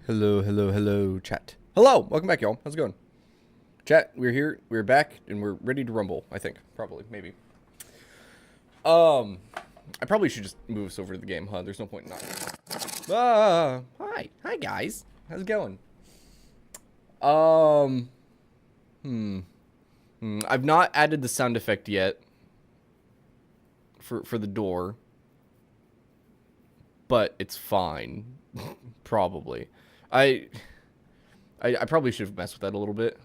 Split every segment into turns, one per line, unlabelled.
Hello, chat. Hello, welcome back, y'all. How's it going? Chat, we're here, we're back, and we're ready to rumble, I think. Probably, maybe. I probably should just move us over to the game, huh? There's no point in not. Hi guys. How's it going? I've not added the sound effect yet for the door, but it's fine. Probably. I probably should have messed with that a little bit.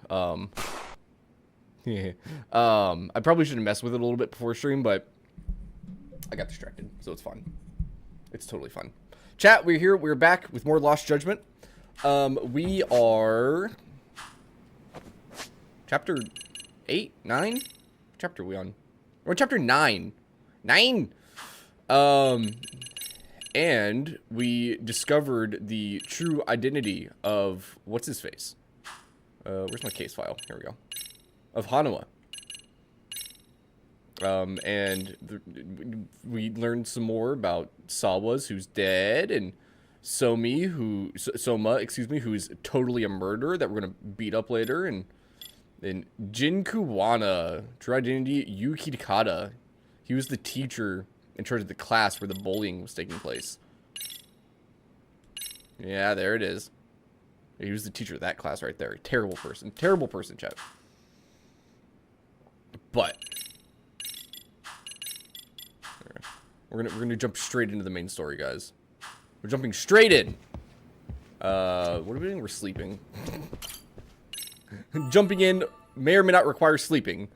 Yeah. I probably should have messed with it a little bit before stream, but I got distracted, so it's fun. It's totally fun. Chat, we're here. We're back with more Lost Judgment. We are chapter 8, 9. Chapter are we on? We're on chapter 9. 9. And we discovered the true identity of what's his face. Where's my case file? Here we go. Of Hanuma. And we learned some more about Sawa's, who's dead, and Soma, who's totally a murderer that we're gonna beat up later, and Jin Kuwana, true identity Yuki Takada. He was the teacher in charge of the class where the bullying was taking place. Yeah, there it is. He was the teacher of that class right there. Terrible person, chat. But we're gonna jump straight into the main story, guys. We're jumping straight in. What are we doing? We're sleeping. Jumping in may or may not require sleeping.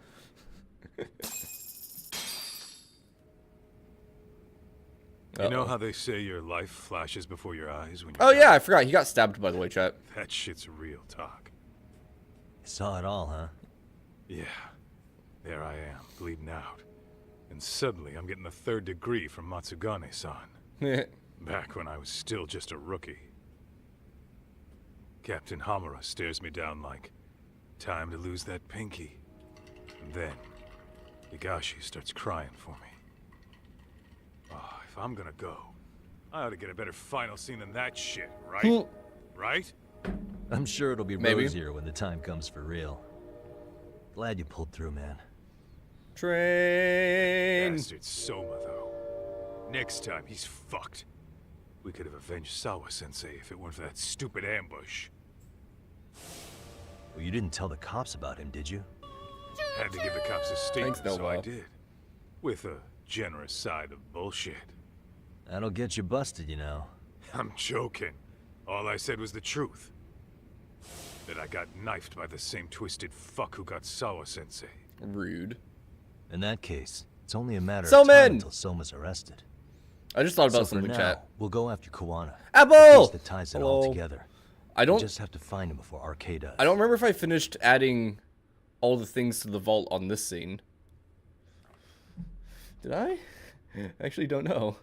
You know how they say your life flashes before your eyes when you
Oh yeah, I forgot. He got stabbed, by the way, chat.
That shit's real talk.
You saw it all, huh?
Yeah. There I am, bleeding out. And suddenly I'm getting the 3rd degree from Matsugane-san. Back when I was still just a rookie. Captain Hamura stares me down like, time to lose that pinky. And then, Higashi starts crying for me. Oh, if I'm gonna go, I ought to get a better final scene than that shit, right? Right?
I'm sure it'll be
Maybe.
rosier when the time comes for real. Glad you pulled through, man.
Train.
Bastard Soma, though. Next time, he's fucked. We could have avenged Sawa-sensei if it weren't for that stupid ambush.
Well, you didn't tell the cops about him, did you?
Had to give the cops a statement,
Thanks,
so I
Noel.
did. With a generous side of bullshit.
That'll get you busted, you know.
I'm joking. All I said was the truth. That I got knifed by the same twisted fuck who got Sawa-sensei.
Rude.
In that case, it's only a matter of
Soman!
time until Soma's arrested.
I just thought about
So for
something,
now,
chat.
we'll go after Kuwana.
Apple!
The piece that ties it all
Hello.
together.
I
We
don't.
just have to find him before Arcade does.
I don't remember if I finished adding all the things to the vault on this scene. Did I? I actually don't know.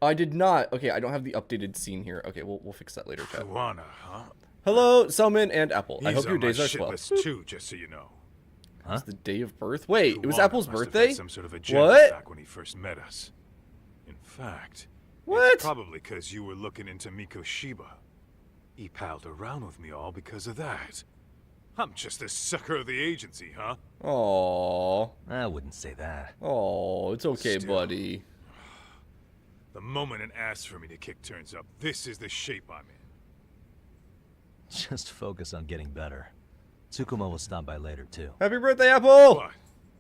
I did not. Okay, I don't have the updated scene here. Okay, we'll fix that later, chat.
Kuwana, huh?
Hello, Selman and Apple. I
He's
hope your
on my
days are
shit
swell.
list too, just so you know.
It's the day of birth. Wait, it was
Kuwana
Apple's
must have
birthday?
had some sort of agenda
What?
back when he first met us. In fact,
What?
it's probably because you were looking into Mikoshiba. He palled around with me all because of that. I'm just a sucker of the agency, huh?
Aww.
I wouldn't say that.
Oh, it's okay,
Still.
buddy.
The moment an ass for me to kick turns up, this is the shape I'm in.
Just focus on getting better. Tsukuma will stop by later, too.
Happy birthday, Apple!
What?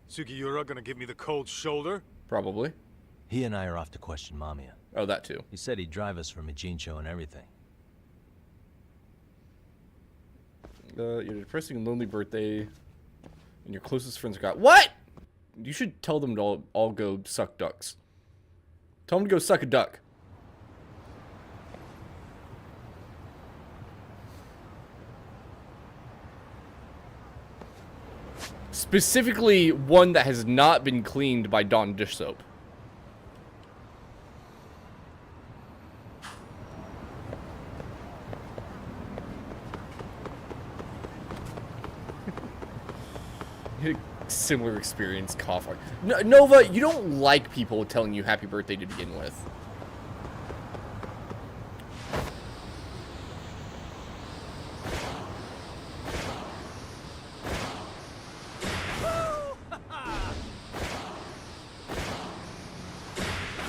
Sugiura gonna give me the cold shoulder?
Probably.
He and I are off to question Mamiya.
Oh, that too.
He said he'd drive us from Ijincho and everything.
Your depressing and lonely birthday, and your closest friends got what? You should tell them to all go suck ducks. Tell them to go suck a duck. Specifically, one that has not been cleaned by Dawn dish soap. Similar experience, cough. Nova, you don't like people telling you happy birthday to begin with.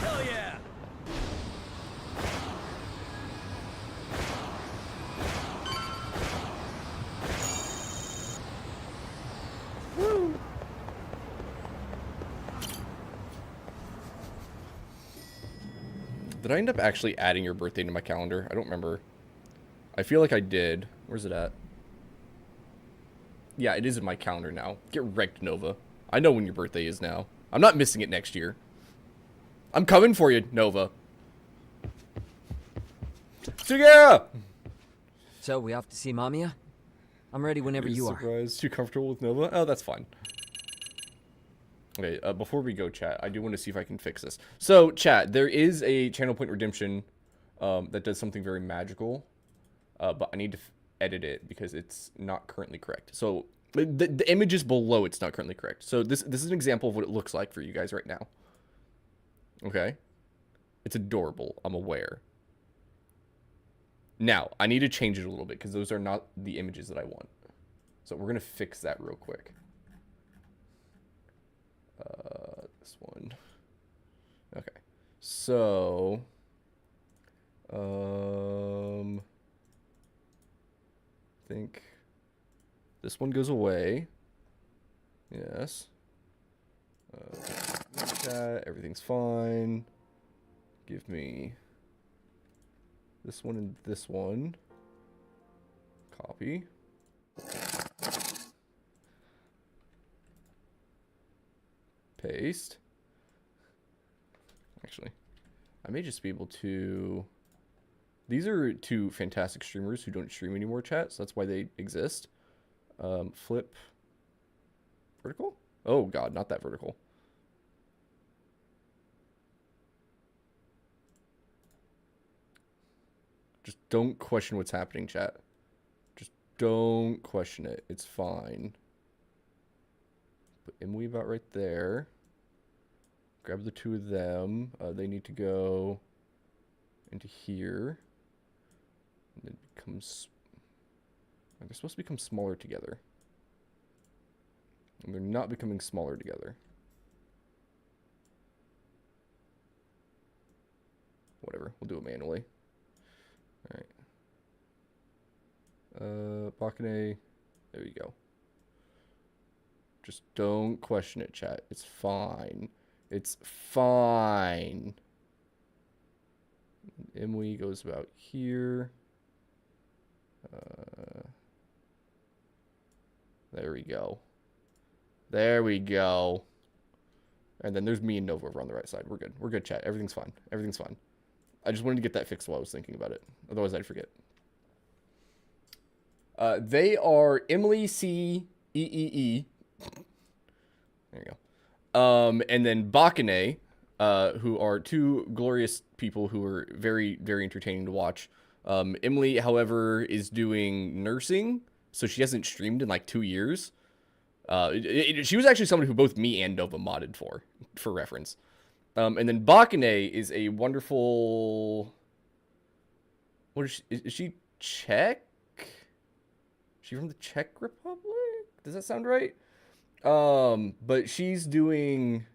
Hell yeah!
Did I end up actually adding your birthday to my calendar? I don't remember. I feel like I did. Where's it at? Yeah, it is in my calendar now. Get wrecked, Nova. I know when your birthday is now. I'm not missing it next year. I'm coming for you, Nova. Sugera!
So, we off to see Mamiya? I'm ready whenever you are.
Surprise. Too comfortable with Nova? Oh, that's fine. Okay, before we go, chat, I do want to see if I can fix this. So, chat, there is a channel point redemption that does something very magical, but I need to edit it because it's not currently correct. So, the image is below it's not currently correct. So, this is an example of what it looks like for you guys right now. Okay? It's adorable, I'm aware. Now, I need to change it a little bit because those are not the images that I want. So, we're going to fix that real quick. This one. Okay. So, I think this one goes away. Yes. Chat, everything's fine. Give me this one and this one. Copy. Paste. Actually, I may just be able to... These are two fantastic streamers who don't stream anymore, chat, so that's why they exist. Flip. Vertical? Oh, God, not that vertical. Just don't question what's happening, chat. Just don't question it. It's fine. Put Imwe about right there. Grab the two of them. They need to go into here. And then becomes... They're supposed to become smaller together. And they're not becoming smaller together. Whatever. We'll do it manually. Alright. Bakane. There you go. Just don't question it, chat. It's fine. It's fine. Imwe goes about here. There we go. There we go. And then there's me and Nova over on the right side. We're good. We're good, chat. Everything's fine. Everything's fine. I just wanted to get that fixed while I was thinking about it. Otherwise, I'd forget. They are Emily C. E. There you go. And then Bakane, who are two glorious people who are very, very entertaining to watch. Emily, however, is doing nursing, so she hasn't streamed in like 2 years. She was actually someone who both me and Nova modded for reference. And then Bakane is a wonderful... What is she? Is she Czech? Is she from the Czech Republic? Does that sound right? But she's doing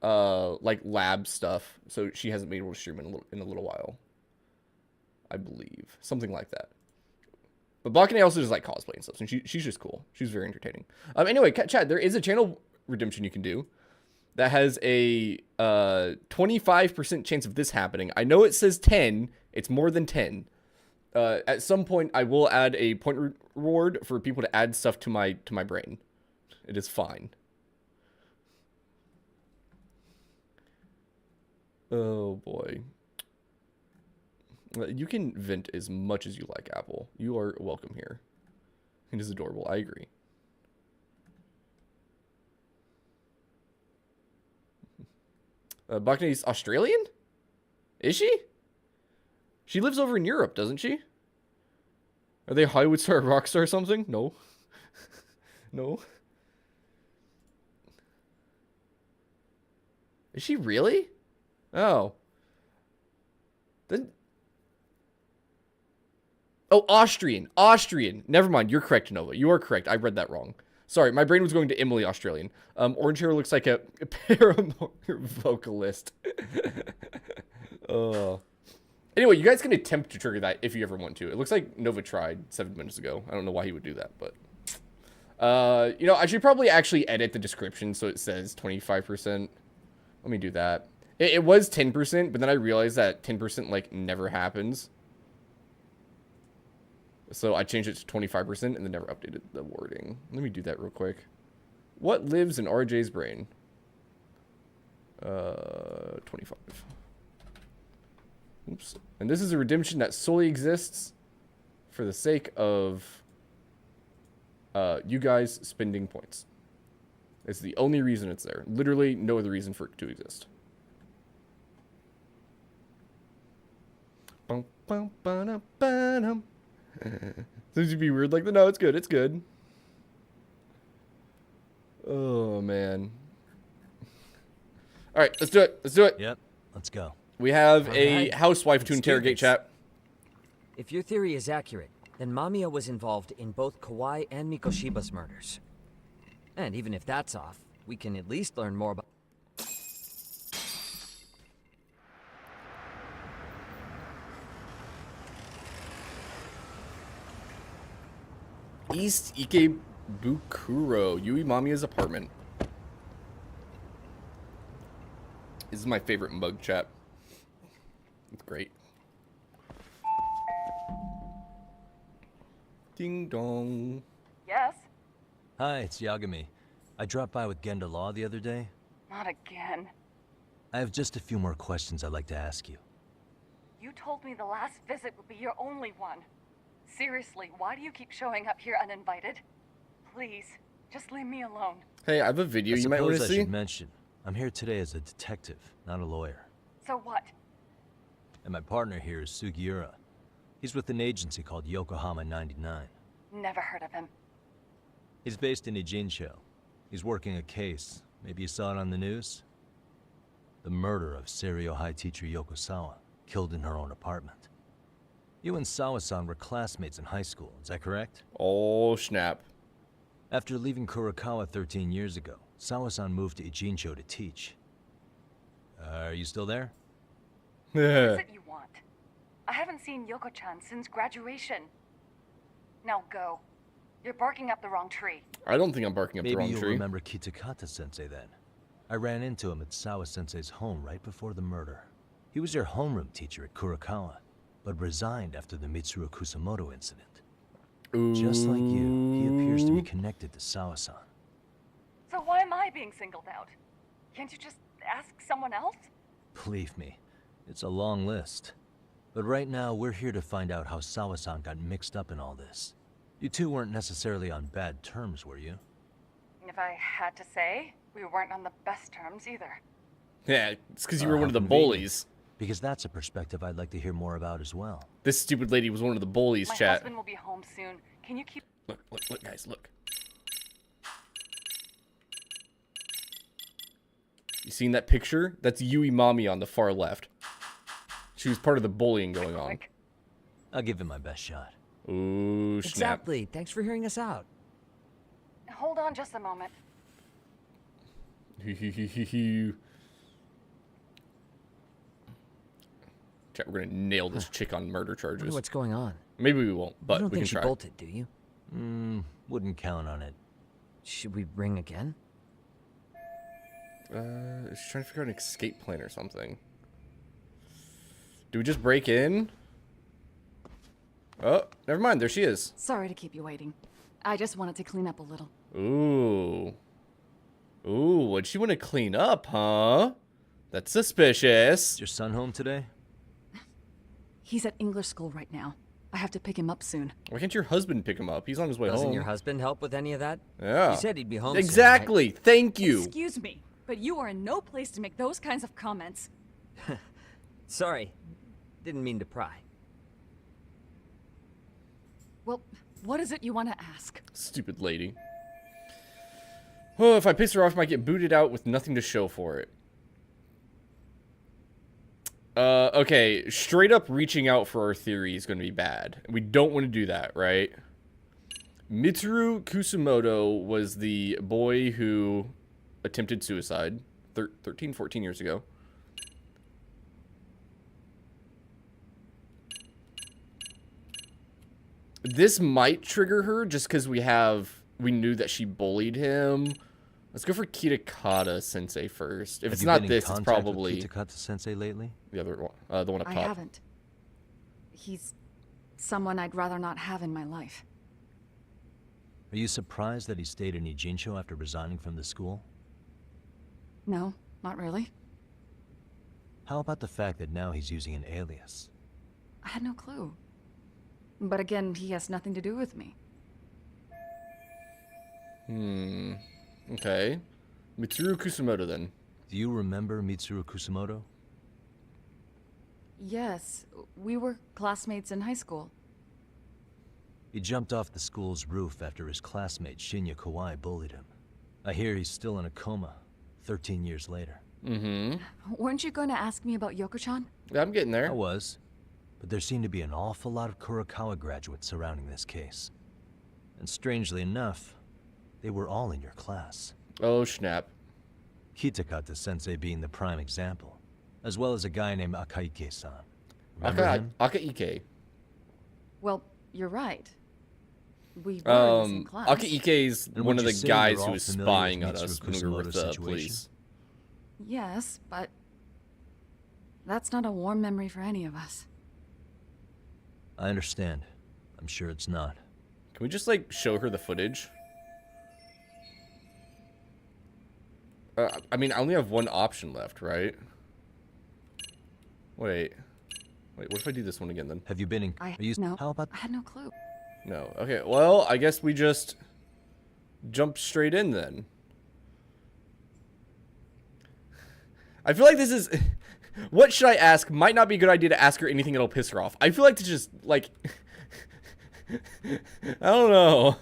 like lab stuff, so she hasn't been able to stream in a little while. I believe. Something like that. But Bakane also does like cosplay and stuff, and she's just cool. She's very entertaining. Anyway, chat, there is a channel redemption you can do that has a 25% chance of this happening. I know it says 10. It's more than 10. At some point, I will add a point reward for people to add stuff to my brain. It is fine. Oh boy. You can vent as much as you like, Apple. You are welcome here. It is adorable. I agree. Buckney's Australian? Is she? She lives over in Europe, doesn't she? Are they Hollywood star, rock star or something? No. No. Is she really? Oh. Then. Oh, Austrian. Austrian. Never mind. You're correct, Nova. You are correct. I read that wrong. Sorry, my brain was going to Emily Australian. Orange hair looks like a Paramore vocalist. Anyway, you guys can attempt to trigger that if you ever want to. It looks like Nova tried 7 minutes ago. I don't know why he would do that, but... you know, I should probably actually edit the description so it says 25%. Let me do that. It was 10%, but then I realized that 10% like never happens. So I changed it to 25% and then never updated the wording. Let me do that real quick. What lives in RJ's brain? 25. Oops. And this is a redemption that solely exists for the sake of you guys spending points. It's the only reason it's there. Literally no other reason for it to exist. Seems to be weird like that. No, it's good. It's good. Oh, man. All right, let's do it. Let's do it.
Yep, let's go.
We have
All
a
right.
housewife to
Let's do
interrogate,
this.
chat.
If your theory is accurate, then Mamiya was involved in both Kawai and Mikoshiba's murders. And even if that's off, we can at least learn more about...
East Ikebukuro, Yui Mamiya's apartment. This is my favorite mug, chat. It's great. Ding dong.
Yes?
Hi, it's Yagami. I dropped by with Genda Law the other day.
Not again.
I have just a few more questions I'd like to ask you.
You told me the last visit would be your only one. Seriously, why do you keep showing up here uninvited? Please, just leave me alone.
Hey, I have a video
I
you might want to
suppose I
see.
should mention, I'm here today as a detective, not a lawyer.
So what?
And my partner here is Sugiura. He's with an agency called Yokohama 99.
Never heard of him.
He's based in Ijincho. He's working a case. Maybe you saw it on the news? The murder of Seiryo High teacher Yokosawa, killed in her own apartment. You and Sawa-san were classmates in high school, is that correct?
Oh, snap.
After leaving Kurokawa 13 years ago, Sawa-san moved to Ijincho to teach. Are you still there?
What is it you want? I haven't seen Yoko-chan since graduation. Now go. You're barking up the wrong tree.
I don't think I'm barking up the
Maybe
wrong
you'll
tree.
remember Kitakata-sensei then. I ran into him at Sawa-sensei's home right before the murder. He was your homeroom teacher at Kurokawa, but resigned after the Mitsuru Kusamoto incident. Just like you, he appears to be connected to Sawa-san.
So why am I being singled out? Can't you just ask someone else?
Believe me, it's a long list. But right now, we're here to find out how Sawa-san got mixed up in all this. You two weren't necessarily on bad terms, were you?
If I had to say, we weren't on the best terms either.
Yeah, it's because you were one
How
of the
convenient.
bullies.
Because that's a perspective I'd like to hear more about as well.
This stupid lady was one of the bullies,
My
chat.
husband will be home soon. Can you keep...
Look, guys, look. You seen that picture? That's Yui Mami on the far left. She was part of the bullying going on.
quick?
I'll give it my best shot.
Ooh, snap.
Exactly. Thanks for hearing us out.
Hold on just a moment.
Chat, we're gonna nail this chick on murder
I wonder
charges.
what's going on.
Maybe we won't,
You
but
don't
we
think
can
she
try.
bolted, do you?
Wouldn't count on it.
Should we ring again?
She's trying to figure out an escape plan or something. Do we just break in? Oh, never mind. There she is.
Sorry to keep you waiting. I just wanted to clean up a little.
Ooh. Ooh, what'd she want to clean up, huh? That's suspicious.
Is your son home today?
He's at English school right now. I have to pick him up soon.
Why can't your husband pick him up? He's on his way
Doesn't
home.
your husband help with any of that?
Yeah.
You said he'd be home
Exactly. Thank you.
Excuse me. but you are in no place to make those kinds of comments.
Sorry. Didn't mean to pry.
Well, what is it you want to ask?
Stupid lady. Oh, if I piss her off, I might get booted out with nothing to show for it. Okay, straight up reaching out for our theory is going to be bad. We don't want to do that, right? Mitsuru Kusumoto was the boy who attempted suicide 13, 14 years ago. This might trigger her just because we knew that she bullied him. Let's go for Kitakata Sensei first. If it's not this, it's probably
Kitakata Sensei lately.
the other one, the one up top.
I haven't. He's someone I'd rather not have in my life.
Are you surprised that he stayed in Ijincho after resigning from the school?
No, not really.
How about the fact that now he's using an alias?
I had no clue. But again, he has nothing to do with me.
Okay. Mitsuru Kusumoto then.
Do you remember Mitsuru Kusumoto?
Yes, we were classmates in high school.
He jumped off the school's roof after his classmate Shinya Kawai bullied him. I hear he's still in a coma, 13 years later.
Weren't you going to ask me about Yoko-chan?
Yeah, I'm getting there.
I was, but there seemed to be an awful lot of Kurokawa graduates surrounding this case. And strangely enough, they were all in your class.
Oh, snap.
Kitakata Sensei being the prime example, as well as a guy named Akaike-san. Remember him?
Akaike.
Well, you're right. We were in the same class.
Akaike's
And
one
would
of
you
the
say
guys
you're
who
all
was
familiar with
spying on
Mitsuru
us when we were with
Kusumoto's
the
situation?
police.
Yes, but that's not a warm memory for any of us.
I understand. I'm sure it's not.
Can we just, like, show her the footage? I mean, I only have one option left, right? Wait, what if I do this one again, then?
Have you been in...
No,
How about...
I had no clue.
No. Okay, well, I guess we just jump straight in, then. I feel like this is... What should I ask? Might not be a good idea to ask her anything that'll piss her off. I feel like to just, like... I don't know.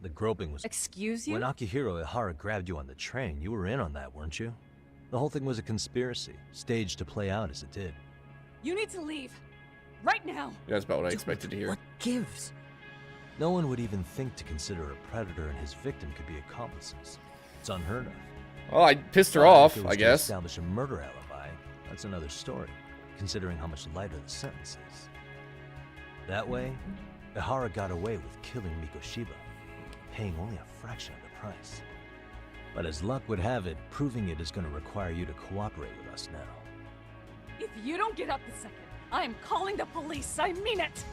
The groping was...
Excuse you?
When Akihiro Ihara grabbed you on the train, you were in on that, weren't you? The whole thing was a conspiracy, staged to play out as it did.
You need to leave. Right now.
That's about what I expected to hear.
What gives?
No one would even think to consider a predator and his victim could be accomplices. It's unheard of.
Well, I pissed her
If
off,
it was
I
to
guess.
establish a murder alibi, that's another story, considering how much lighter the sentence is. That way, Ihara got away with killing Mikoshiba, paying only a fraction of the price. But as luck would have it, proving it is going to require you to cooperate with us now.
If you don't get out this second, I am calling the police. I mean it.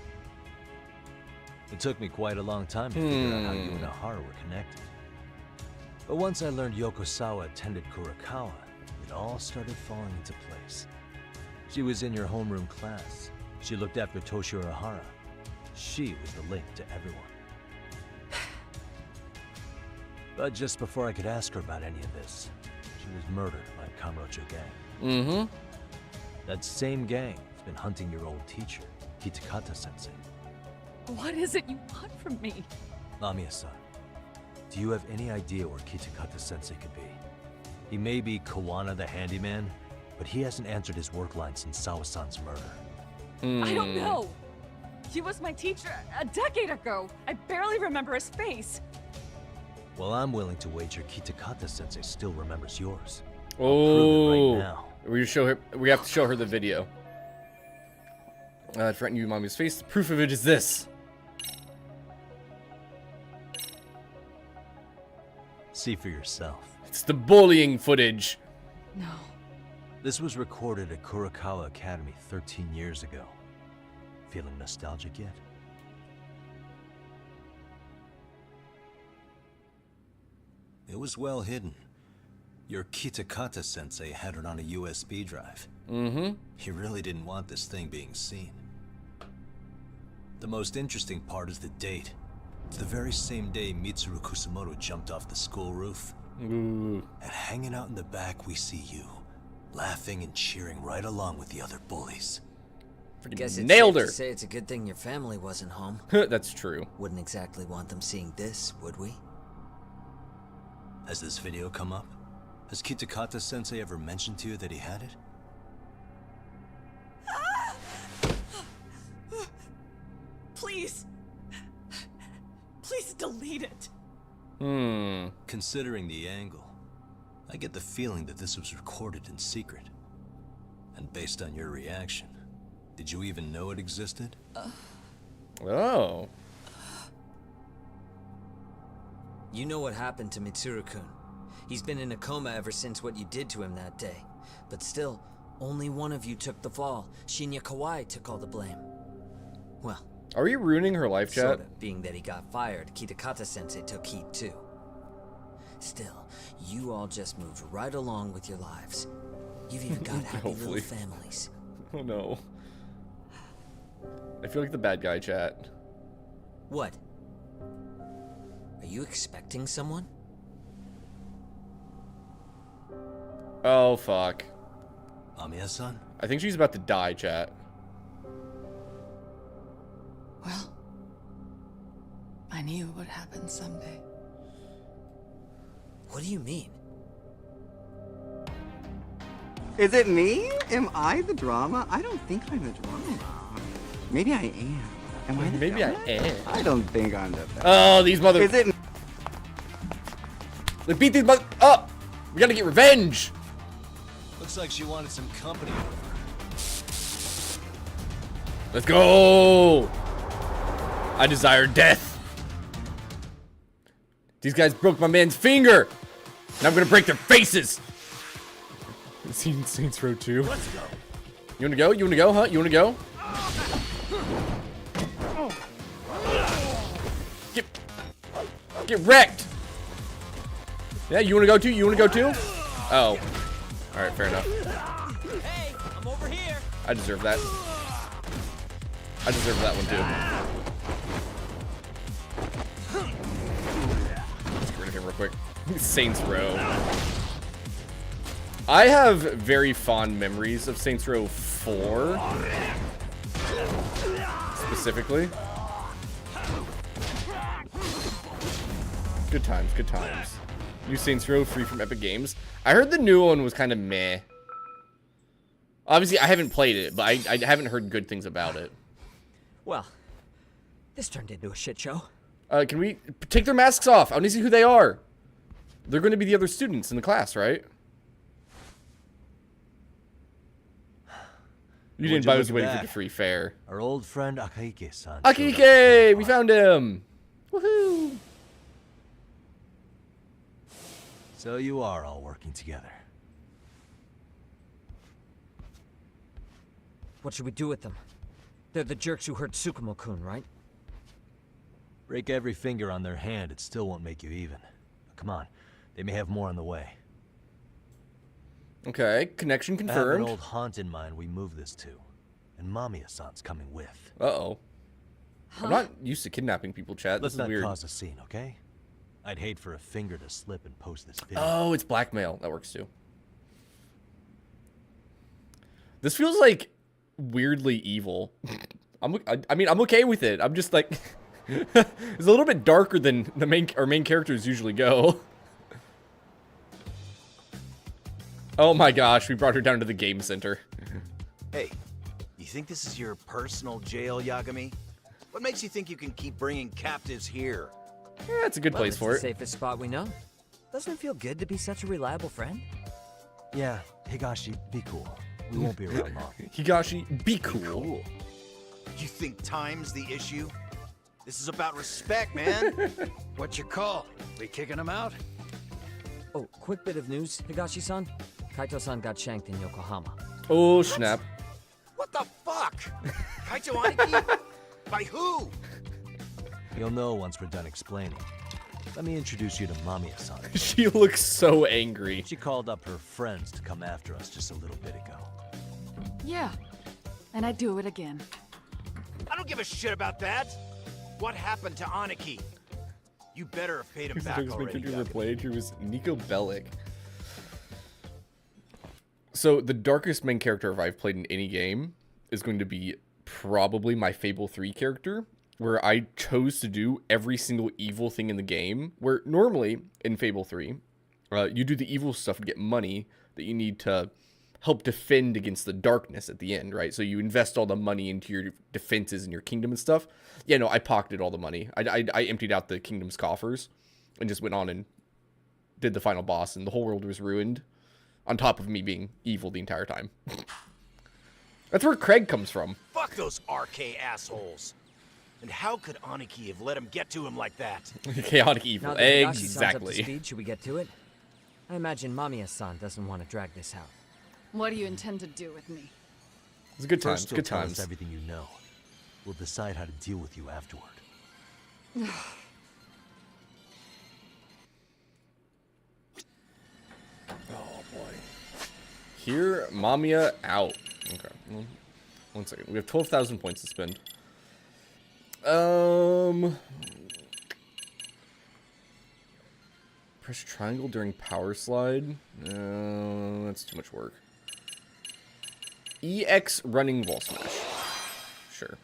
It took me quite a long time to figure out how you and Ihara were connected. But once I learned Yokosawa attended Kurokawa, it all started falling into place. She was in your homeroom class. She looked after Toshiro Ihara. She was the link to everyone. But just before I could ask her about any of this, she was murdered by Kamurocho gang. That same gang has been hunting your old teacher, Kitakata Sensei.
What is it you want from me?
Lamia-san, do you have any idea where Kitakata Sensei could be? He may be Kawana the handyman, but he hasn't answered his work line since Sawa-san's murder.
I don't know. He was my teacher a decade ago. I barely remember his face.
Well, I'm willing to wager Kitakata Sensei still remembers yours. I'll
Oh,
prove it right now.
we have to show her the video. Threaten you, mommy's face. The proof of it is this.
See for yourself.
It's the bullying footage.
No.
This was recorded at Kurokawa Academy 13 years ago. Feeling nostalgic yet? It was well hidden. Your Kitakata Sensei had it on a USB drive. He really didn't want this thing being seen. The most interesting part is the date. It's the very same day Mitsuru Kusumoto jumped off the school roof.
Ooh.
And hanging out in the back, we see you, laughing and cheering right along with the other bullies.
Guess it's
Nailed
safe
her.
to say it's a good thing your family wasn't home.
That's true.
Wouldn't exactly want them seeing this, would we?
Has this video come up? Has Kitakata-sensei ever mentioned to you that he had it?
Please. Please delete it.
Considering the angle, I get the feeling that this was recorded in secret. And based on your reaction, did you even know it existed?
Oh.
You know what happened to Mitsuru-kun. He's been in a coma ever since what you did to him that day. But still, only one of you took the fall. Shinya Kawai took all the blame. Well,
Are we ruining her life, chat?
sorta, being that he got fired, Kitakata-sensei took heat too. Still, you all just moved right along with your lives. You've even got happy little
Hopefully.
families.
Oh no. I feel like the bad guy, chat.
What? Are you expecting someone?
Oh fuck.
Mamiya-san?
I think she's about to die, chat.
Well, I knew it would happen someday.
What do you mean?
Is it me? Am I the drama? I don't think I'm the drama. Maybe I am. Am I the
Maybe I
drama?
am.
I don't think I'm the best.
Oh, these mother.
Is it?
They beat these mother. Oh, we gotta get revenge.
Looks like she wanted some company.
Let's go. I desire death. These guys broke my man's finger. And I'm gonna break their faces. Seen Saints Row 2. Let's go. You wanna go? You wanna go, huh? You wanna go? Get wrecked. Yeah, you wanna go too? You wanna go too? Oh. Alright, fair enough.
Hey, I'm over here.
I deserve that. I deserve that one too. Let's get rid of him real quick. Saints Row. I have very fond memories of Saints Row 4. Specifically. Good times, good times. New Saints Row free from Epic Games. I heard the new one was kind of meh. Obviously, I haven't played it, but I haven't heard good things about it.
Well, this turned into a shit show.
Can we take their masks off? I want to see who they are. They're going to be the other students in the class, right? You didn't buy, I was waiting for the free fare.
Our old friend Akahike-san.
Akihike! We found him! Woohoo!
So you are all working together.
What should we do with them? They're the jerks who hurt Tsukumo-kun, right?
Break every finger on their hand, it still won't make you even. Come on, they may have more on the way.
Okay, connection
I have
confirmed.
an old haunt in mind we move this to. And Mamiya-san's coming with.
Uh-oh. I'm not used to kidnapping people, chat. This
Let's
is
not
weird.
cause a scene, okay? I'd hate for a finger to slip and post this video.
Oh, it's blackmail. That works too. This feels like weirdly evil. I mean, I'm okay with it. I'm just like, it's a little bit darker than our main characters usually go. Oh my gosh, we brought her down to the game center.
Hey, you think this is your personal jail, Yagami? What makes you think you can keep bringing captives here?
Yeah, it's a good place for
It's the
it.
safest spot we know. Doesn't it feel good to be such a reliable friend?
Yeah, Higashi, be cool. We won't be around long.
Higashi, be cool.
You think time's the issue? This is about respect, man.
What's your call? We kicking him out?
Oh, quick bit of news, Higashi-san. Kaito-san got shanked in Yokohama.
Oh, snap.
What the fuck? Kaito Aniki? By who?
You'll know once we're done explaining. Let me introduce you to Mamiya-san.
She looks so angry.
She called up her friends to come after us just a little bit ago.
Yeah, and I'd do it again.
I don't give a shit about that. What happened to Aniki? You better have paid him
Who's the
back
biggest main
already.
character ever
Yagami.
played? Who was Nico Bellic. So the darkest main character I've played in any game is going to be probably my Fable 3 character, where I chose to do every single evil thing in the game, where normally in Fable 3, you do the evil stuff to get money that you need to help defend against the darkness at the end, right? So you invest all the money into your defenses and your kingdom and stuff. Yeah, no, I pocketed all the money. I emptied out the kingdom's coffers and just went on and did the final boss, and the whole world was ruined, on top of me being evil the entire time. That's where Craig comes from.
Fuck those RK assholes. And how could Aniki have let him get to him like that?
Chaotic evil.
Now that Higashi-san's up to
Exactly.
speed, should we get to it? I imagine Mamiya-san doesn't want to drag this out.
What do you intend to do with me?
It's good times.
First, you'll
Good
tell
times.
us everything you know. We'll decide how to deal with you afterward.
Oh boy. Here, Mamiya out. Okay. Well, 1 second. We have 12,000 points to spend. Press triangle during power slide. No, that's too much work. EX running wall smash. Sure.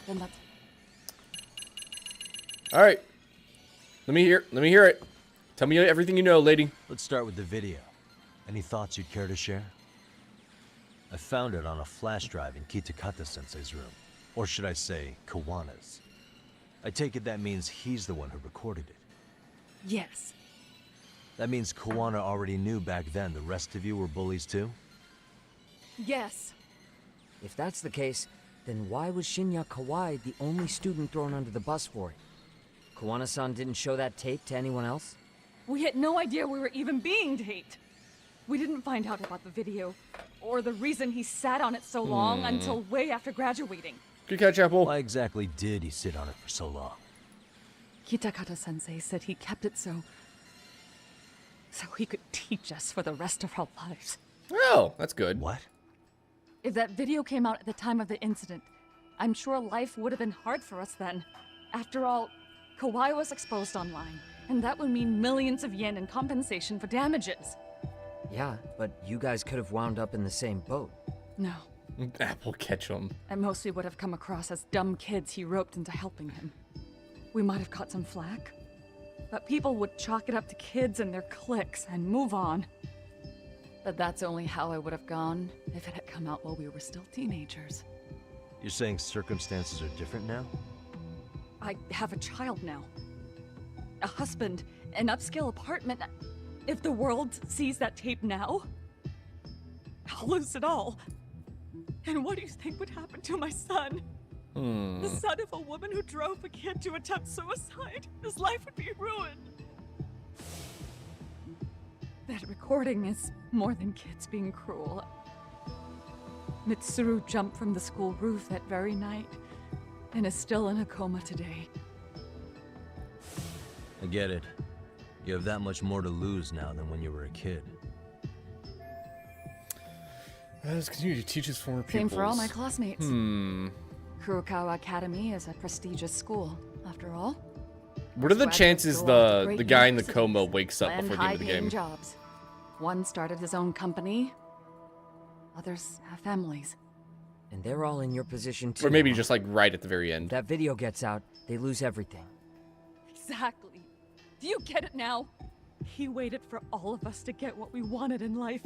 Then that's
All right. Let me hear it. Tell me everything you know, lady.
Let's start with the video. Any thoughts you'd care to share? I found it on a flash drive in Kitakata-sensei's room. Or should I say, Kawana's. I take it that means he's the one who recorded it.
yes.
That means Kawana already knew back then the rest of you were bullies too?
Yes.
If that's the case, then why was Shinya Kawai the only student thrown under the bus for it? Kawana-san didn't show that tape to anyone else?
We had no idea we were even being taped. We didn't find out about the video, or the reason he sat on it so long until way after graduating.
Good catch, Apple.
Why exactly did he sit on it for so long?
Kitakata-sensei said he kept it so he could teach us for the rest of our lives.
Oh, that's good.
What?
If that video came out at the time of the incident, I'm sure life would have been hard for us then. After all, Kawai was exposed online, and that would mean millions of yen in compensation for damages.
Yeah, but you guys could have wound up in the same boat.
No,
Apple Ketchum.
at most we would have come across as dumb kids he roped into helping him. We might have caught some flack, but people would chalk it up to kids and their cliques and move on. But that's only how I would have gone if it had come out while we were still teenagers.
You're saying circumstances are different now?
I have a child now. A husband, an upscale apartment. If the world sees that tape now, I'll lose it all. And what do you think would happen to my son? The son of a woman who drove a kid to attempt suicide. His life would be ruined. That recording is more than kids being cruel. Mitsuru jumped from the school roof that very night and is still in a coma today.
I get it. You have that much more to lose now than when you were a kid.
Let's continue to teach his former pupils.
Same for all my classmates. Kurokawa Academy is a prestigious school, after all.
What are the
Graduates
chances
go off to
the
great
guy in the
universities,
coma wakes up
land
before the end of the
high-paying
game?
jobs. One started his own company. Others have families.
And they're all in your position too.
Or maybe
huh?
just like right at the very end.
If that video gets out, they lose everything.
Exactly. Do you get it now? He waited for all of us to get what we wanted in life,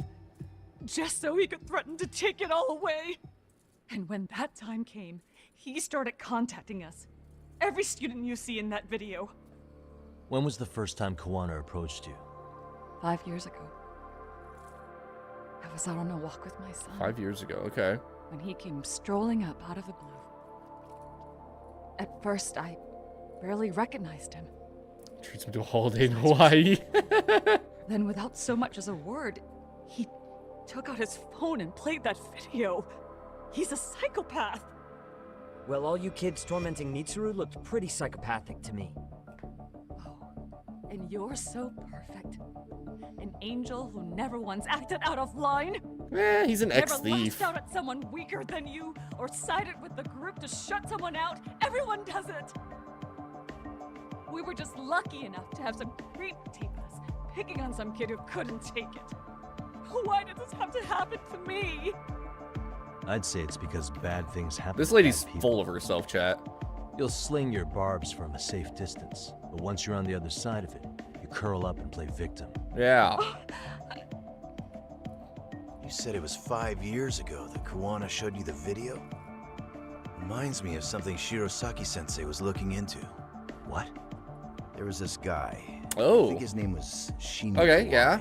just so he could threaten to take it all away. And when that time came, he started contacting us. Every student you see in that video.
When was the first time Kawana approached you?
5 years ago. I was out on a walk with my son
5 years ago. Okay.
when he came strolling up out of the blue. At first, I barely recognized him.
Treats him to a holiday in Hawaii.
Then, without so much as a word, he took out his phone and played that video. He's a psychopath.
Well, all you kids tormenting Mitsuru looked pretty psychopathic to me.
Oh, and you're so perfect. An angel who never once acted out of line.
He's an
Never
ex-thief.
lashed out at someone weaker than you, or sided with the group to shut someone out. Everyone does it. We were just lucky enough to have some creep tape us, picking on some kid who couldn't take it. Why did this have to happen to me?
I'd say it's because bad things happen.
This
to
lady's
bad people.
full of herself, chat.
You'll sling your barbs from a safe distance, but once you're on the other side of it, you curl up and play victim.
Yeah.
You said it was 5 years ago that Kuwana showed you the video? Reminds me of something Shirosaki-sensei was looking into.
What?
There was this guy. I
Oh.
think his name was Shinya
Okay,
Kawai.
yeah.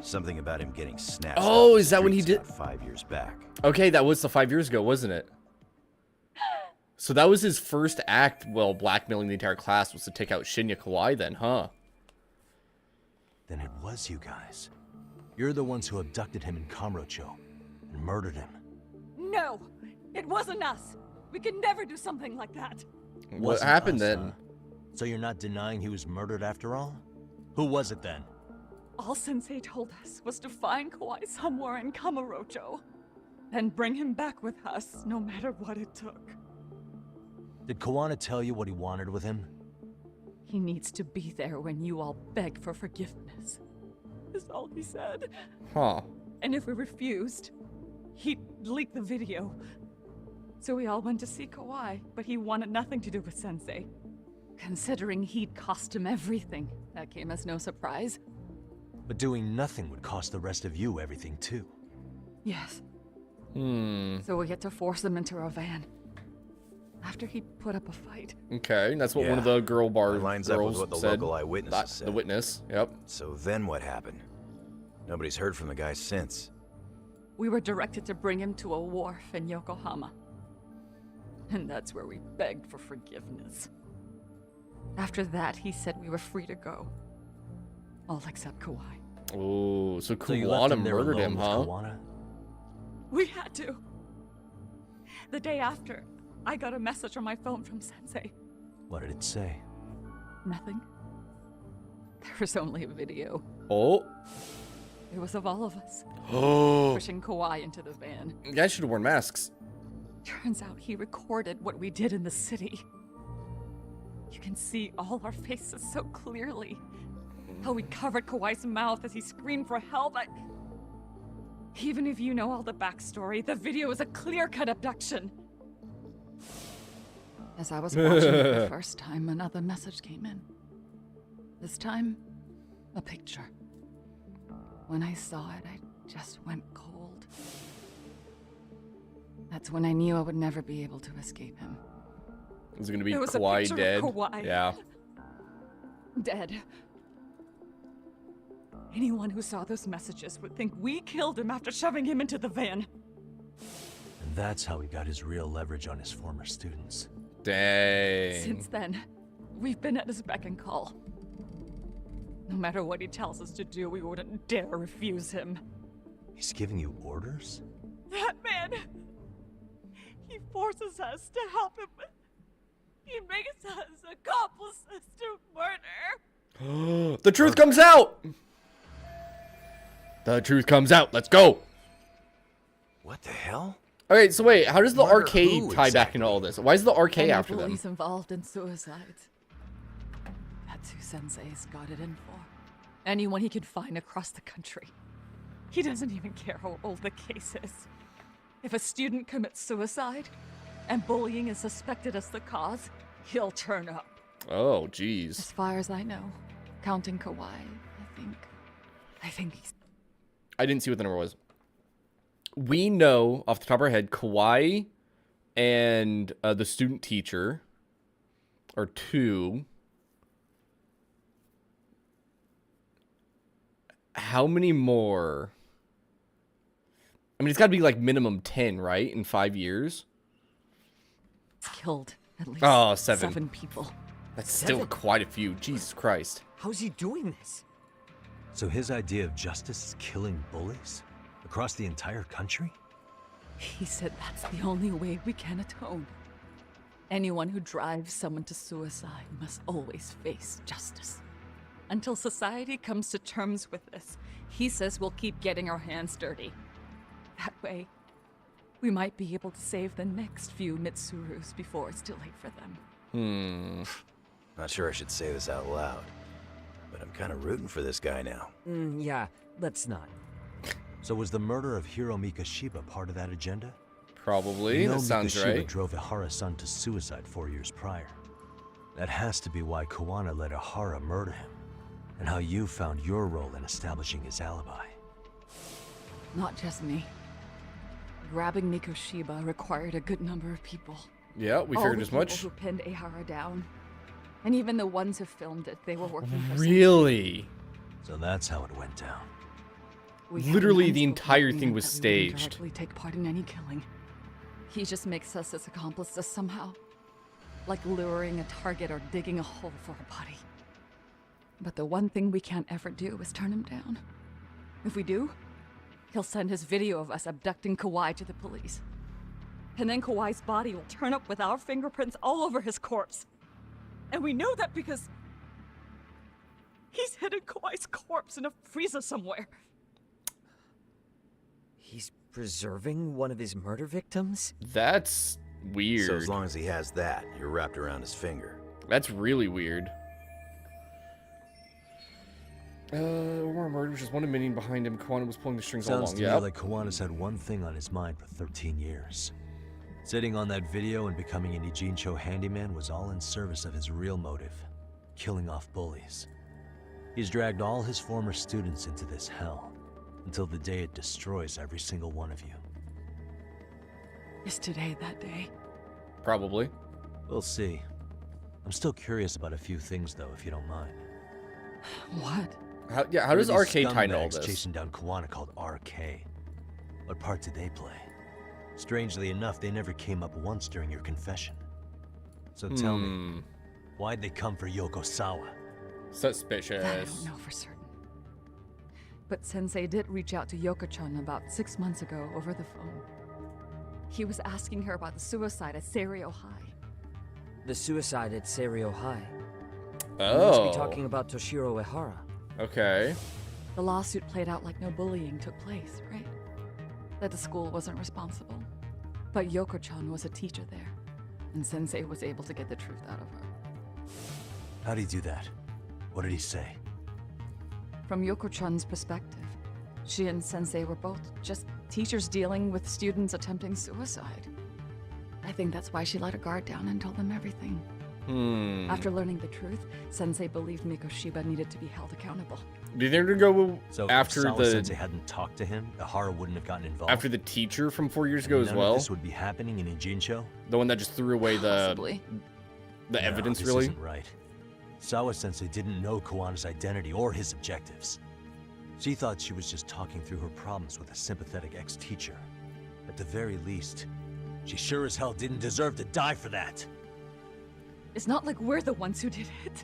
Something about him getting snatched.
Oh,
off the
is that when he
streets
did-
about 5 years back.
Okay, that was the 5 years ago, wasn't it? So that was his first act while blackmailing the entire class, was to take out Shinya Kawai then, huh?
Then it was you guys. You're the ones who abducted him in Kamurocho and murdered him.
No, it wasn't us. We could never do something like that.
What
Wasn't
happened
us,
then?
huh? So you're not denying he was murdered after all? Who was it then?
All Sensei told us was to find Kawai somewhere in Kamurocho, then bring him back with us, no matter what it took.
Did Kuwana tell you what he wanted with him?
He needs to be there when you all beg for forgiveness. Is all he said.
Huh.
And if we refused, he'd leak the video. So we all went to see Kawai, but he wanted nothing to do with Sensei. Considering he'd cost him everything, that came as no surprise.
But doing nothing would cost the rest of you everything too.
Yes.
Hmm.
So we had to force him into our van. After he put up a fight.
Okay, that's what one of
Yeah,
the girl bar
that lines up with
girls
what the
said.
local eyewitnesses said.
The witness, yep.
So then what happened? Nobody's heard from the guy since.
We were directed to bring him to a wharf in Yokohama. And that's where we begged for forgiveness. After that, he said we were free to go. All except Kawai.
Oh, so
So you left
Kuwana
him there
murdered
alone
him,
with
huh?
Kuwana?
We had to. The day after, I got a message on my phone from Sensei.
What did it say?
Nothing. There was only a video.
Oh.
It was of all of us,
Oh.
pushing Kawai into the van.
You guys should have worn masks.
Turns out he recorded what we did in the city. You can see all our faces so clearly. How we covered Kawai's mouth as he screamed for help. Even if you know all the backstory, the video is a clear-cut abduction. As I was watching it the first time, another message came in. This time, a picture. When I saw it, I just went cold. That's when I knew I would never be able to escape him.
Is it gonna be
It was a
Kawhi
picture of
dead?
Kawhi.
Yeah.
Dead. Anyone who saw those messages would think we killed him after shoving him into the van.
And that's how he got his real leverage on his former students.
Dang.
Since then, we've been at his beck and call. No matter what he tells us to do, we wouldn't dare refuse him.
He's giving you orders?
That man! He forces us to help him. He makes us accomplices to murder.
The truth comes out! The truth comes out. Let's go!
What the hell?
Okay, so wait, how does the
Murder
arcade
who
tie back
exactly?
into all this? Why is the arcade after them?
He's involved in suicides. That's who Sensei's got it in for. Anyone he can find across the country. He doesn't even care how old the case is. If a student commits suicide, and bullying is suspected as the cause, he'll turn up.
Oh, jeez.
As far as I know, counting Kawhi, I think he's...
I didn't see what the number was. We know, off the top of our head, Kawhi and the student teacher are 2. How many more? I mean, it's got to be like minimum 10, right? In 5 years?
killed at least
Oh, 7.
7 people.
That's still quite a few. Jesus Christ.
How's he doing this?
So his idea of justice is killing bullies? Across the entire country?
He said that's the only way we can atone. Anyone who drives someone to suicide must always face justice. Until society comes to terms with this, he says we'll keep getting our hands dirty. That way, we might be able to save the next few Mitsurus before it's too late for them.
Not sure I should say this out loud, but I'm kind of rooting for this guy now.
Yeah, let's not.
So was the murder of Hiro Mikashiba part of that agenda?
Probably.
You know
That sounds
Mikashiba
right.
drove Ihara-san to suicide 4 years prior. That has to be why Kuwana let Ihara murder him, and how you found your role in establishing his alibi.
Not just me. Grabbing Mikoshiba required a good number of people.
Yeah, we
All
figured
the
as much.
people who pinned Ihara down. And even the ones who filmed it, they were working for
Really?
So that's how it went down.
We had
Literally
an
the
unspoken
entire thing
agreement
was
that we wouldn't
staged.
directly take part in any killing. He just makes us his accomplices somehow. Like luring a target or digging a hole for a body. But the one thing we can't ever do is turn him down. If we do, he'll send his video of us abducting Kawhi to the police. And then Kawhi's body will turn up with our fingerprints all over his corpse. And we know that because he's hidden Kawhi's corpse in a freezer somewhere.
He's preserving one of his murder victims?
That's weird.
So as long as he has that, you're wrapped around his finger.
That's really weird. Omar murder was just one minion behind him. Kuwana was pulling the strings all
Sounds
along.
to me
Yeah.
like Kawana's had one thing on his mind for 13 years. Sitting on that video and becoming an Ijincho handyman was all in service of his real motive, killing off bullies. He's dragged all his former students into this hell, until the day it destroys every single one of you.
Is today that day?
Probably.
We'll see. I'm still curious about a few things though, if you don't mind.
What?
How does
Who are these
RK tie into all
scumbags
this?
chasing down Kuwana called RK? What part did they play? Strangely enough, they never came up once during your confession. So tell me, why'd they come for Yokosawa?
Suspicious.
That I don't know for certain. But Sensei did reach out to Yoko-chan about 6 months ago over the phone. He was asking her about the suicide at Serio High.
The suicide at Serio High.
Oh.
You must be talking about Toshiro Ehara.
Okay.
The lawsuit played out like no bullying took place, right? That the school wasn't responsible. But Yoko-chan was a teacher there, and Sensei was able to get the truth out of her.
How'd he do that? What did he say?
From Yoko-chan's perspective, she and Sensei were both just teachers dealing with students attempting suicide. I think that's why she let her guard down and told them everything. After learning the truth, Sensei believed Mikoshiba needed to be held accountable.
Do you think they're gonna go
So
after
if Sawa
the
Sensei hadn't talked to him, Ihara wouldn't have gotten involved.
after the teacher from 4 years ago
And
as
none
well?
of this would be happening in Ijincho?
The one that just threw away
Possibly.
the
No,
evidence,
this
really?
isn't right. Sawa Sensei didn't know Kawana's identity or his objectives. She thought she was just talking through her problems with a sympathetic ex-teacher. At the very least, she sure as hell didn't deserve to die for that.
It's not like we're the ones who did it.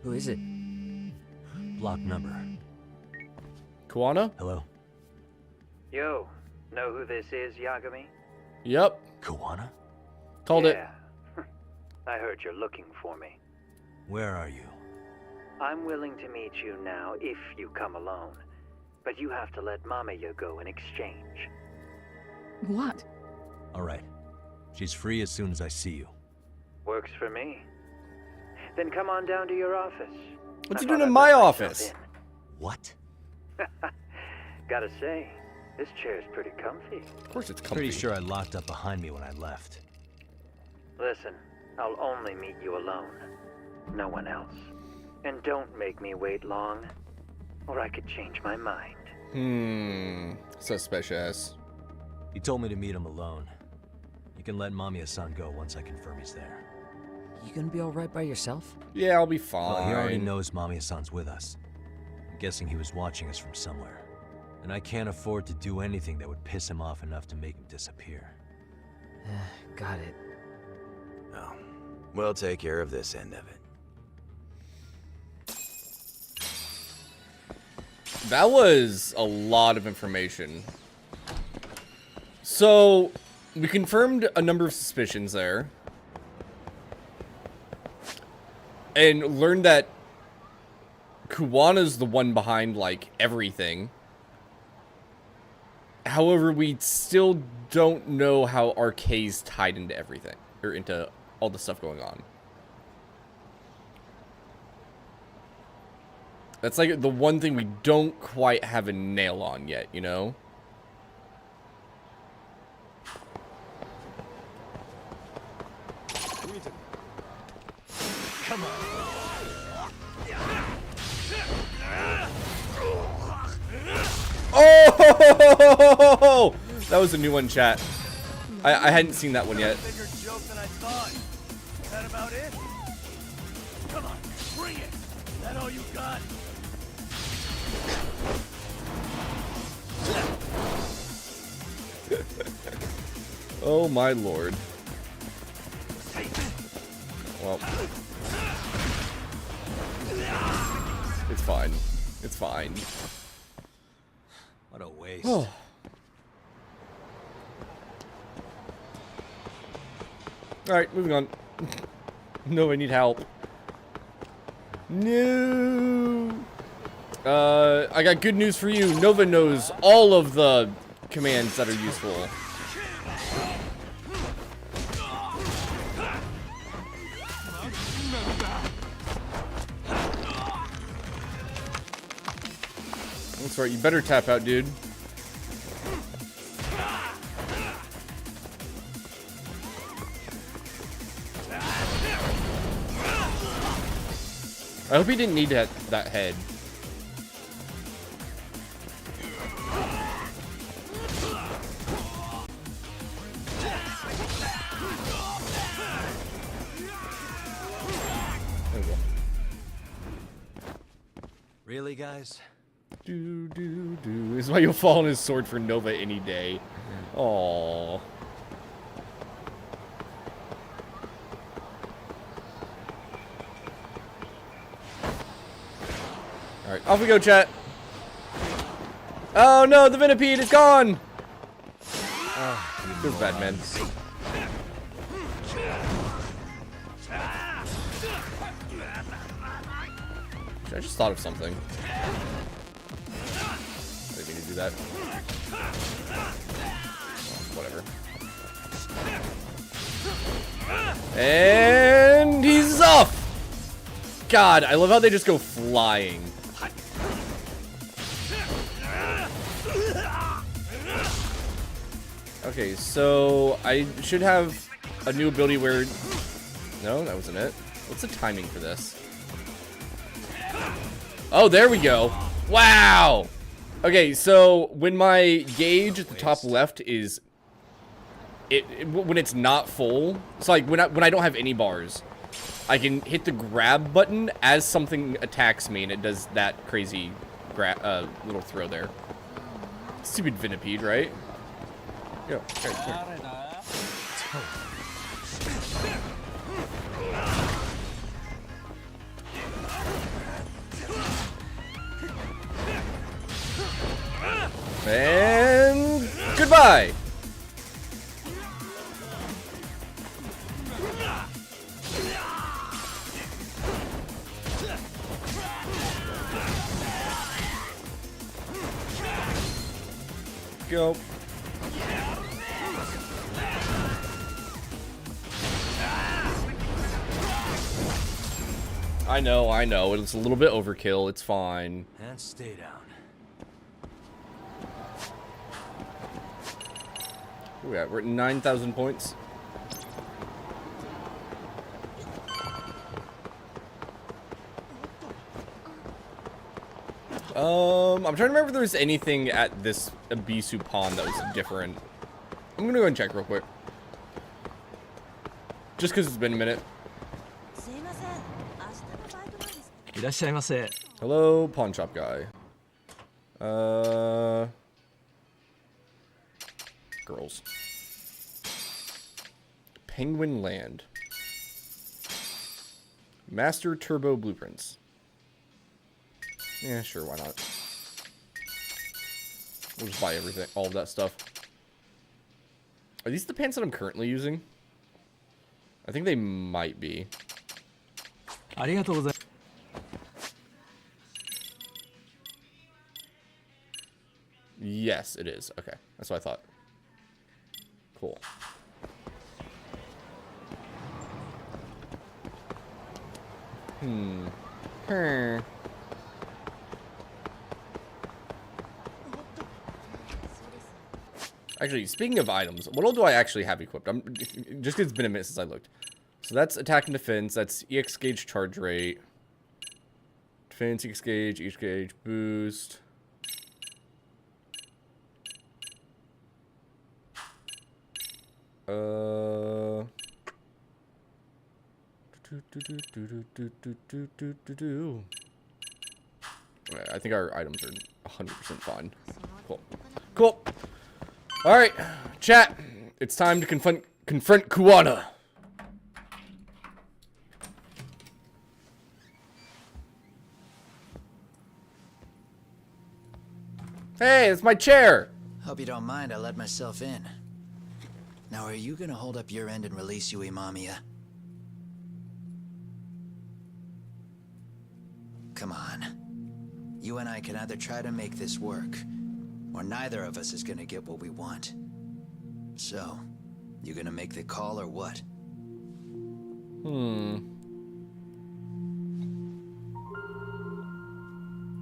Who is it?
Block number.
Kuwana?
Hello?
Yo, know who this is, Yagami?
Yep.
Kawana?
Called it.
Yeah. I heard you're looking for me.
Where are you?
I'm willing to meet you now if you come alone. But you have to let Mamiya go in exchange.
What?
Alright. She's free as soon as I see you.
Works for me. Then come on down to your office.
What's
I
he
thought
doing in
I'd
my
let myself
office?
in.
What?
Gotta say, this chair's pretty comfy.
Of course it's comfy.
Pretty sure I locked up behind me when I left.
Listen, I'll only meet you alone. No one else. And don't make me wait long, or I could change my mind.
Suspicious.
He told me to meet him alone. You can let Mamiya-san go once I confirm he's there.
You gonna be alright by yourself?
Yeah, I'll be fine.
Well, he already knows Mamiya-san's with us. I'm guessing he was watching us from somewhere. And I can't afford to do anything that would piss him off enough to make him disappear.
Got it.
Oh, we'll take care of this end of it.
That was a lot of information. So, we confirmed a number of suspicions there. And learned that Kuwana's the one behind, like, everything. However, we still don't know how Arcade's tied into everything, or into all the stuff going on. That's like the one thing we don't quite have a nail on yet, you know?
Come on.
Oh! That was a new one, chat. I hadn't seen that one yet.
Bigger joke than I thought. Is that about it? Come on, bring it. Is that all you got?
Oh my lord. Well, it's fine. It's fine.
What a waste.
Oh. Alright, moving on. No, I need help. No. I got good news for you. Nova knows all of the commands that are useful. That's right, you better tap out, dude. I hope he didn't need that head. There we go.
Really, guys?
Do. This is why you'll fall on his sword for Nova any day. Aww. Alright, off we go, chat. Oh no, the Venipede is gone! Oh, feels bad, man. I just thought of something. I didn't mean to do that. Whatever. And he's off! God, I love how they just go flying. Okay, so I should have a new ability where... No, that wasn't it. What's the timing for this? Oh, there we go. Wow! Okay, so when my gauge at the top left is... when it's not full, so like when I don't have any bars, I can hit the grab button as something attacks me, and it does that crazy little throw there. Stupid Venipede, right? Yo, okay, here. And goodbye. Go. I know. It's a little bit overkill. It's fine.
And stay down.
Where we're at 9,000 points. I'm trying to remember if there's anything at this Abisu pond that was different. I'm gonna go and check real quick. Just because it's been a minute. Hello, pawn shop guy. Girls. Penguin Land. Master Turbo Blueprints. Yeah, sure, why not? We'll just buy everything, all of that stuff. Are these the pants that I'm currently using? I think they might be. Yes. Yes, it is. Okay, that's what I thought. Cool. Actually, speaking of items, what all do I actually have equipped? Just 'cause it's been a minute since I looked. So that's attack and defense. That's EX gauge charge rate. Defense, EX gauge boost. I think our items are 100% fine. Cool. Cool. All right, chat. It's time to confront Kuwana. Hey, it's my chair.
Hope you don't mind I let myself in. Now, are you gonna hold up your end and release Yui Mamiya? Come on. You and I can either try to make this work, or neither of us is gonna get what we want. So, you gonna make the call or what?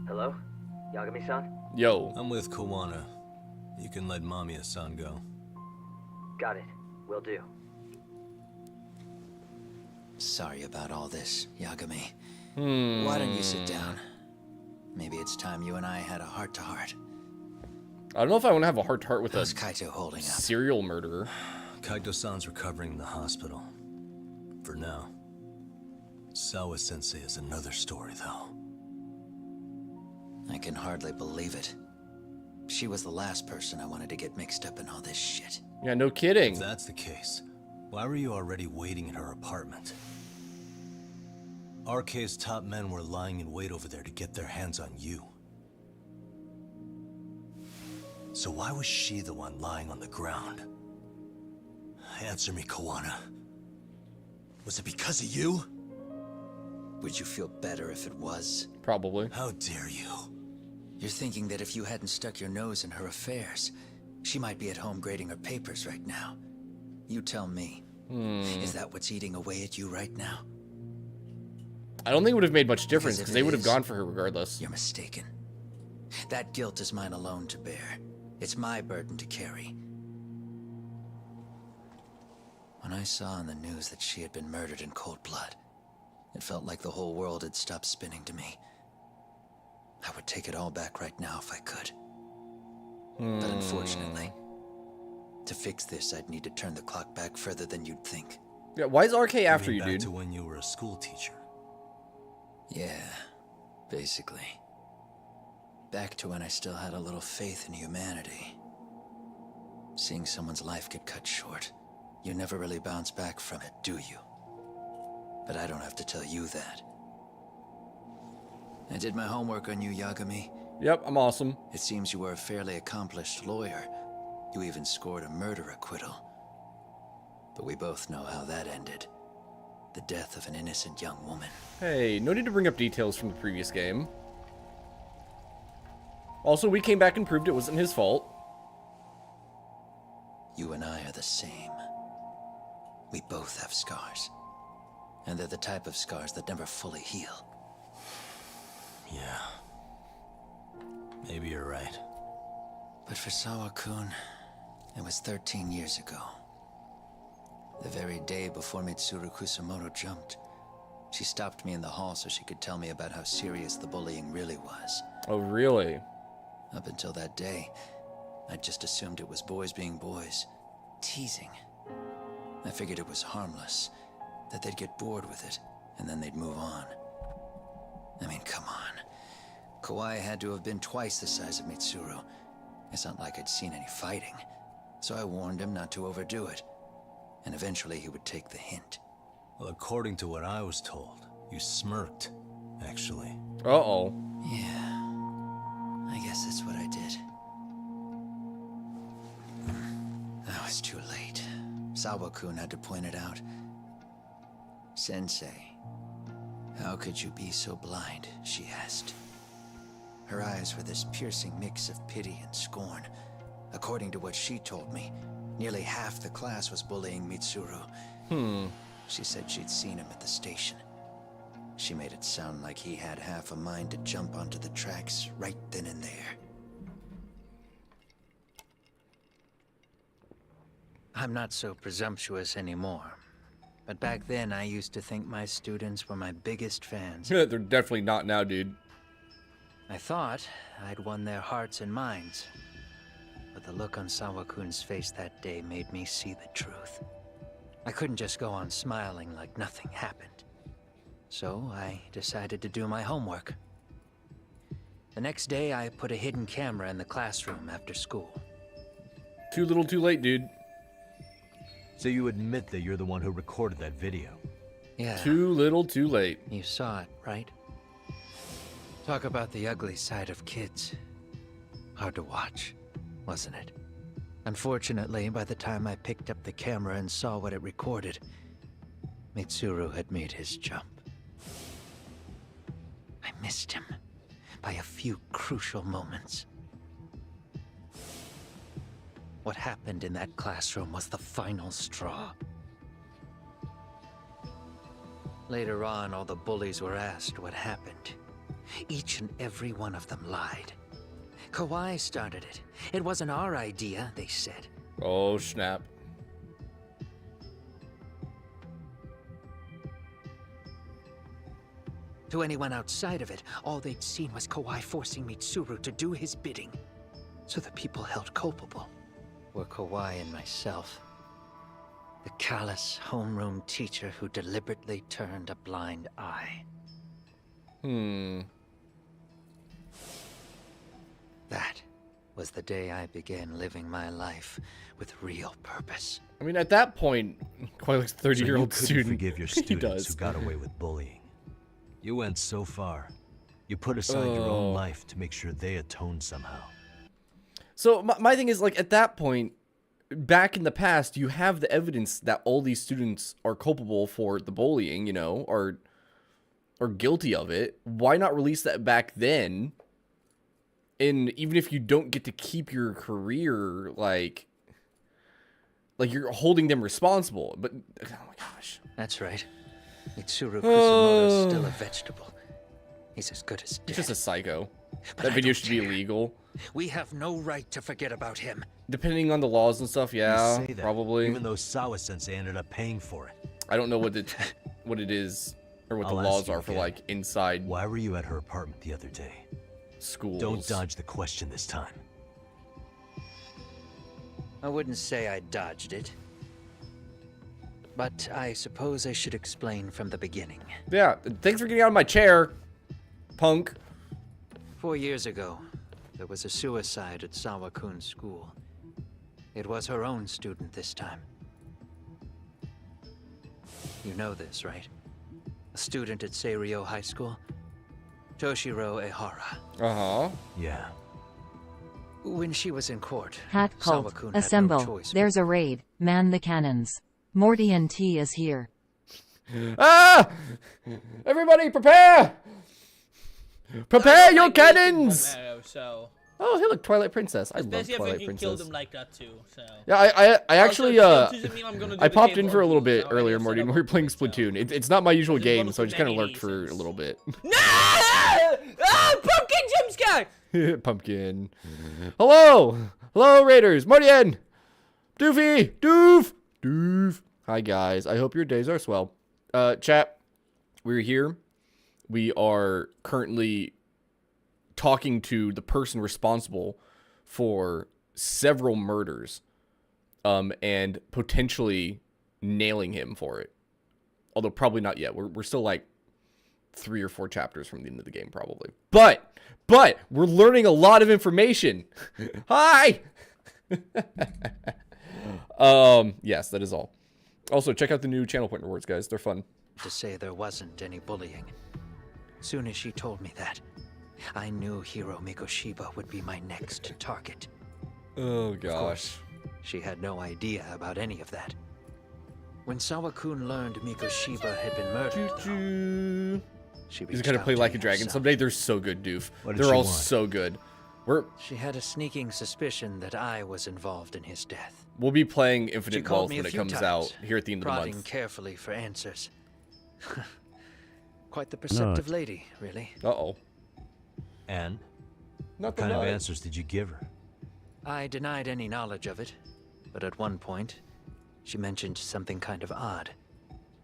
Hello? Yagami-san?
Yo.
I'm with Kuwana. You can let Mamiya-san go.
Got it. Will do.
Sorry about all this, Yagami. Why don't you sit down? Maybe it's time you and I had a heart-to-heart.
I don't know if I want to have a heart-to-heart with
How's
a
Kaito holding up?
serial murderer.
Kaito-san's recovering in the hospital. For now. Sawa-sensei is another story, though.
I can hardly believe it. She was the last person I wanted to get mixed up in all this shit.
Yeah, no kidding.
If that's the case, why were you already waiting in her apartment? RK's top men were lying in wait over there to get their hands on you. So why was she the one lying on the ground? Answer me, Kuwana. Was it because of you?
Would you feel better if it was?
Probably.
How dare you?
You're thinking that if you hadn't stuck your nose in her affairs, she might be at home grading her papers right now. You tell me. Is that what's eating away at you right now?
I don't think it would have made much difference
Because if
because they
it
would have
is,
gone for her regardless.
You're mistaken. That guilt is mine alone to bear. It's my burden to carry. When I saw on the news that she had been murdered in cold blood, it felt like the whole world had stopped spinning to me. I would take it all back right now if I could. But unfortunately, to fix this, I'd need to turn the clock back further than you'd think.
Yeah, why is RK after you,
back
dude?
to when you were a school teacher.
Yeah, basically. Back to when I still had a little faith in humanity. Seeing someone's life get cut short, you never really bounce back from it, do you? But I don't have to tell you that. I did my homework on you, Yagami.
Yep, I'm awesome.
It seems you were a fairly accomplished lawyer. You even scored a murder acquittal. But we both know how that ended. The death of an innocent young woman.
Hey, no need to bring up details from the previous game. Also, we came back and proved it wasn't his fault.
You and I are the same. We both have scars. And they're the type of scars that never fully heal.
Yeah. Maybe you're right.
But for Sawa-kun, it was 13 years ago. The very day before Mitsuru Kusamoto jumped, she stopped me in the hall so she could tell me about how serious the bullying really was.
Oh, really?
Up until that day, I just assumed it was boys being boys, teasing. I figured it was harmless, that they'd get bored with it, and then they'd move on. I mean, come on. Kawai had to have been twice the size of Mitsuru. It's not like I'd seen any fighting. So I warned him not to overdo it. And eventually he would take the hint.
Well, according to what I was told, you smirked, actually.
Uh-oh.
Yeah. I guess that's what I did. I was too late. Sawa-kun had to point it out. Sensei, how could you be so blind? She asked. Her eyes were this piercing mix of pity and scorn, According to what she told me, nearly half the class was bullying Mitsuru. She said she'd seen him at the station. She made it sound like he had half a mind to jump onto the tracks right then and there. I'm not so presumptuous anymore. But back then, I used to think my students were my biggest fans.
They're definitely not now, dude.
I thought I'd won their hearts and minds. But the look on Sawa-kun's face that day made me see the truth. I couldn't just go on smiling like nothing happened. So I decided to do my homework. The next day, I put a hidden camera in the classroom after school.
Too little, too late, dude.
So you admit that you're the one who recorded that video?
Yeah.
Too little, too late.
You saw it, right? Talk about the ugly side of kids. Hard to watch, wasn't it? Unfortunately, by the time I picked up the camera and saw what it recorded, Mitsuru had made his jump. I missed him by a few crucial moments. What happened in that classroom was the final straw. Later on, all the bullies were asked what happened. Each and every one of them lied. Kawhi started it. It wasn't our idea, they said.
Oh, snap.
To anyone outside of it, all they'd seen was Kawhi forcing Mitsuru to do his bidding. So the people held culpable were Kawhi and myself. The callous homeroom teacher who deliberately turned a blind eye. That was the day I began living my life with real purpose.
I mean, at that point, quite like a 30-year-old
so you
student.
forgive your
He
students
does.
who got away with bullying. You went so far. You put aside your own life to make sure they atone somehow.
So my thing is, like, at that point, back in the past, you have the evidence that all these students are culpable for the bullying, you know, are guilty of it. Why not release that back then? And even if you don't get to keep your career, like you're holding them responsible. But, oh my gosh.
That's right. Mitsuru Kusumoto's still a vegetable. He's as good as dead.
He's just a psycho.
But
That
I
video
don't
should be
care.
illegal.
We have no right to forget about him.
Depending on the laws and stuff, yeah,
You say that,
probably.
Even though Sawa-sensei ended up paying for it.
I don't know what it is or what
I'll
the
ask
laws
you
are for,
again.
like, inside
Why were you at her apartment the other day?
schools.
Don't dodge the question this time.
I wouldn't say I dodged it. But I suppose I should explain from the beginning.
Yeah, thanks for getting out of my chair, punk.
4 years ago, there was a suicide at Sawa-kun's school. It was her own student this time. You know this, right? A student at Seiryo High School? Toshiro Ehara.
Uh-huh.
Yeah.
When she was in court,
Hat cult,
Sawa-kun had no
assemble.
choice.
There's a raid. Man the cannons. Morty and T is here.
Ah! Everybody prepare! Prepare your cannons!
So,
Oh, hey, look, Twilight Princess. I love
especially if
Twilight
you
Princess.
killed him like that too. So.
Yeah, I actually,
Also, doesn't mean I'm gonna do
I
the
popped
game
in for a little
orgies,
bit
so I
earlier,
guess
Morty,
I
when we were
don't
playing
so.
Splatoon. It's not my usual
There's
game,
one
so I
too
just kind of
many
lurked for a little bit.
No! Ah, pumpkin jump scare!
Pumpkin. Hello! Hello, Raiders! Mortian! Doofy! Doof! Hi, guys. I hope your days are swell. Chat, we're here. We are currently talking to the person responsible for several murders, and potentially nailing him for it. Although probably not yet. We're still like 3 or 4 chapters from the end of the game, probably. But we're learning a lot of information. Hi. Yes, that is all. Also, check out the new channel point rewards, guys. They're fun.
To say there wasn't any bullying. Soon as she told me that, I knew Hiro Mikoshiba would be my next target.
Oh
Of
gosh.
course, she had no idea about any of that. When Sawa-kun learned Mikoshiba had been murdered, though, she
He's
reached
gonna
out
play
to
Like
me
a Dragon
herself.
someday. They're so good, Doof.
What did
They're
she
all
want?
so good.
She had a sneaking suspicion that I was involved in his death.
We'll be playing
She
Infinite
called
Wealth
me
when
a
it
few
comes
times,
out here at the end of the
prodding
month.
carefully for answers. Quite the perceptive lady, really.
Uh-oh.
And?
Not
What
the
kind of
nut.
answers did you give her?
I denied any knowledge of it, but at one point, she mentioned something kind of odd.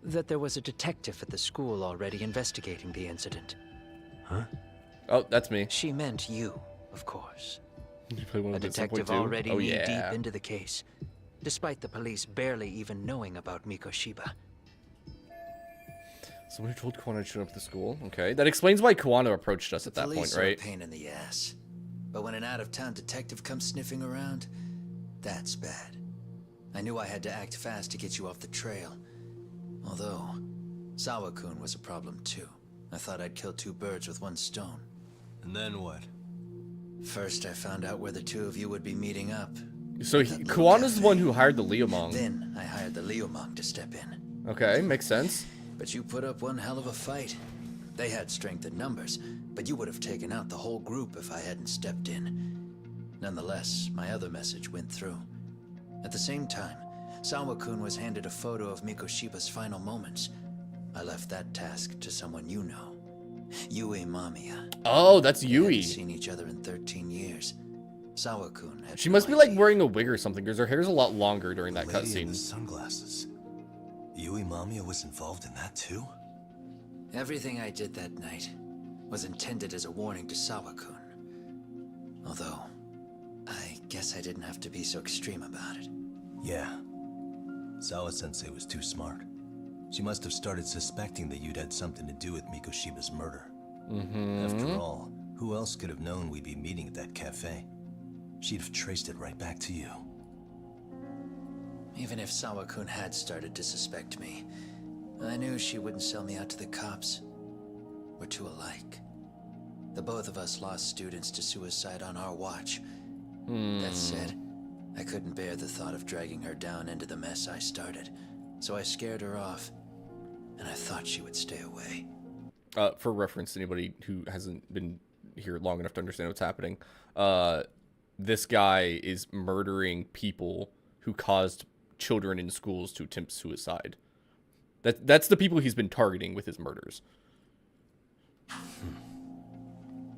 That there was a detective at the school already investigating the incident.
Huh?
Oh, that's me.
She meant you, of course.
Did you play one
A
of them at some
detective
point too?
already
Oh,
knee-deep
yeah.
into the case, despite the police barely even knowing about Mikoshiba.
Someone who told Kuwana to show up at the school? Okay. That explains why Kuwana approached us at that point,
Police are
right?
a pain in the ass. But when an out-of-town detective comes sniffing around, that's bad. I knew I had to act fast to get you off the trail. Although, Sawa-kun was a problem too. I thought I'd kill two birds with one stone.
And then what?
First, I found out where the two of you would be meeting up.
So Kuwana's the one who hired the Liumong.
Then, I hired the Liumong to step in.
Okay, makes sense.
But you put up one hell of a fight. They had strength in numbers, but you would have taken out the whole group if I hadn't stepped in. Nonetheless, my other message went through. At the same time, Sawa-kun was handed a photo of Mikoshiba's final moments. I left that task to someone you know. Yui Mamiya.
Oh, that's
We
Yui.
hadn't seen each other in 13 years. Sawa-kun had
She
no
must be like
idea.
wearing a wig or something, because her hair's a lot longer during that
Lady in the
cutscene.
sunglasses. Yui Mamiya was involved in that too?
Everything I did that night was intended as a warning to Sawa-kun. Although, I guess I didn't have to be so extreme about it.
Yeah. Sawa-sensei was too smart. She must have started suspecting that you'd had something to do with Mikoshiba's murder. After all, who else could have known we'd be meeting at that cafe? She'd have traced it right back to you.
Even if Sawa-kun had started to suspect me, I knew she wouldn't sell me out to the cops. We're too alike. The both of us lost students to suicide on our watch. That said, I couldn't bear the thought of dragging her down into the mess I started, so I scared her off, and I thought she would stay away.
For reference to anybody who hasn't been here long enough to understand what's happening, this guy is murdering people who caused children in schools to attempt suicide. That's the people he's been targeting with his murders.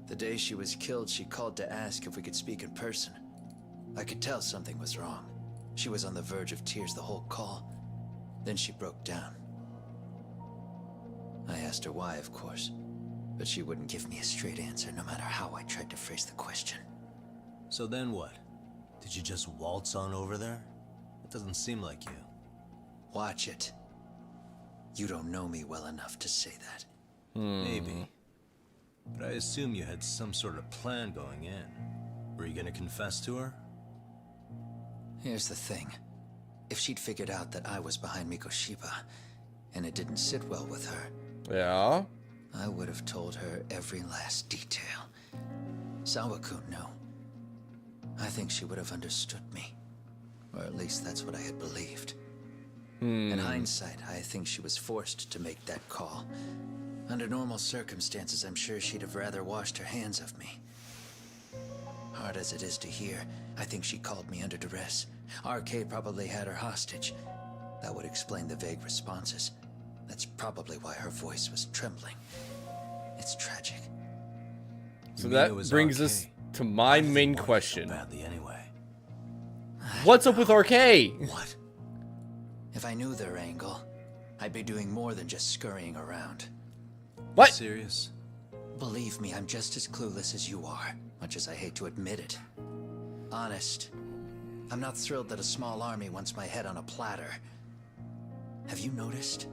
The day she was killed, she called to ask if we could speak in person. I could tell something was wrong. She was on the verge of tears the whole call. Then she broke down. I asked her why, of course, but she wouldn't give me a straight answer no matter how I tried to phrase the question.
So then what? Did you just waltz on over there? It doesn't seem like you.
Watch it. You don't know me well enough to say that.
Maybe. But I assume you had some sort of plan going in. Were you gonna confess to her?
Here's the thing. If she'd figured out that I was behind Mikoshiba, and it didn't sit well with her,
Yeah?
I would have told her every last detail. Sawa-kun, no. I think she would have understood me. Or at least that's what I had believed. In hindsight, I think she was forced to make that call. Under normal circumstances, I'm sure she'd have rather washed her hands of me. Hard as it is to hear, I think she called me under duress. RK probably had her hostage. That would explain the vague responses. That's probably why her voice was trembling. It's tragic.
So
You mean
that
it was
brings
RK?
us to my
Why did
main
you want it so
question.
badly anyway.
What's up with RK?
What?
If I knew their angle, I'd be doing more than just scurrying around.
What?
Serious?
Believe me, I'm just as clueless as you are, much as I hate to admit it. Honest, I'm not thrilled that a small army wants my head on a platter. Have you noticed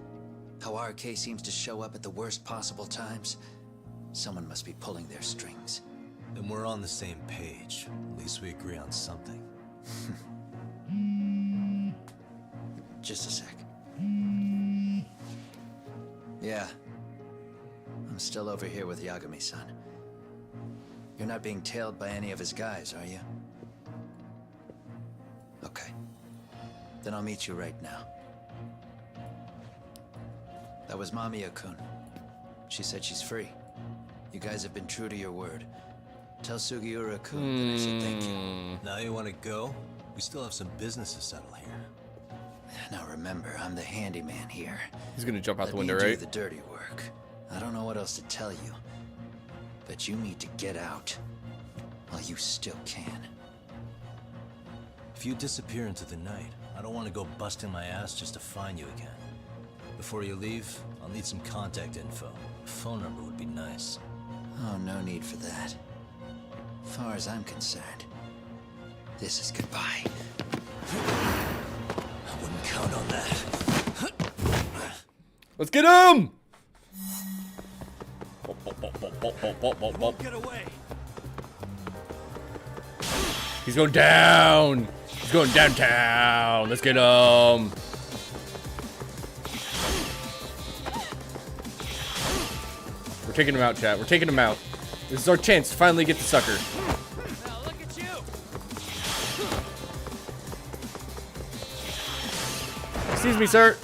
how RK seems to show up at the worst possible times? Someone must be pulling their strings.
Then we're on the same page. At least we agree on something.
Just a sec. Yeah. I'm still over here with Yagami-san. You're not being tailed by any of his guys, are you? Okay. Then I'll meet you right now. That was Mamiya-kun. She said she's free. You guys have been true to your word. Tell Sugiura-kun that I said thank you.
Now you want to go? We still have some business to settle here.
Now remember, I'm the handyman here.
He's gonna jump out
Let
the window,
me do
right?
the dirty work. I don't know what else to tell you, but you need to get out while you still can.
If you disappear into the night, I don't want to go busting my ass just to find you again. Before you leave, I'll need some contact info. A phone number would be nice.
Oh, no need for that. As far as I'm concerned, this is goodbye.
I wouldn't count on that.
Let's get him!
Get away!
He's going down. He's going downtown. Let's get him. We're taking him out, chat. We're taking him out. This is our chance to finally get the sucker.
Now look at you.
Excuse me, sir.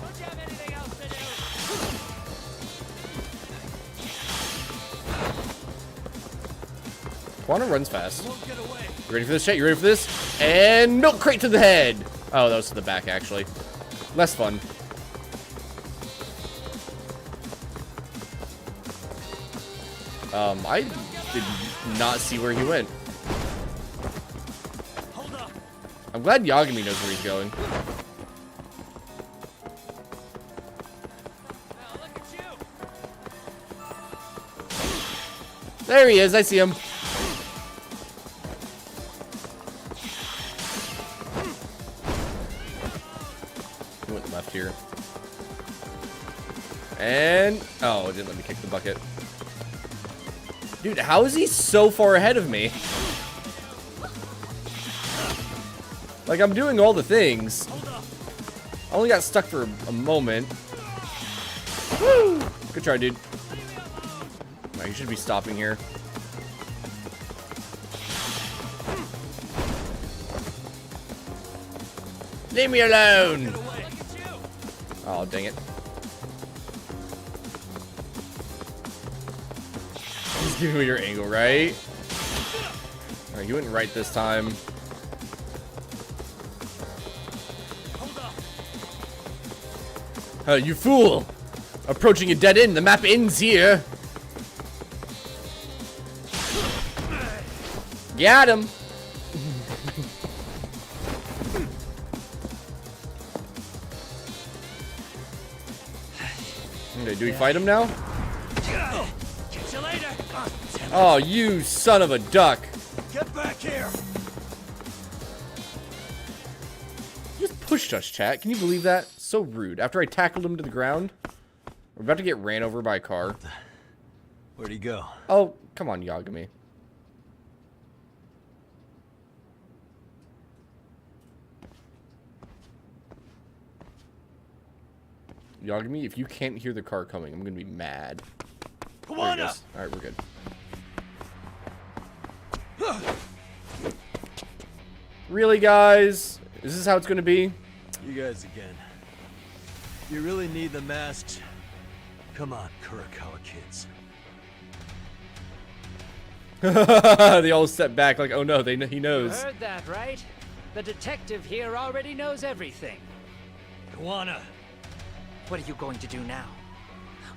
Don't you have anything else to do?
Juana runs fast.
Won't get away.
You ready for this, chat? You ready for this? And milk crate to the head. Oh, that was to the back, actually. Less fun. I did not see where he went.
Hold up.
I'm glad Yagami knows where he's going.
Now look at you.
There he is. I see him. He went left here. And oh, it didn't let me kick the bucket. Dude, how is he so far ahead of me? Like, I'm doing all the things. I only got stuck for a moment. Woo! Good try, dude. No, you should be stopping here. Leave me alone! Oh, dang it. Just give me your angle, right? Alright, you went right this time. You fool! Approaching a dead end. The map ends here. Got him. Okay, do we fight him now?
Catch you later.
Oh, you son of a duck.
Get back here.
He just pushed us, chat. Can you believe that? So rude. After I tackled him to the ground. We're about to get ran over by a car.
Where'd he go?
Oh, come on, Yagami. Yagami, if you can't hear the car coming, I'm gonna be mad.
Come
There he
on up.
goes. Alright, we're good. Really, guys? Is this how it's gonna be?
You guys again. You really need the masks? Come on, Kurakawa kids.
They all step back like, oh no, he knows.
Heard that, right? The detective here already knows everything.
Kawana.
What are you going to do now?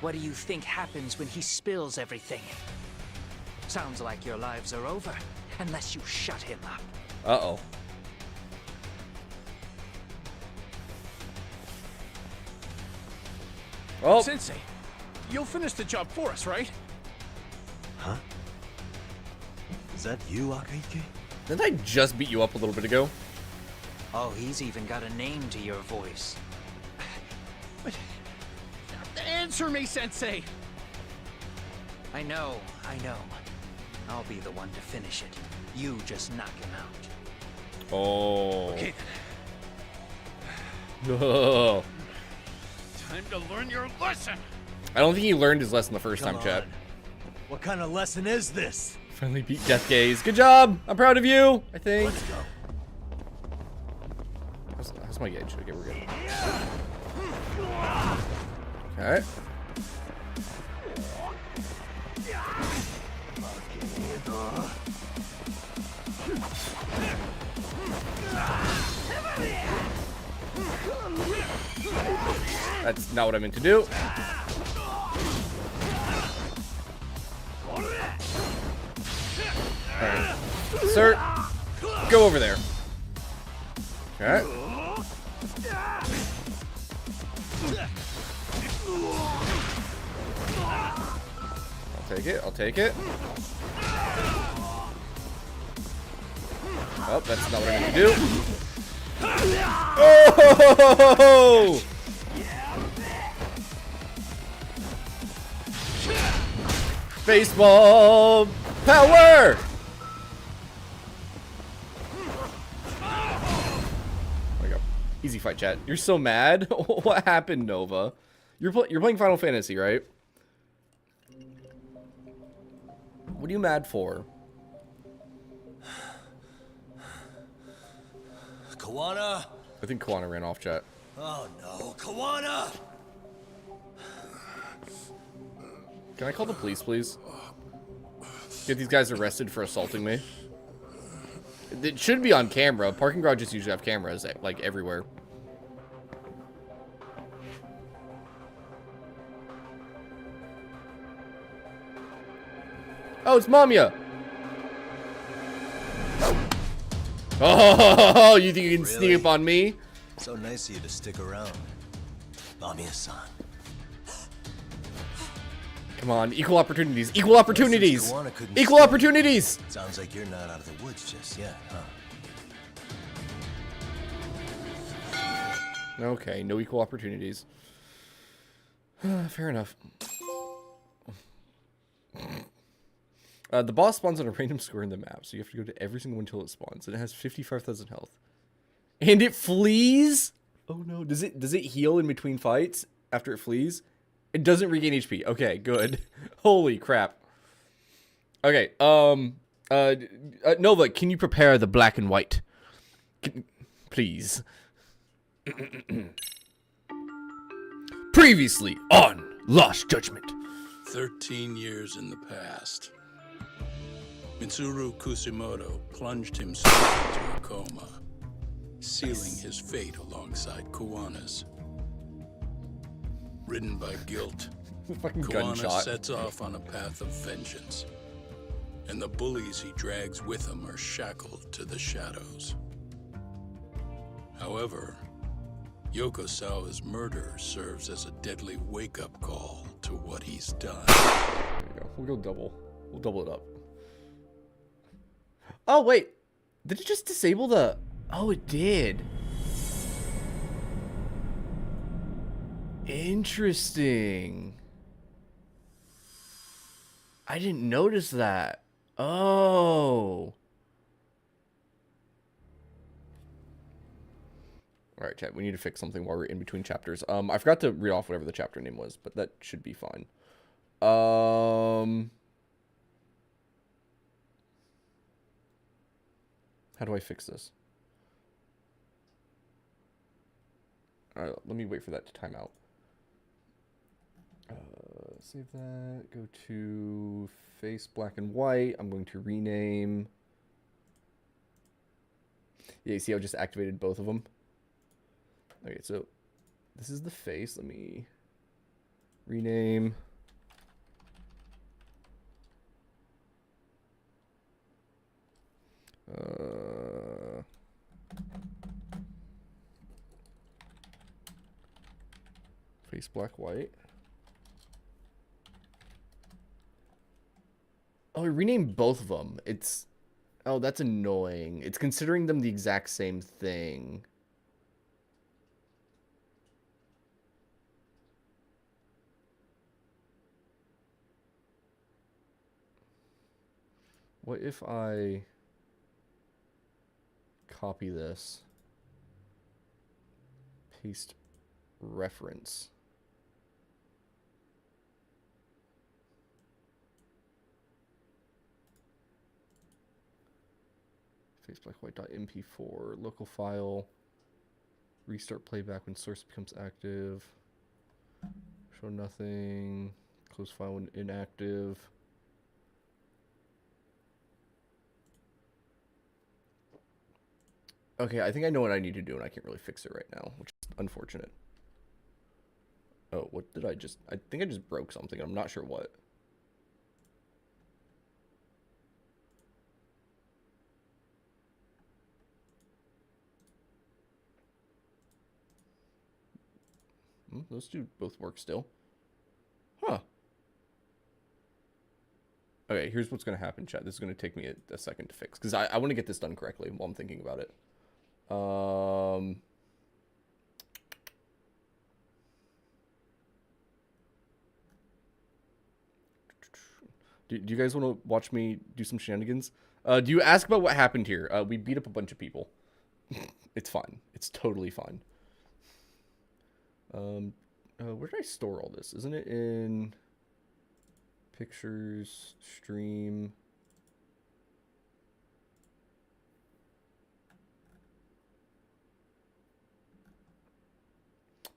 What do you think happens when he spills everything? Sounds like your lives are over, unless you shut him up.
Uh-oh. Oh.
Sensei, you'll finish the job for us, right?
Huh? Is that you, Akaike?
Didn't I just beat you up a little bit ago?
Oh, he's even got a name to your voice.
But answer me, Sensei.
I know. I'll be the one to finish it. You just knock him out.
Oh.
Okay
No.
Time to learn your lesson.
I don't think he learned his lesson the first
Come
time, chat.
on. What kind of lesson is this?
Finally beat Death Gaze. Good job. I'm proud of you, I think.
Let's go.
How's my gauge? Okay, we're good. Okay. That's not what I meant to do. Alright. Sir, go over there. Alright. I'll take it, I'll take it. Oh, that's not what I meant to do. Oh! Baseball power! There we go. Easy fight, chat. You're so mad. What happened, Nova? You're playing Final Fantasy, right? What are you mad for?
Kawana?
I think Kawana ran off, chat.
Oh no, Kawana!
Can I call the police, please? Get these guys arrested for assaulting me. It should be on camera. Parking garages usually have cameras, like, everywhere. Oh, it's Mamiya! Oh, you think you can sneak up on me?
So nice of you to stick around. Mamiya-san.
Come on, equal opportunities. Equal opportunities! Equal opportunities!
Sounds like you're not out of the woods just yet, huh?
Okay, no equal opportunities. Fair enough. The boss spawns on a random square in the map, so you have to go to every single one until it spawns, and it has 55,000 health. And it flees? Oh no, does it heal in between fights after it flees? It doesn't regain HP. Okay, good. Holy crap. Okay, Nova, can you prepare the black and white? Please. Previously on Lost Judgment.
13 years in the past. Mitsuru Kusimoto plunged himself into a coma, sealing his fate alongside Kawana's. Ridden by guilt,
Fucking
Kawana
gunshot.
sets off on a path of vengeance, and the bullies he drags with him are shackled to the shadows. However, Yokosawa's murder serves as a deadly wake-up call to what he's done.
There you go. We'll go double. We'll double it up. Oh, wait. Did it just disable the... Oh, it did. Interesting. I didn't notice that. Oh. Alright, chat. We need to fix something while we're in between chapters. I forgot to read off whatever the chapter name was, but that should be fine. How do I fix this? Alright, let me wait for that to time out. Save that. Go to face black and white. I'm going to rename. Yeah, you see how I just activated both of them? Okay, so this is the face. Let me rename. Face black white. Oh, I renamed both of them. It's... Oh, that's annoying. It's considering them the exact same thing. What if I copy this, paste reference? FaceblackWhite.mp4 local file. Restart playback when source becomes active. Show nothing. Close file when inactive. Okay, I think I know what I need to do, and I can't really fix it right now, which is unfortunate. Oh, what did I just... I think I just broke something. I'm not sure what. Those two both work still. Huh. Okay, here's what's going to happen, chat. This is going to take me a second to fix, because I want to get this done correctly while I'm thinking about it. Do you guys want to watch me do some shenanigans? Do you ask about what happened here? We beat up a bunch of people. It's fine. It's totally fine. Where did I store all this? Isn't it in pictures, stream?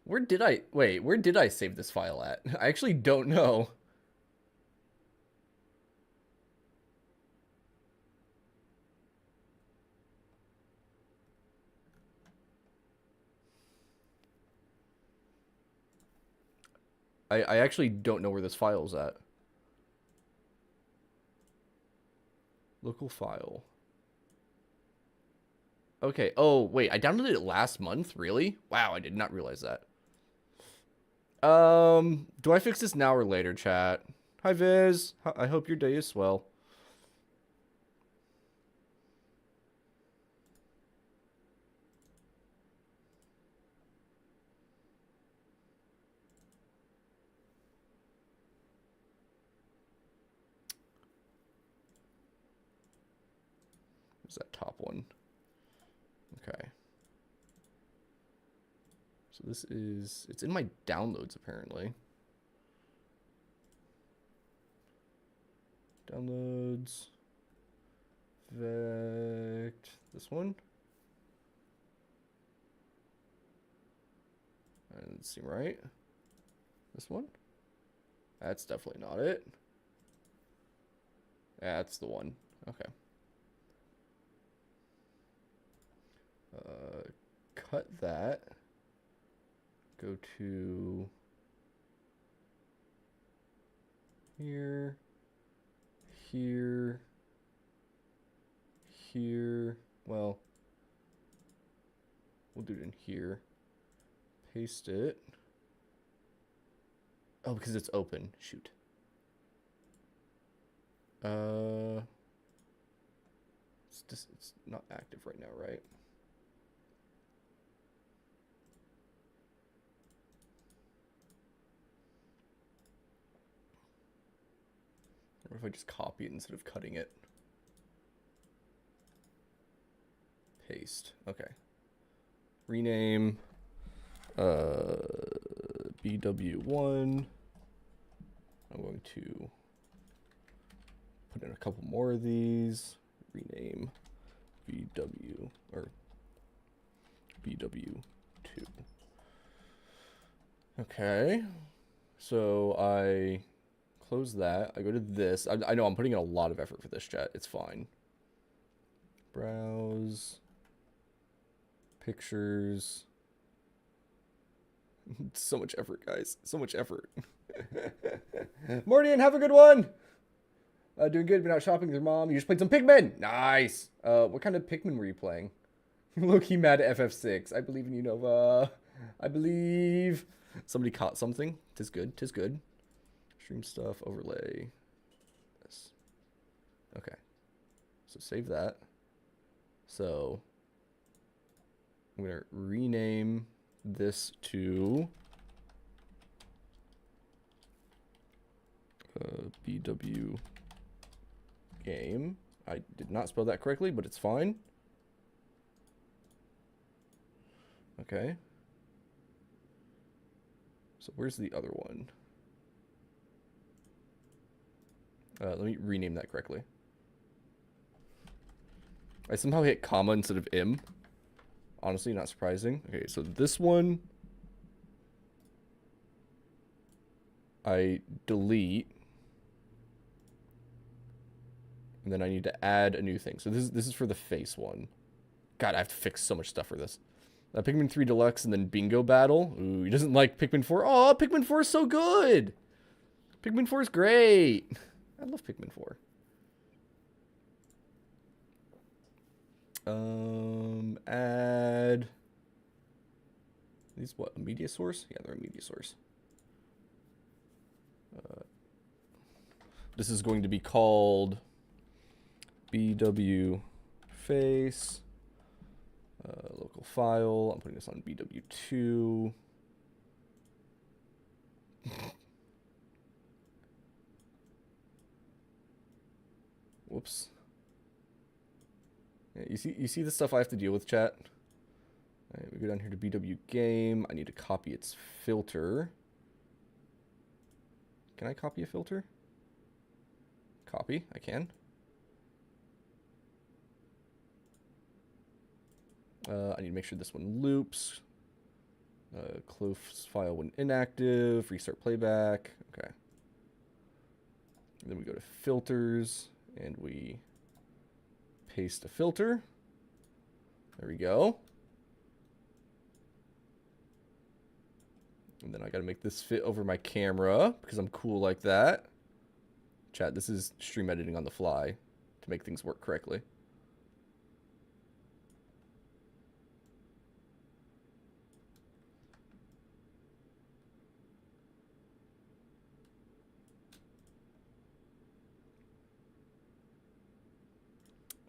Where did I save this file at? I actually don't know. I actually don't know where this file is at. Local file. Okay. Oh, wait. I downloaded it last month? Really? Wow, I did not realize that. Do I fix this now or later, chat? Hi, Viz. I hope your day is swell. Where's that top one? Okay. So this is... It's in my downloads, apparently. Downloads. Vect. This one? That doesn't seem right. This one? That's definitely not it. That's the one. Okay. Cut that. Go to here, here, here. Well, we'll do it in here. Paste it. Oh, because it's open. Shoot. It's not active right now, right? What if I just copy it instead of cutting it? Paste. Okay. Rename BW1. I'm going to put in a couple more of these. Rename BW or BW2. Okay. So I close that. I go to this. I know I'm putting in a lot of effort for this, chat. It's fine. Browse. Pictures. So much effort, guys. So much effort. Morty, and have a good one. Doing good. Been out shopping with your mom. You just played some Pikmin. Nice. What kind of Pikmin were you playing? Low-key mad at FF6. I believe in you, Nova. I believe. Somebody caught something. Tis good. Tis good. Stream stuff. Overlay. This. Okay. So save that. So I'm going to rename this to BW game. I did not spell that correctly, but it's fine. Okay. So where's the other one? Let me rename that correctly. I somehow hit comma instead of im. Honestly, not surprising. Okay, so this one I delete. And then I need to add a new thing. So this is for the face one. God, I have to fix so much stuff for this. Pikmin 3 Deluxe and then Bingo Battle. Ooh, he doesn't like Pikmin 4. Oh, Pikmin 4 is so good. Pikmin 4 is great. I love Pikmin 4. Add these, what, a media source? Yeah, they're a media source. This is going to be called BW face. Local file. I'm putting this on BW2. Whoops. Yeah, you see the stuff I have to deal with, chat. All right, we go down here to BW game. I need to copy its filter. Can I copy a filter? Copy. I can. I need to make sure this one loops. Close file when inactive. Restart playback. Okay. And then we go to filters and we paste a filter. There we go. And then I got to make this fit over my camera because I'm cool like that. Chat, this is stream editing on the fly to make things work correctly.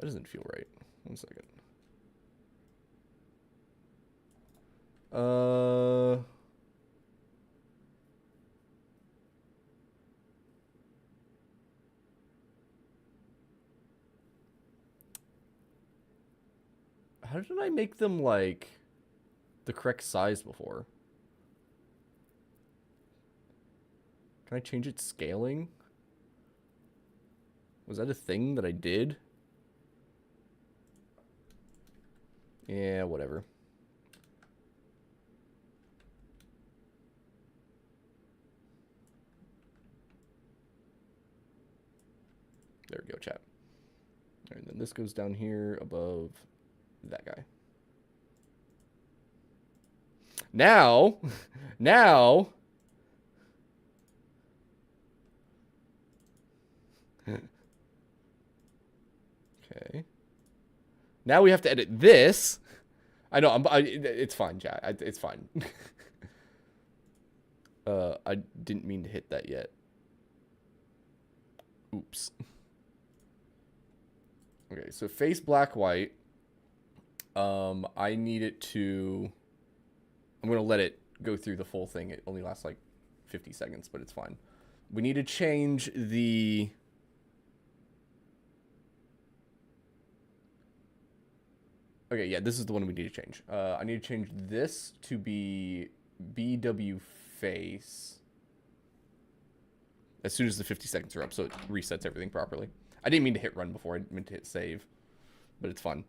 That doesn't feel right. 1 second. How did I make them like the correct size before? Can I change its scaling? Was that a thing that I did? Yeah, whatever. There we go, chat. All right, and then this goes down here above that guy. Now, okay. Now we have to edit this. I know, it's fine, chat. It's fine. I didn't mean to hit that yet. Oops. Okay, so face black, white. I need it to... I'm going to let it go through the full thing. It only lasts like 50 seconds, but it's fine. We need to change the... Okay, yeah, this is the one we need to change. I need to change this to be BW face. As soon as the 50 seconds are up, so it resets everything properly. I didn't mean to hit run before. I meant to hit save. But it's fun.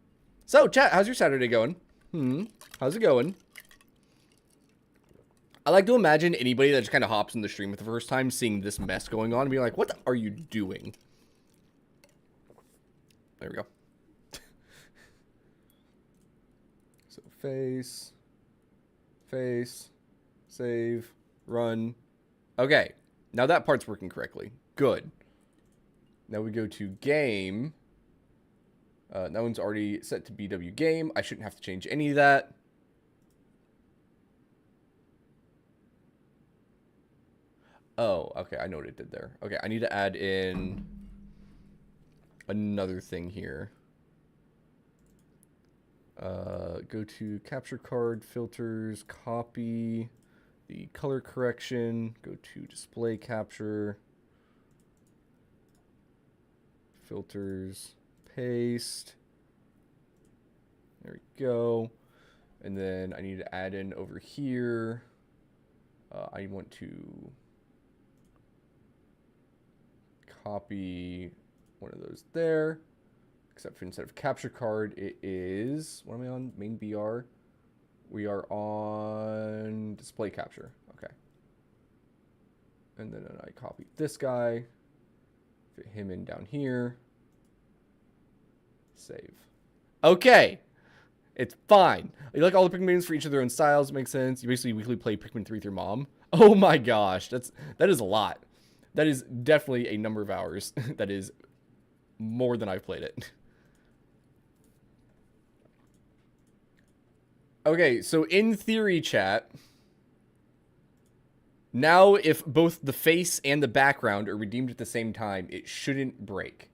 So, chat, how's your Saturday going? How's it going? I like to imagine anybody that just kind of hops in the stream for the first time seeing this mess going on and being like, what are you doing? There we go. So, face, save, run. Okay, now that part's working correctly. Good. Now we go to game. That one's already set to BW game. I shouldn't have to change any of that. Oh, okay, I know what it did there. Okay, I need to add in another thing here. Go to capture card, filters, copy the color correction, go to display capture, filters, paste. There we go. And then I need to add in over here. I want to copy one of those there. Except for instead of capture card, it is, what am I on? Main BR. We are on display capture. Okay. And then I copy this guy, fit him in down here. Save. Okay. It's fine. You like all the Pikmin games for each of their own styles. Makes sense. You basically weekly play Pikmin 3 with your mom. Oh my gosh, that is a lot. That is definitely a number of hours. That is more than I've played it. Okay, so in theory, chat, now if both the face and the background are redeemed at the same time, it shouldn't break.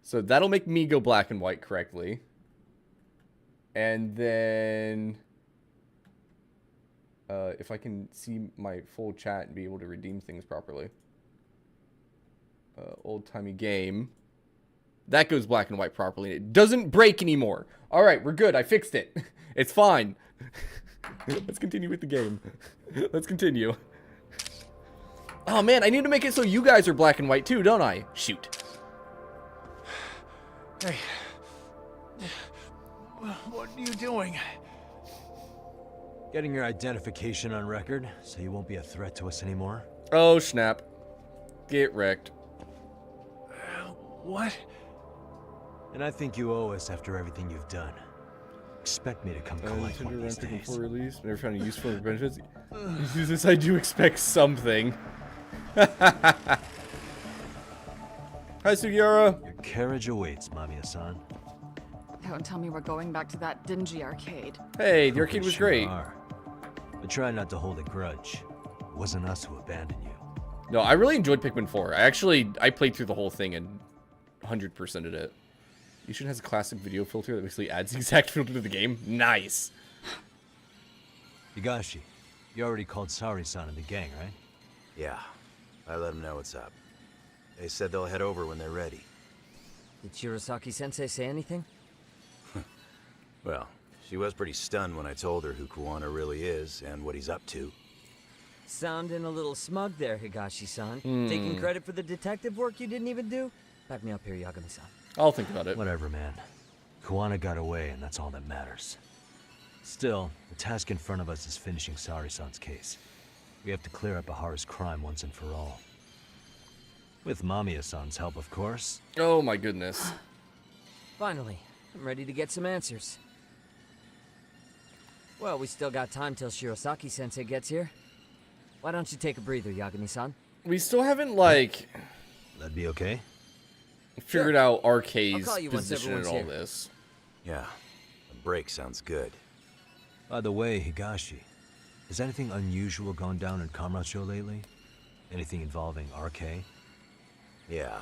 So that'll make me go black and white correctly. And then if I can see my full chat and be able to redeem things properly. Old-timey game. That goes black and white properly. It doesn't break anymore. All right, we're good. I fixed it. It's fine. Let's continue with the game. Let's continue. Oh, man, I need to make it so you guys are black and white too, don't I? Shoot.
Hey. What are you doing?
Getting your identification on record, so you won't be a threat to us anymore.
Oh, snap. Get wrecked.
What?
And I think you owe us after everything you've done. Expect me to come collect one of these days.
Before release, never found a use for benefits. This I do expect something. Hi, Sugiura.
Your carriage awaits, Mamiya-san.
Don't tell me we're going back to that dingy arcade.
Hey, the arcade was great.
But try not to hold a grudge. It wasn't us who abandoned you.
No, I really enjoyed Pikmin 4. I played through the whole thing and 100%ed it. Ishin has a classic video filter that basically adds the exact filter to the game. Nice.
Higashi, you already called Sari-san and the gang, right?
Yeah, I let them know what's up. They said they'll head over when they're ready.
Did Shirosaki-sensei say anything?
Well, she was pretty stunned when I told her who Kuwana really is and what he's up to.
Sounding a little smug there, Higashi-san. Taking credit for the detective work you didn't even do? Back me up here, Yagami-san.
I'll think about it.
Whatever, man. Kuwana got away, and that's all that matters. Still, the task in front of us is finishing Sari-san's case. We have to clear up Ahara's crime once and for all. With Mamiya-san's help, of course.
Oh my goodness.
Finally, I'm ready to get some answers. Well, we still got time till Shirosaki-sensei gets here. Why don't you take a breather, Yagami-san?
We still haven't, like...
That'd be okay?
Figured out RK's
call you once
position in
everyone's
all
here.
this.
Yeah, a break sounds good.
By the way, Higashi, has anything unusual gone down in Kamurocho lately? Anything involving RK?
Yeah,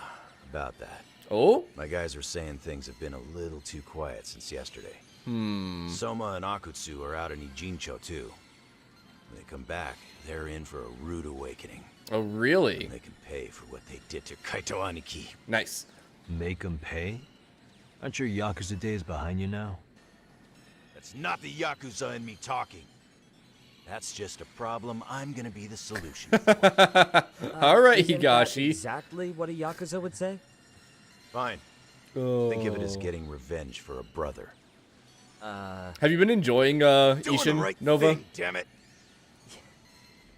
about that.
Oh?
My guys are saying things have been a little too quiet since yesterday. Soma and Akutsu are out in Ijincho too. When they come back, they're in for a rude awakening.
Oh, really?
And they can pay for what they did to Kaito Aniki.
Nice.
Make them pay? Aren't your Yakuza days behind you now?
That's not the Yakuza in me talking. That's just a problem I'm gonna be the solution for.
All right,
Isn't that
Higashi.
exactly what a Yakuza would say?
Fine.
Oh.
Think of it as getting revenge for a brother.
Have you been enjoying
Doing
Ishin,
the right
Nova?
thing, damn it.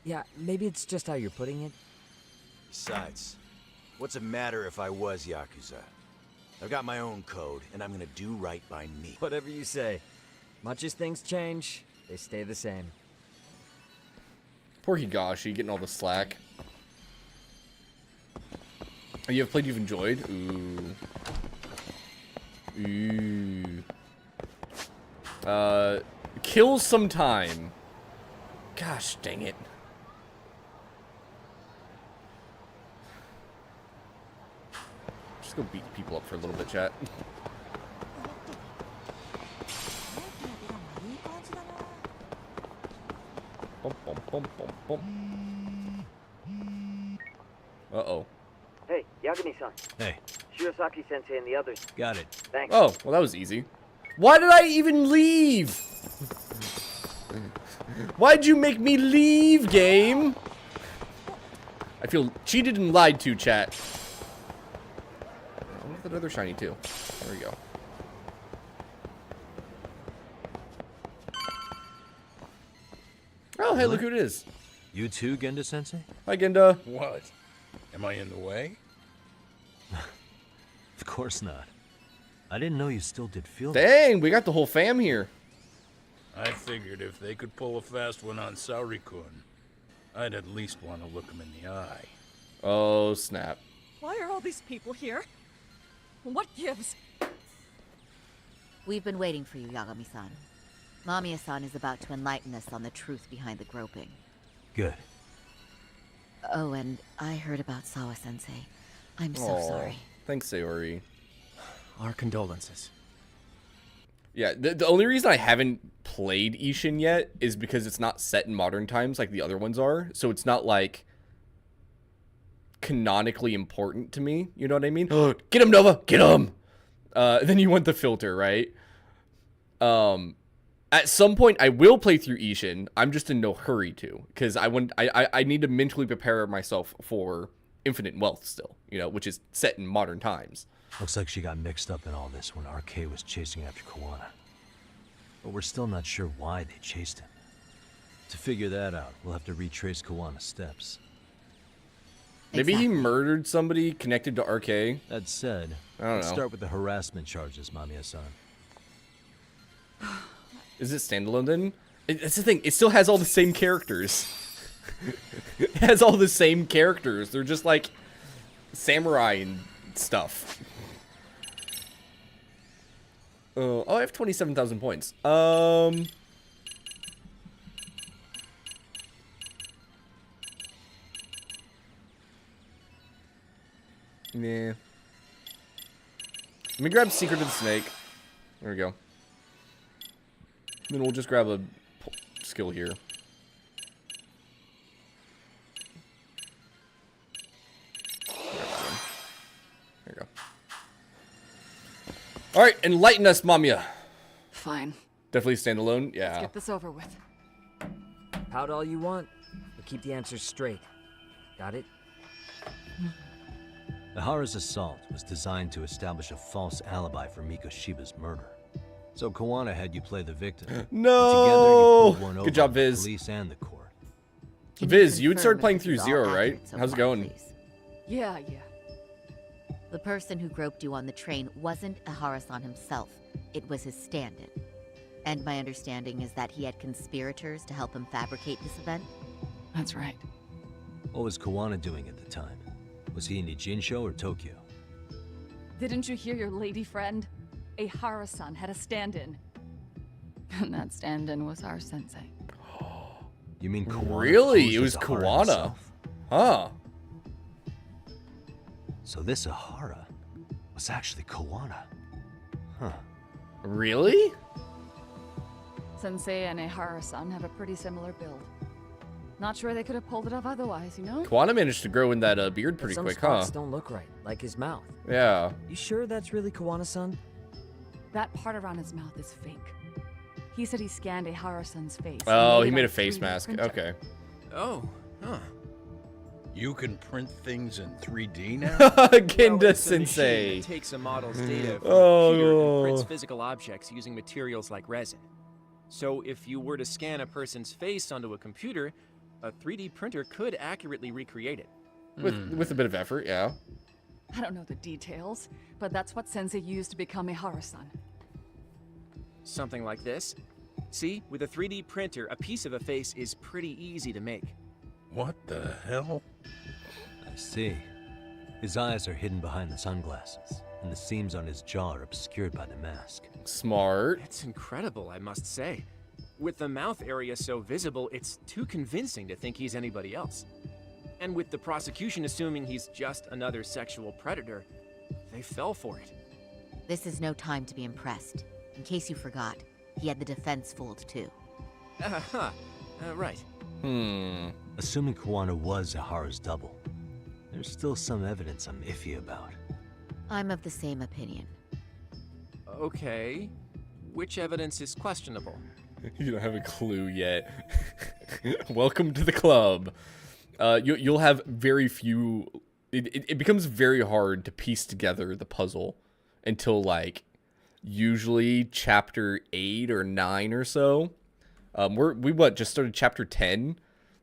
Yeah, maybe it's just how you're putting it.
Besides, what's it matter if I was Yakuza? I've got my own code, and I'm gonna do right by me.
Whatever you say. Much as things change, they stay the same.
Poor Higashi, getting all the slack. Oh, you have played you've enjoyed? Ooh. Ooh. Kill some time. Gosh dang it. Just go beat people up for a little bit, chat. Bum, bum, bum, bum, bum. Uh-oh.
Hey, Yagami-san.
Hey,
Shirosaki-sensei and the others.
got it.
Thanks.
Oh, well that was easy. Why did I even leave? Why'd you make me leave, game? I feel cheated and lied to, chat. I want that other shiny too. There we go. Oh, hey, look who it is.
You too, Genda-sensei?
Hi, Genda.
What? Am I in the way?
Of course not. I didn't know you still did field.
Dang, we got the whole fam here.
I figured if they could pull a fast one on Saori-kun, I'd at least want to look him in the eye.
Oh, snap.
Why are all these people here? What gives?
We've been waiting for you, Yagami-san. Mamiya-san is about to enlighten us on the truth behind the groping.
Good.
Oh, and I heard about Sawa-sensei. I'm so
Aw,
sorry.
Thanks, Sayori.
Our condolences.
Yeah, the only reason I haven't played Ishin yet is because it's not set in modern times like the other ones are. So it's not, like, canonically important to me. You know what I mean? Get him, Nova! Get him! Then you want the filter, right? At some point, I will play through Ishin. I'm just in no hurry to, because I need to mentally prepare myself for Infinite Wealth still, you know, which is set in modern times.
Looks like she got mixed up in all this when RK was chasing after Kawana. But we're still not sure why they chased him. To figure that out, we'll have to retrace Kawana's steps.
Maybe he murdered somebody connected to RK.
That said,
I don't
let's
know.
start with the harassment charges, Mamiya-san.
Is it standalone then? That's the thing. It still has all the same characters. It has all the same characters. They're just like samurai and stuff. Oh, I have 27,000 points. Nah. Let me grab Secret of the Snake. There we go. Then we'll just grab a skill here. There you go. Alright, enlighten us, Mamiya.
Fine.
Definitely standalone, yeah.
Let's get this over with.
Pout all you want, but keep the answers straight. Got it?
Ihara's assault was designed to establish a false alibi for Mikoshiba's murder. So Kawana had you play the victim.
No!
Together you pulled one over
Good job,
on the
Viz.
police and the court.
Viz, you had started playing through Zero, right? How's it going?
Yeah.
The person who groped you on the train wasn't Ihara-san himself. It was his stand-in. And my understanding is that he had conspirators to help him fabricate this event?
That's right.
What was Kawana doing at the time? Was he in Ijinsho or Tokyo?
Didn't you hear your lady friend? Ihara-san had a stand-in. And that stand-in was our sensei.
You mean Kawana?
Really? It
posed
was
as Ihara
Kawana.
himself?
Huh.
So this Ihara was actually Kawana. Huh.
Really?
Sensei and Ihara-san have a pretty similar build. Not sure they could have pulled it off otherwise, you know?
Kawana managed to grow in that beard pretty
Some
quick,
spots
huh?
don't look right, like his mouth.
Yeah.
You sure that's really Kawana-san?
That part around his mouth is fake. He said he scanned Ihara-san's face.
Oh,
and
he made
it
a
on
face
3D
mask.
printer.
Okay.
Oh, huh. You can print things in 3D now?
Genda
It's a machine
Sensei.
that takes a model's data from
Oh.
a computer and prints physical objects using materials like resin. So if you were to scan a person's face onto a computer, a 3D printer could accurately recreate it.
With a bit of effort, yeah.
I don't know the details, but that's what Sensei used to become Ihara-san.
Something like this. See, with a 3D printer, a piece of a face is pretty easy to make.
What the hell?
I see. His eyes are hidden behind the sunglasses, and the seams on his jaw are obscured by the mask.
Smart.
It's incredible, I must say. With the mouth area so visible, it's too convincing to think he's anybody else. And with the prosecution assuming he's just another sexual predator, they fell for it.
This is no time to be impressed. In case you forgot, he had the defense fooled too.
Right.
Assuming Kawana was Ihara's double, there's still some evidence I'm iffy about.
I'm of the same opinion.
Okay. Which evidence is questionable?
You don't have a clue yet. Welcome to the club. You'll have very few. It becomes very hard to piece together the puzzle until like usually chapter 8 or 9 or so. We just started chapter 10,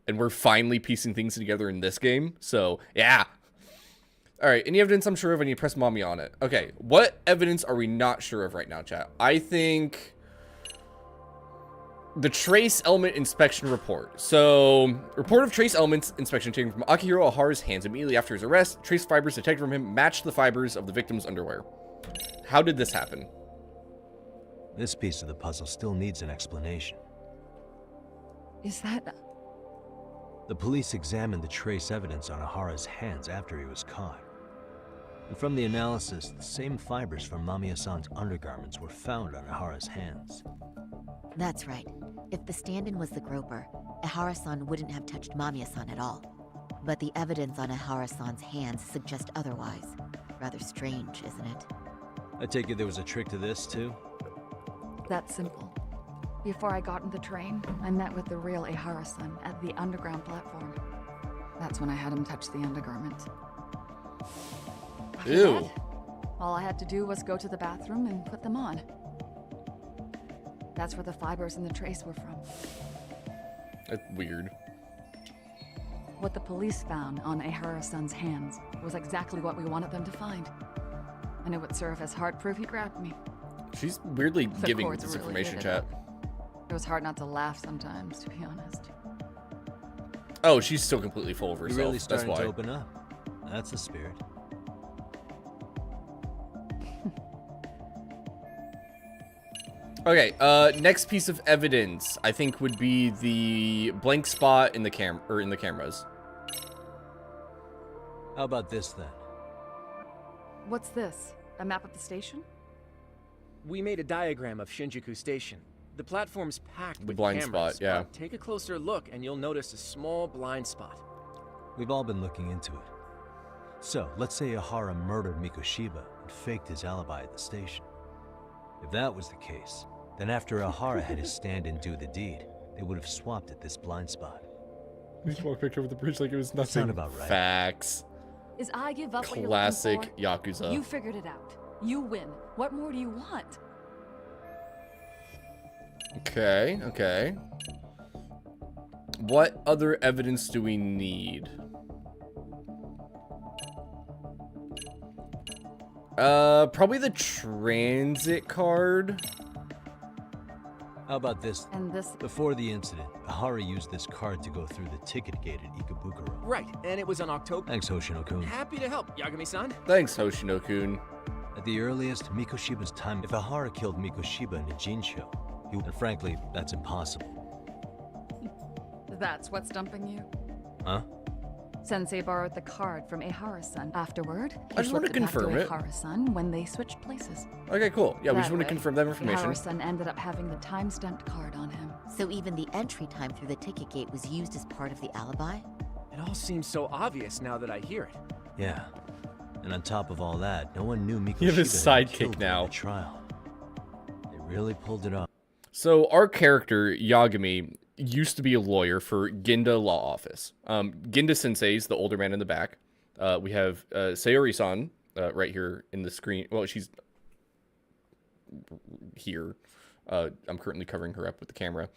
and we're finally piecing things together in this game. So yeah, All right, any evidence I'm sure of, I need to press mommy on it. Okay, what evidence are we not sure of right now, chat? I think the trace element inspection report. So, report of trace elements inspection taken from Akihiro Ohara's hands immediately after his arrest. Trace fibers detected from him matched the fibers of the victim's underwear. How did this happen?
This piece of the puzzle still needs an explanation.
Is that...
The police examined the trace evidence on Ohara's hands after he was caught. And from the analysis, the same fibers from Mamiya-san's undergarments were found on Ohara's hands.
That's right. If the stand-in was the groper, Ihara-san wouldn't have touched Mamiya-san at all. But the evidence on Ihara-san's hands suggests otherwise. Rather strange, isn't it?
I take it there was a trick to this, too?
That's simple. Before I got in the train, I met with the real Ihara-san at the underground platform. That's when I had him touch the undergarment. After
Ew.
that, all I had to do was go to the bathroom and put them on. That's where the fibers in the trace were from.
That's weird.
What the police found on Ihara-san's hands was exactly what we wanted them to find. And it would serve as hard proof he grabbed me.
She's weirdly
The
giving
courts
this
really
information,
hit it
chat.
It was hard not to laugh sometimes, to be honest.
Oh, she's still completely full of
You're
herself.
really
That's
starting
why.
to open up. That's the spirit.
Okay, next piece of evidence I think would be the blank spot in the cameras.
How about this then?
What's this? A map of the station?
We made a diagram of Shinjuku Station. The platform's packed with
blind
cameras,
spot, yeah.
but take a closer look and you'll notice a small blind spot.
We've all been looking into it. So, let's say Ohara murdered Mikoshiba and faked his alibi at the station. If that was the case, then after Ohara had his stand-in do the deed, they would have swapped at this blind spot.
We just walked back over the bridge like it was nothing.
Sound about right.
Facts.
Is I give up what you're
Classic
looking for?
Yakuza.
You figured it out. You win. What more do you want?
Okay, okay. What other evidence do we need? Probably the transit card.
How about this?
And this...
Before the incident, Ohara used this card to go through the ticket gate at Ikebukuro.
Right, and it was on October...
Thanks, Hoshino-kun.
Happy to help, Yagami-san.
Thanks, Hoshino-kun.
At the earliest, Mikoshiba's time... If Ohara killed Mikoshiba in a Jinsho, he would... And frankly, that's impossible.
That's what's dumping you?
Huh?
Sensei borrowed the card from Ihara-san. Afterward,
I just want to confirm it.
Ihara-san when they switched places.
Okay, cool. Yeah, we just
That
want to
way,
confirm that information.
Ihara-san ended up having the time-stamped card on him.
So even the entry time through the ticket gate was used as part of the alibi?
It all seems so obvious now that I hear it.
Yeah. And on top of all that, no one knew Mikoshiba
You have his
had been
sidekick
killed
now.
during the trial. They really pulled it off.
So our character, Yagami, used to be a lawyer for Ginda Law Office. Ginda Sensei is the older man in the back. We have Sayori-san right here in the screen. Well, she's here. I'm currently covering her up with the camera.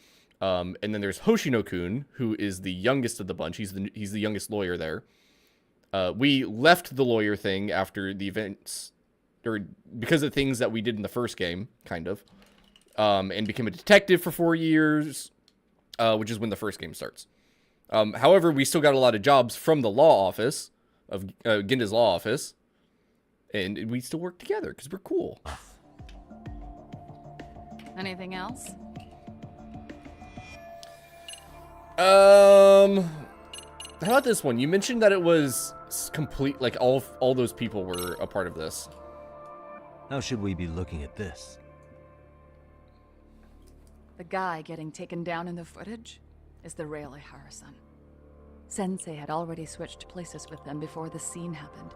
And then there's Hoshino-kun, who is the youngest of the bunch. He's the youngest lawyer there. We left the lawyer thing after the events, or because of things that we did in the first game, kind of. And became a detective for 4 years. Which is when the first game starts. However, we still got a lot of jobs from the law office, of Ginda's law office, and we still work together, because we're cool.
Anything else?
How about this one? You mentioned that it was complete, like all those people were a part of this.
How should we be looking at this?
The guy getting taken down in the footage is the real Ihara-san. Sensei had already switched places with them before the scene happened.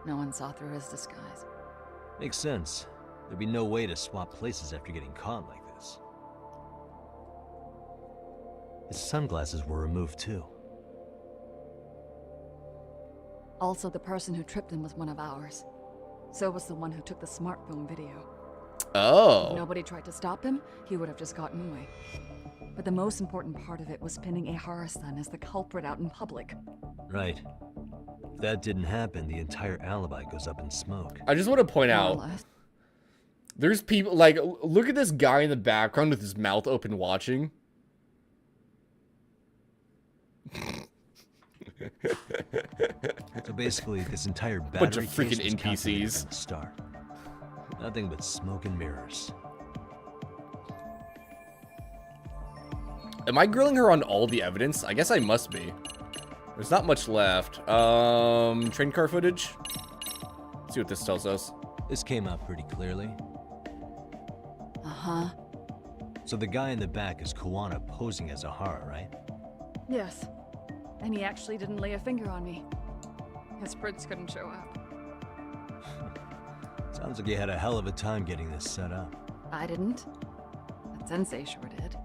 No one saw through his disguise.
Makes sense. There'd be no way to swap places after getting caught like this. His sunglasses were removed too.
Also, the person who tripped him was one of ours. So was the one who took the smartphone video.
Oh.
If nobody tried to stop him, he would have just gotten away. But the most important part of it was pinning Ihara-san as the culprit out in public.
Right. If that didn't happen, the entire alibi goes up in smoke.
I just want to point out, there's people, like, look at this guy in the background with his mouth open watching.
So basically, this entire
Bunch of
battery
freaking
case was calculated
NPCs.
from the start. Nothing but smoke and mirrors.
Am I grilling her on all the evidence? I guess I must be. There's not much left. Train car footage. Let's see what this tells us.
This came out pretty clearly.
Uh-huh.
So the guy in the back is Kuwana posing as Ahara, right?
Yes. And he actually didn't lay a finger on me. His prints couldn't show up.
Sounds like you had a hell of a time getting this set up.
I didn't. But Sensei sure did.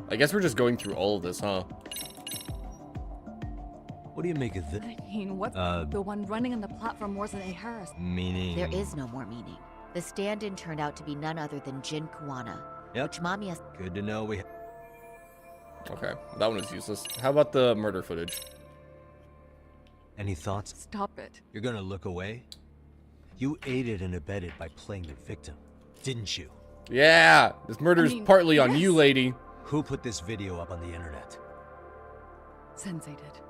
I guess we're just going through all of this, huh?
What do you make of this?
I mean, what's the one running on the platform wasn't a Harris?
Meaning?
There is no more meaning. The stand-in turned out to be none other than Jin Kuwana.
Yep.
Which Mamiya...
Good to know we...
Okay, that one is useless. How about the murder footage?
Any thoughts?
Stop it.
You're gonna look away? You aided and abetted by playing the victim, didn't you?
Yeah! This murder's partly on you, lady.
Who put this video up on the internet?
Sensei did.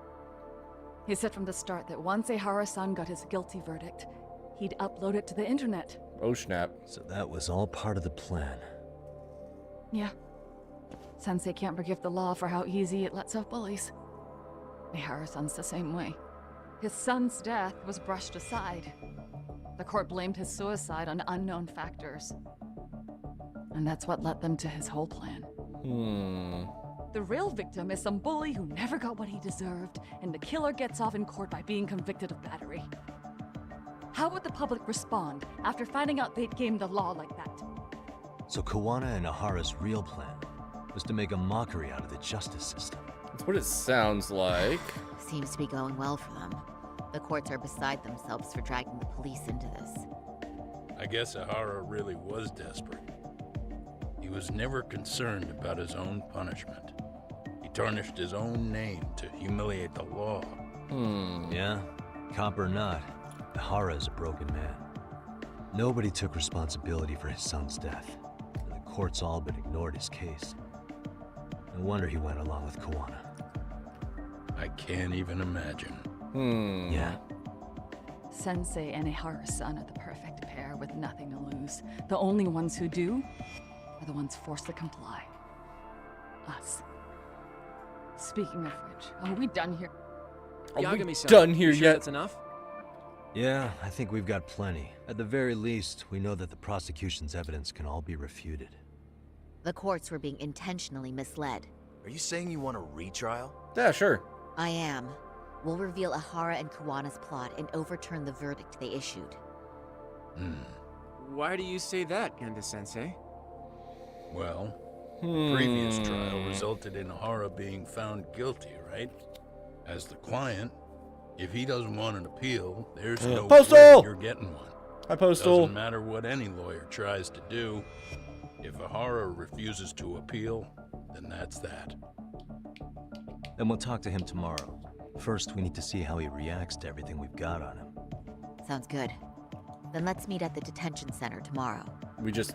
He said from the start that once Ehara-san got his guilty verdict, he'd upload it to the internet.
Oh, snap.
So that was all part of the plan.
Yeah. Sensei can't forgive the law for how easy it lets off bullies. Ehara-san's the same way. His son's death was brushed aside. The court blamed his suicide on unknown factors. And that's what led them to his whole plan. The real victim is some bully who never got what he deserved, and the killer gets off in court by being convicted of battery. How would the public respond after finding out they'd gamed the law like that?
So Kuwana and Ahara's real plan was to make a mockery out of the justice system.
That's what it sounds like.
Seems to be going well for them. The courts are beside themselves for dragging the police into this.
I guess Ahara really was desperate. He was never concerned about his own punishment. He tarnished his own name to humiliate the law.
Yeah, cop or not, Ahara is a broken man. Nobody took responsibility for his son's death, and the courts all but ignored his case. No wonder he went along with Kuwana.
I can't even imagine.
Yeah.
Sensei and Ehara-san are the perfect pair with nothing to lose. The only ones who do are the ones forced to comply. Us. Speaking of which, are we done here?
Yagami-san,
done here
you sure
yet?
that's enough?
Yeah, I think we've got plenty. At the very least, we know that the prosecution's evidence can all be refuted.
The courts were being intentionally misled.
Are you saying you want a retrial?
Yeah, sure.
I am. We'll reveal Ahara and Kuwana's plot and overturn the verdict they issued.
Why do you say that, Genda-sensei?
Well, previous trial resulted in Ahara being found guilty, right? As the client, if he doesn't want an appeal, there's no
Postal!
way you're getting one.
Hi, Postal.
Doesn't matter what any lawyer tries to do. If Ahara refuses to appeal, then that's that.
Then we'll talk to him tomorrow. First, we need to see how he reacts to everything we've got on him.
Sounds good. Then let's meet at the detention center tomorrow.
We just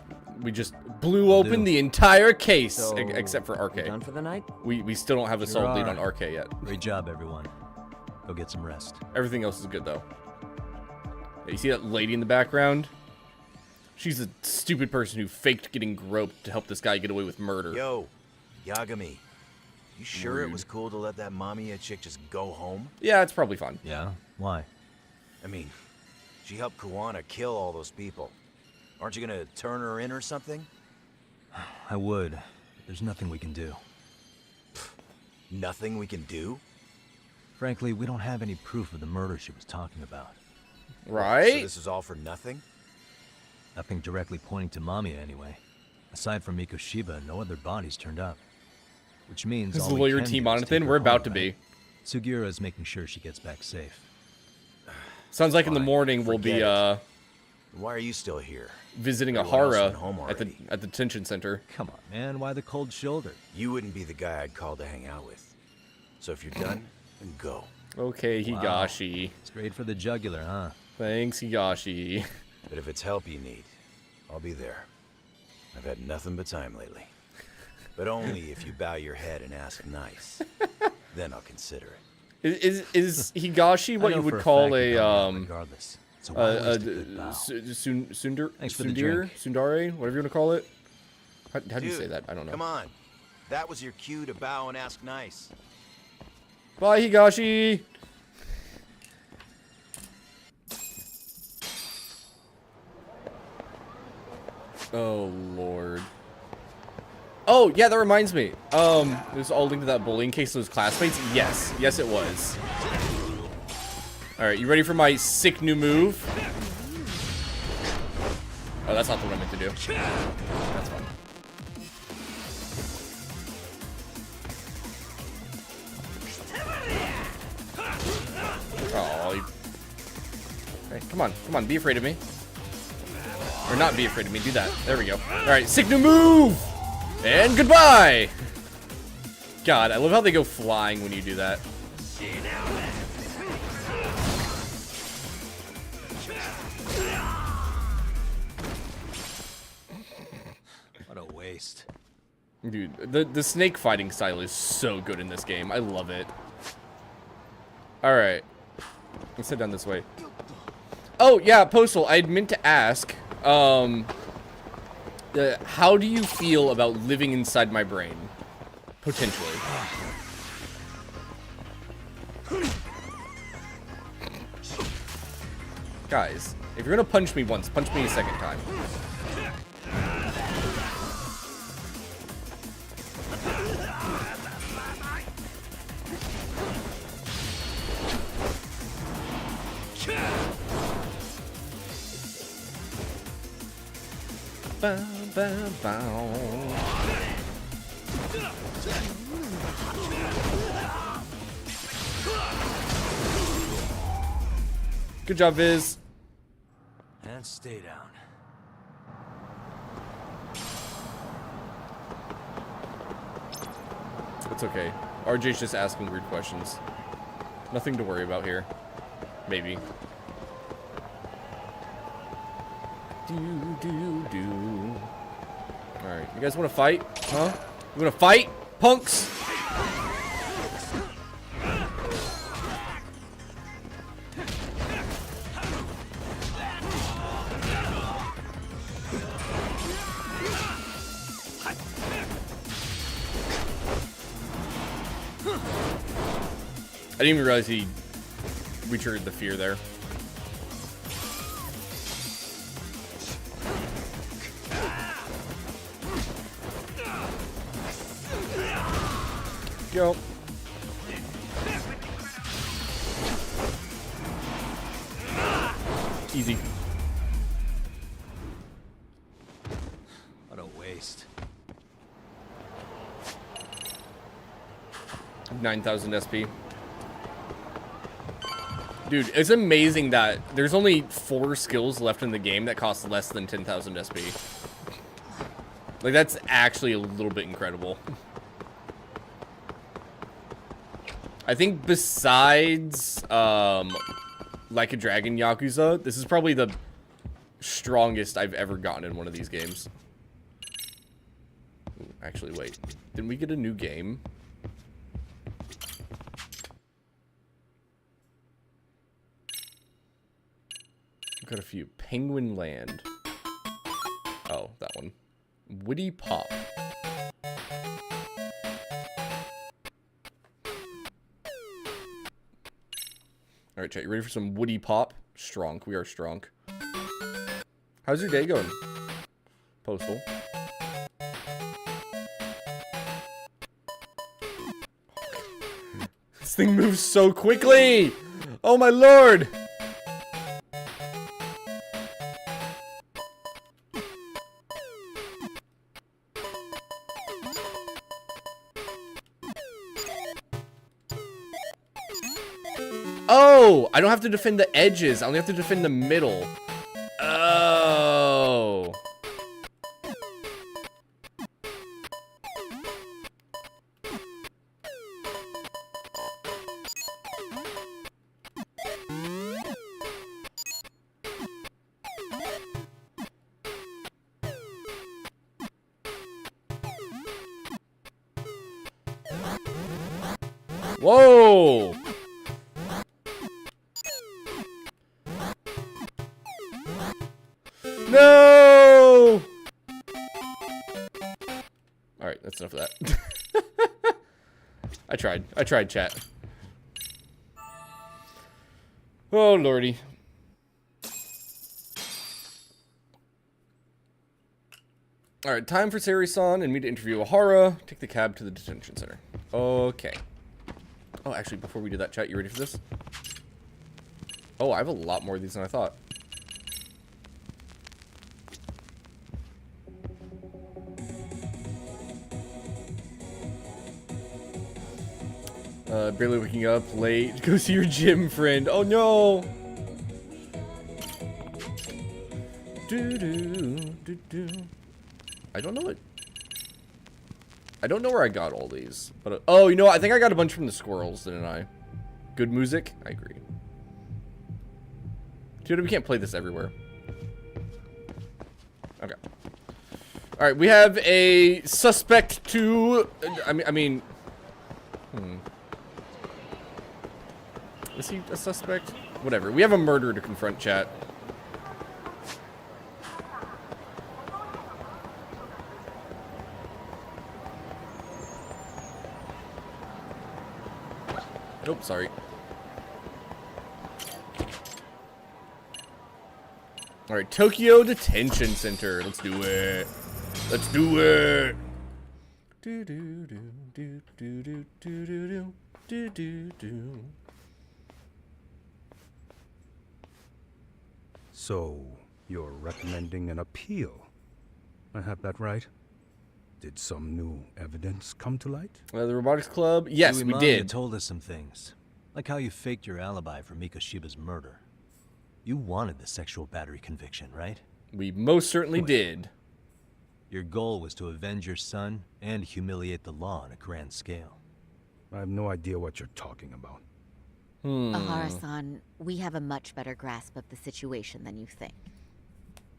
blew open the entire case,
So,
except for RK.
Done for the night?
We still don't have a solid lead
are.
on RK yet.
Great job, everyone. Go get some rest.
Everything else is good, though. Yeah, you see that lady in the background? She's a stupid person who faked getting groped to help this guy get away with murder.
Yo, Yagami. You sure
Rude.
it was cool to let that Mamiya chick just go home?
Yeah, it's probably fine.
Yeah? Why?
I mean, she helped Kuwana kill all those people. Aren't you gonna turn her in or something?
I would, but there's nothing we can do.
Nothing we can do?
Frankly, we don't have any proof of the murder she was talking about.
Right?
So this is all for nothing?
Nothing directly pointing to Mamiya, anyway. Aside from Mikoshiba, no other bodies turned up. Which means
Is
all
the
we
lawyer
can
team
do
on
is
it
take
then?
her
We're about
home,
to be.
right? Sugiura is making sure she gets back safe.
Sounds like in the
Fine,
morning we'll be,
forget
Why are you still here?
Visiting a
Everyone else
Hara
went home
at the
already.
detention center.
Come on, man. Why the cold shoulder?
You wouldn't be the guy I'd call to hang out with. So if you're done, then go.
Okay, Higashi.
Straight for the jugular, huh?
Thanks, Higashi.
But if it's help you need, I'll be there. I've had nothing but time lately. But only if you bow your head and ask nice. Then I'll consider it.
Is Higashi what
I
you
know
would
for a
call
fact
a
you don't know regardless. So why waste a good bow? Thanks for the drink.
Sundare, whatever you want to call it? How do you say
Dude,
that? I don't know.
Come on. That was your cue to bow and ask nice.
Bye, Higashi. Oh Lord. Oh yeah, that reminds me. It was all linked to that bullying case of those classmates. Yes, yes, it was. All right, you ready for my sick new move? Oh, that's not what I meant to do. That's fine. Oh, hey, come on, be afraid of me. Or not be afraid of me, do that. There we go. Alright, sick new move! And goodbye! God, I love how they go flying when you do that.
What a waste.
Dude, the snake fighting style is so good in this game. I love it. Alright. Let's head down this way. Oh, yeah, Postal, I had meant to ask, how do you feel about living inside my brain? Potentially. Guys, if you're gonna punch me once, punch me a second time. Bow, bow, bow. Good job, Viz.
And stay down.
It's okay. RJ's just asking weird questions. Nothing to worry about here. Maybe. Do. Alright, you guys want to fight? Huh? You want to fight, punks? I didn't even realize he re-triggered the fear there. Go. Easy.
What a waste.
9,000 SP. Dude, it's amazing that there's only 4 skills left in the game that cost less than 10,000 SP. Like, that's actually a little bit incredible. I think besides, Like a Dragon Yakuza, this is probably the strongest I've ever gotten in one of these games. Ooh, actually, wait. Didn't we get a new game? We've got a few. Penguin Land. Oh, that one. Woody Pop. Alright, chat, you ready for some Woody Pop? Strong. We are strong. How's your day going, Postal? This thing moves so quickly! Oh my lord! Oh, I don't have to defend the edges. I only have to defend the middle. Whoa! No! Alright, that's enough of that. I tried, chat. Oh, lordy. Alright, time for Sari-san and me to interview Ahara. Take the cab to the detention center. Okay. Oh, actually, before we do that, chat, you ready for this? Oh, I have a lot more of these than I thought. Barely waking up late. Go see your gym friend. Oh no! I don't know what. I don't know where I got all these, but oh, you know what? I think I got a bunch from the squirrels, didn't I? Good music. I agree. Dude, we can't play this everywhere. Okay. All right, we have a suspect to. I mean. Is he a suspect? Whatever. We have a murder to confront, chat. Nope, sorry. Alright, Tokyo Detention Center. Let's do it. Let's do it. Do do do do do do do do do do.
So, you're recommending an appeal? I have that right? Did some new evidence come to light?
The Robotics Club? Yes,
Yui
we
Mamiya
did.
told us some things. Like how you faked your alibi for Mikoshiba's murder. You wanted the sexual battery conviction, right?
We most certainly did.
Your goal was to avenge your son and humiliate the law on a grand scale.
I have no idea what you're talking about.
Ahara-san, we have a much better grasp of the situation than you think.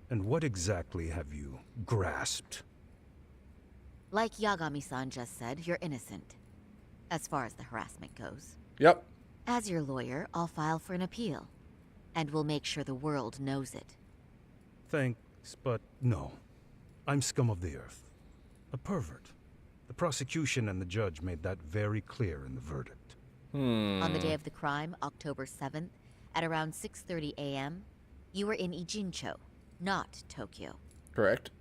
And what exactly have you grasped?
Like Yagami-san just said, you're innocent. As far as the harassment goes.
Yep.
As your lawyer, I'll file for an appeal. And we'll make sure the world knows it.
Thanks, but no. I'm scum of the earth. A pervert. The prosecution and the judge made that very clear in the verdict.
On the day of the crime, October 7th, at around 6:30 a.m., you were in Ijincho, not Tokyo.
Correct.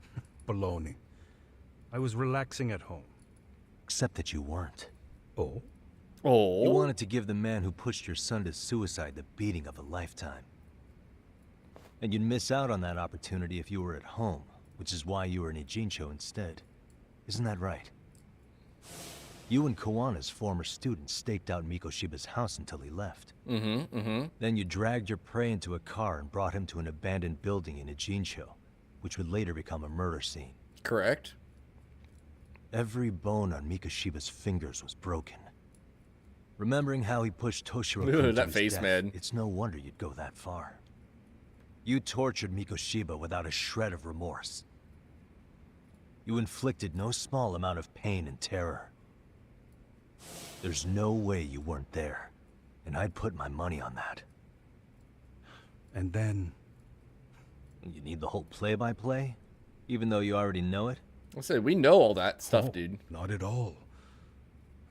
Baloney. I was relaxing at home.
Except that you weren't.
Oh?
Oh?
You wanted to give the man who pushed your son to suicide the beating of a lifetime. And you'd miss out on that opportunity if you were at home, which is why you were in Ijincho instead. Isn't that right? You and Kawana's former student staked out Mikoshiba's house until he left. Then you dragged your prey into a car and brought him to an abandoned building in Ijincho, which would later become a murder scene.
Correct.
Every bone on Mikoshiba's fingers was broken. Remembering how he pushed Toshiro to
that
his
face,
death,
man.
It's no wonder you'd go that far. You tortured Mikoshiba without a shred of remorse. You inflicted no small amount of pain and terror. There's no way you weren't there, and I'd put my money on that.
And then...
You need the whole play-by-play? Even though you already know it?
I said, we know all that stuff, dude.
Not at all.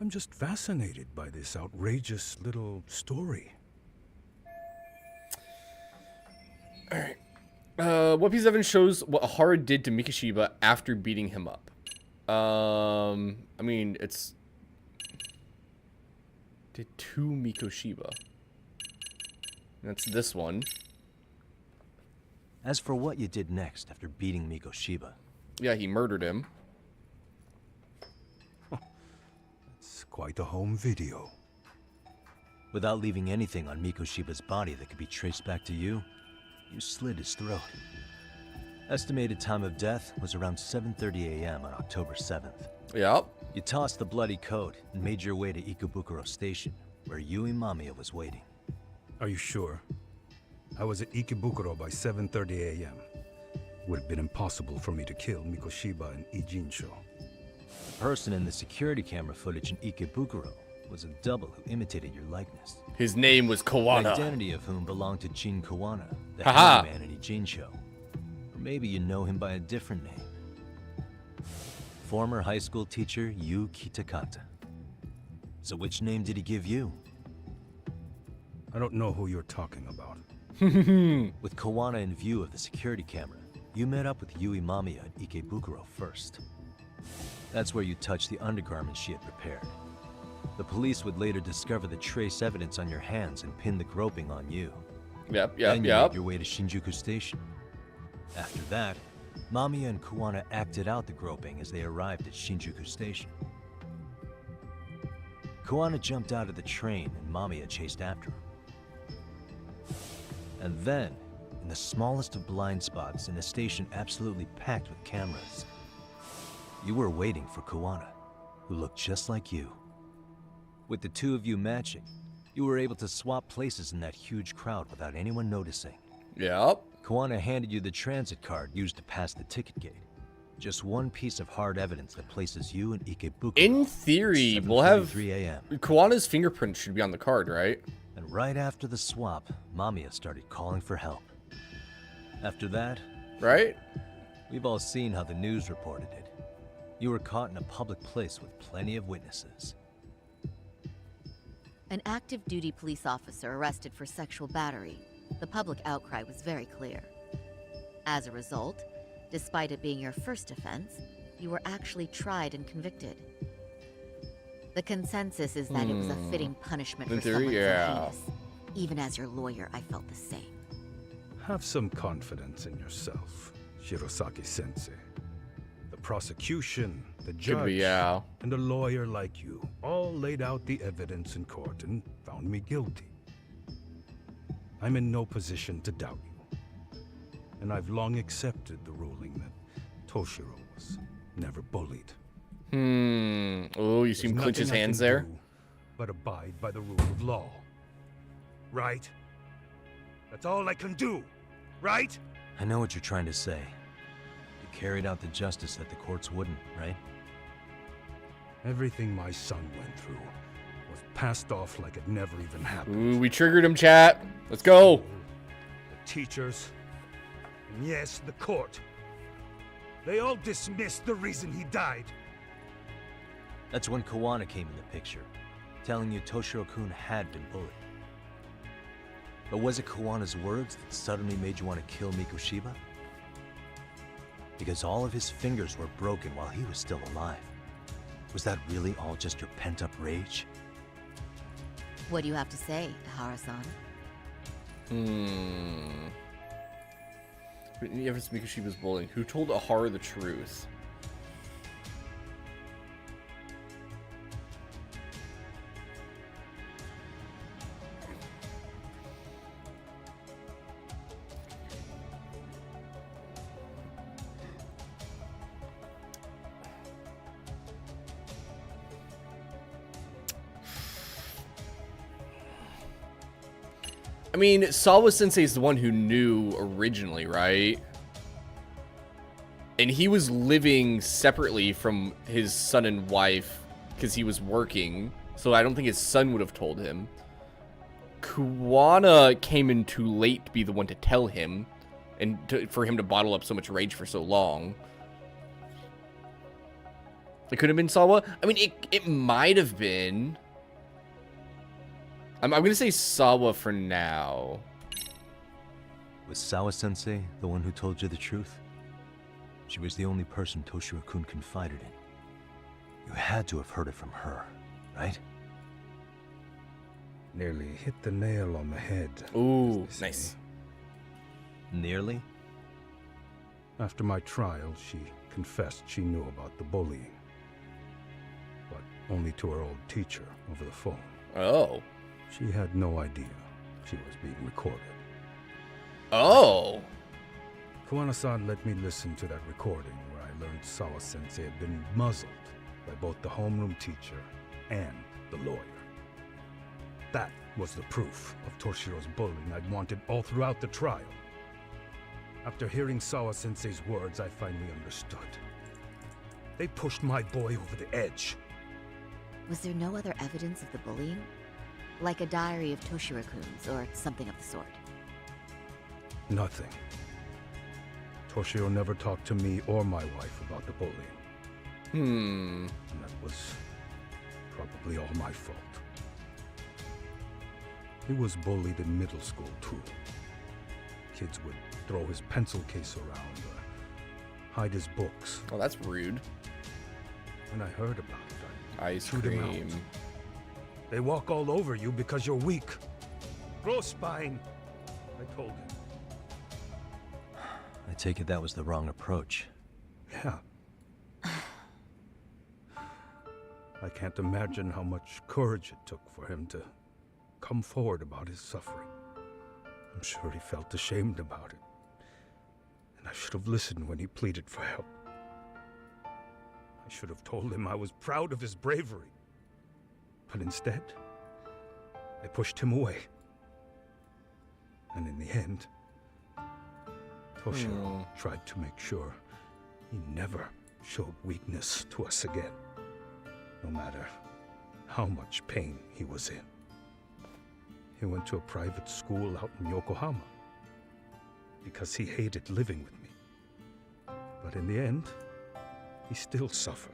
I'm just fascinated by this outrageous little story.
Alright. What piece of evidence shows what Ahara did to Mikoshiba after beating him up? I mean, it's... Did to Mikoshiba. That's this one.
As for what you did next after beating Mikoshiba...
Yeah, he murdered him.
It's quite a home video.
Without leaving anything on Mikoshiba's body that could be traced back to you, you slit his throat. Estimated time of death was around 7:30 a.m. on October 7th.
Yep.
You tossed the bloody coat and made your way to Ikebukuro Station, where Yui Mamiya was waiting.
Are you sure? I was at Ikebukuro by 7:30 a.m. Would have been impossible for me to kill Mikoshiba in Ijincho.
The person in the security camera footage in Ikebukuro was a double who imitated your likeness.
His name was
The
Kawana.
identity of whom belonged to Jin Kawana, the
Haha.
handyman in Ijincho. Or maybe you know him by a different name. Former high school teacher Yu Kitakata. So which name did he give you?
I don't know who you're talking about.
With Kawana in view of the security camera, you met up with Yui Mamiya at Ikebukuro first. That's where you touched the undergarments she had prepared. The police would later discover the trace evidence on your hands and pin the groping on you.
Yep.
Then you made your way to Shinjuku Station. After that, Mamiya and Kawana acted out the groping as they arrived at Shinjuku Station. Kawana jumped out of the train and Mamiya chased after him. And then, in the smallest of blind spots in a station absolutely packed with cameras, you were waiting for Kawana, who looked just like you. With the two of you matching, you were able to swap places in that huge crowd without anyone noticing.
Yep.
Kawana handed you the transit card used to pass the ticket gate. Just one piece of hard evidence that places you in Ikebukuro.
In theory, we'll have
7:33 a.m.
Kawana's fingerprint should be on the card, right?
And right after the swap, Mamiya started calling for help. After that,
right?
We've all seen how the news reported it. You were caught in a public place with plenty of witnesses.
An active duty police officer arrested for sexual battery. The public outcry was very clear. As a result, despite it being your first offense, you were actually tried and convicted. The consensus is that it was a fitting punishment
In
for
theory,
someone
yeah.
so heinous. Even as your lawyer, I felt the same.
Have some confidence in yourself, Shirosaki-sensei. The prosecution, the judge,
be, yeah.
and a lawyer like you all laid out the evidence in court and found me guilty. I'm in no position to doubt you. And I've long accepted the ruling that Toshiro was never bullied.
Oh, you see him
There's
clench his
nothing I
hands
can
there?
do but abide by the rule of law. Right? That's all I can do, right?
I know what you're trying to say. You carried out the justice that the courts wouldn't, right?
Everything my son went through was passed off like it never even happened.
Ooh, we triggered him, chat. Let's go.
The teachers, and yes, the court. They all dismissed the reason he died.
That's when Kawana came in the picture, telling you Toshiro-kun had been bullied. But was it Kawana's words that suddenly made you want to kill Mikushiba? Because all of his fingers were broken while he was still alive. Was that really all just your pent-up rage?
What do you have to say, Hara-san?
Ever since Mikushiba's bullying, who told Ahara the truth? I mean, Sawa Sensei is the one who knew originally, right? And he was living separately from his son and wife because he was working. So I don't think his son would have told him. Kawana came in too late to be the one to tell him and for him to bottle up so much rage for so long. It could have been Sawa. I mean, it might have been. I'm going to say Sawa for now.
Was Sawa-sensei the one who told you the truth? She was the only person Toshiro-kun confided in. You had to have heard it from her, right?
Nearly hit the nail on the head.
Ooh, nice.
Nearly?
After my trial, she confessed she knew about the bullying. But only to her old teacher over the phone.
Oh.
She had no idea she was being recorded.
Oh.
Kawana-san let me listen to that recording where I learned Sawa-sensei had been muzzled by both the homeroom teacher and the lawyer. That was the proof of Toshiro's bullying I'd wanted all throughout the trial. After hearing Sawa-sensei's words, I finally understood. They pushed my boy over the edge.
Was there no other evidence of the bullying? Like a diary of Toshiro-kun's or something of the sort?
Nothing. Toshiro never talked to me or my wife about the bullying. And that was probably all my fault. He was bullied in middle school, too. Kids would throw his pencil case around or hide his books.
Oh, that's rude.
When I heard about it, I
Ice
chewed him
cream.
out. They walk all over you because you're weak. Grow spine, I told him.
I take it that was the wrong approach.
Yeah. I can't imagine how much courage it took for him to come forward about his suffering. I'm sure he felt ashamed about it. And I should have listened when he pleaded for help. I should have told him I was proud of his bravery. But instead, I pushed him away. And in the end, Toshiro tried to make sure he never showed weakness to us again, no matter how much pain he was in. He went to a private school out in Yokohama because he hated living with me. But in the end, he still suffered.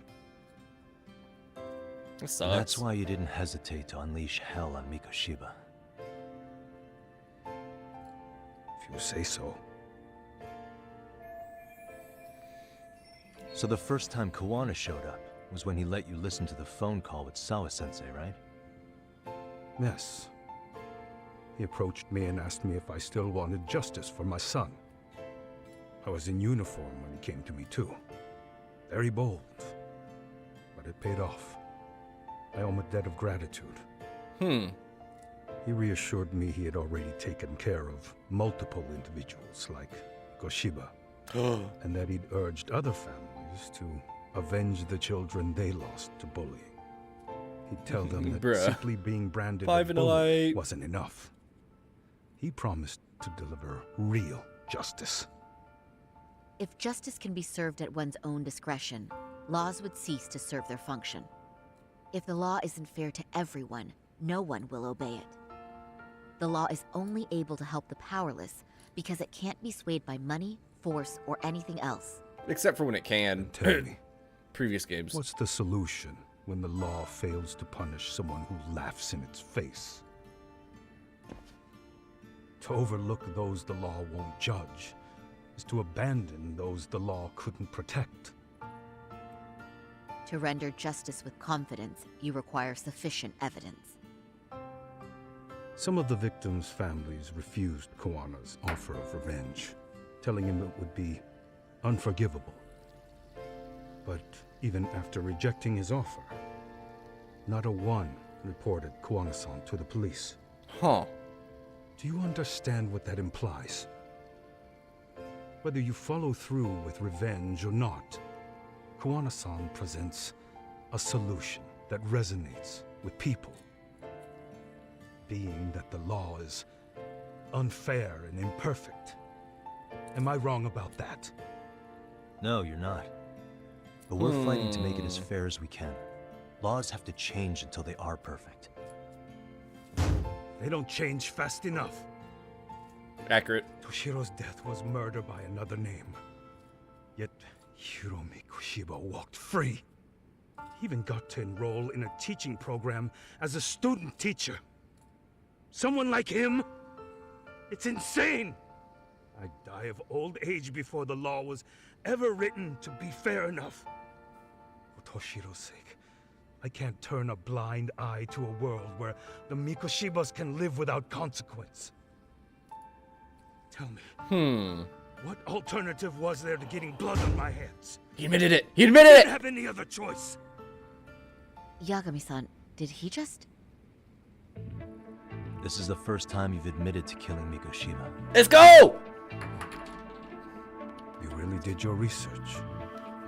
That sucks.
That's why you didn't hesitate to unleash hell on Mikoshiba.
If you say so.
So the first time Kawana showed up was when he let you listen to the phone call with Sawa-sensei, right?
Yes. He approached me and asked me if I still wanted justice for my son. I was in uniform when he came to me too. Very bold. But it paid off. I owe him a debt of gratitude. He reassured me he had already taken care of multiple individuals like Goshiba, and that he'd urged other families to avenge the children they lost to bullying. He'd tell them that
Bruh.
simply being branded
Five
a
and a
bully
light.
wasn't enough. He promised to deliver real justice.
If justice can be served at one's own discretion, laws would cease to serve their function. If the law isn't fair to everyone, no one will obey it. The law is only able to help the powerless because it can't be swayed by money, force, or anything else.
Except for when it can.
Tell me,
Previous games.
what's the solution when the law fails to punish someone who laughs in its face? To overlook those the law won't judge is to abandon those the law couldn't protect.
To render justice with confidence, you require sufficient evidence.
Some of the victims' families refused Kawana's offer of revenge, telling him it would be unforgivable. But even after rejecting his offer, not a one reported Kawana-san to the police.
Huh.
Do you understand what that implies? Whether you follow through with revenge or not, Kawana-san presents a solution that resonates with people. Being that the law is unfair and imperfect. Am I wrong about that?
No, you're not. But we're fighting to make it as fair as we can. Laws have to change until they are perfect.
They don't change fast enough.
Accurate.
Toshiro's death was murder by another name. Yet Hiromi Kushiba walked free. He even got to enroll in a teaching program as a student teacher. Someone like him? It's insane! I'd die of old age before the law was ever written to be fair enough. For Toshiro's sake, I can't turn a blind eye to a world where the Mikoshibas can live without consequence. Tell me, what alternative was there to getting blood on my hands?
He admitted it. He admitted
I
it.
didn't have any other choice.
Yagami-san, did he just...
This is the first time you've admitted to killing Mikoshiba.
Let's go!
You really did your research,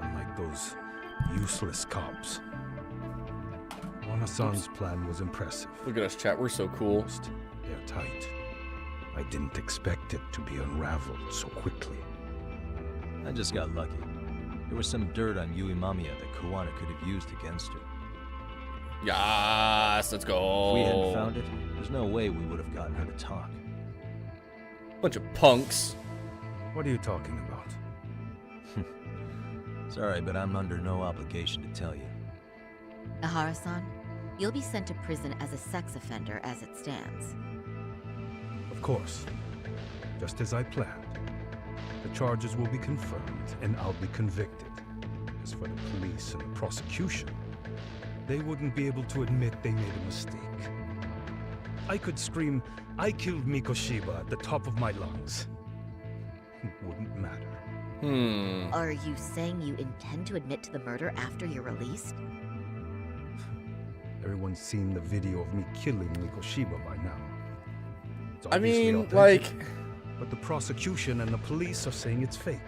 unlike those useless cops. Wana-san's plan was impressive.
Look at us, chat. We're so cool.
Airtight. I didn't expect it to be unraveled so quickly.
I just got lucky. There was some dirt on Yui Mamiya that Kawana could have used against her.
Yes, let's go.
If we hadn't found it, there's no way we would have gotten her to talk.
Bunch of punks.
What are you talking about?
Sorry, but I'm under no obligation to tell you.
Ahara-san, you'll be sent to prison as a sex offender as it stands.
Of course. Just as I planned. The charges will be confirmed, and I'll be convicted. As for the police and the prosecution, they wouldn't be able to admit they made a mistake. I could scream, "I killed Mikoshiba" at the top of my lungs. It wouldn't matter.
Are you saying you intend to admit to the murder after you're released?
Everyone's seen the video of me killing Mikoshiba by now. It's
I
obviously
mean,
authentic,
like...
But the prosecution and the police are saying it's fake.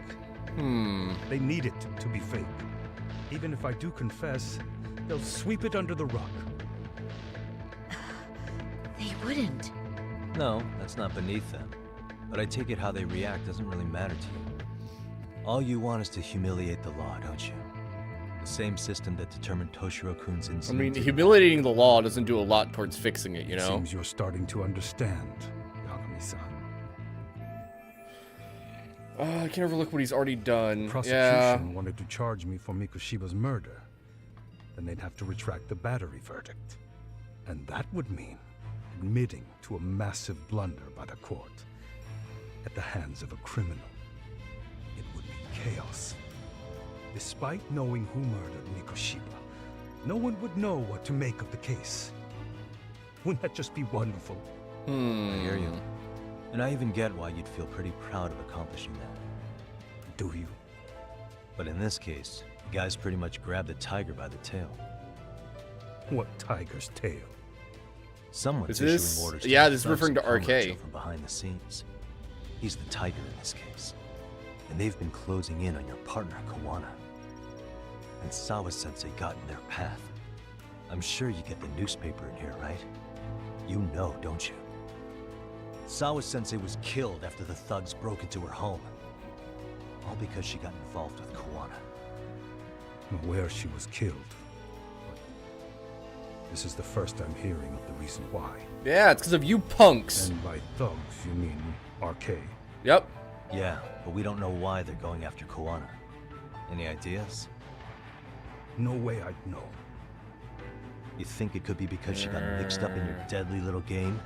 They need it to be fake. Even if I do confess, they'll sweep it under the rug.
They wouldn't.
No, that's not beneath them. But I take it how they react doesn't really matter to you. All you want is to humiliate the law, don't you? The same system that determined Toshiro-kun's
I
incident.
mean, humiliating the law doesn't do a lot towards fixing it, you know?
Seems you're starting to understand, Yagami-san.
I can't overlook what he's already done.
Prosecution wanted to charge me for Mikoshiba's murder. Then they'd have to retract the battery verdict. And that would mean admitting to a massive blunder by the court at the hands of a criminal. It would be chaos. Despite knowing who murdered Mikoshiba, no one would know what to make of the case. Wouldn't that just be wonderful?
I hear you. And I even get why you'd feel pretty proud of accomplishing that.
Do you?
But in this case, the guys pretty much grabbed the tiger by the tail.
What tiger's tail?
Someone's
Is
issuing orders.
yeah,
to
this is
thugs
referring to
and Komacho
RK.
from behind the scenes. He's the tiger in this case. And they've been closing in on your partner, Kawana. And Sawa-sensei got in their path. I'm sure you get the newspaper in here, right? You know, don't you? Sawa-sensei was killed after the thugs broke into her home. All because she got involved with Kawana.
I'm aware she was killed. But this is the first I'm hearing of the reason why.
Yeah, it's because of you punks.
And by thugs, you mean RK?
Yep.
Yeah, but we don't know why they're going after Kawana. Any ideas?
No way I'd know.
You think it could be because she got mixed up in your deadly little game?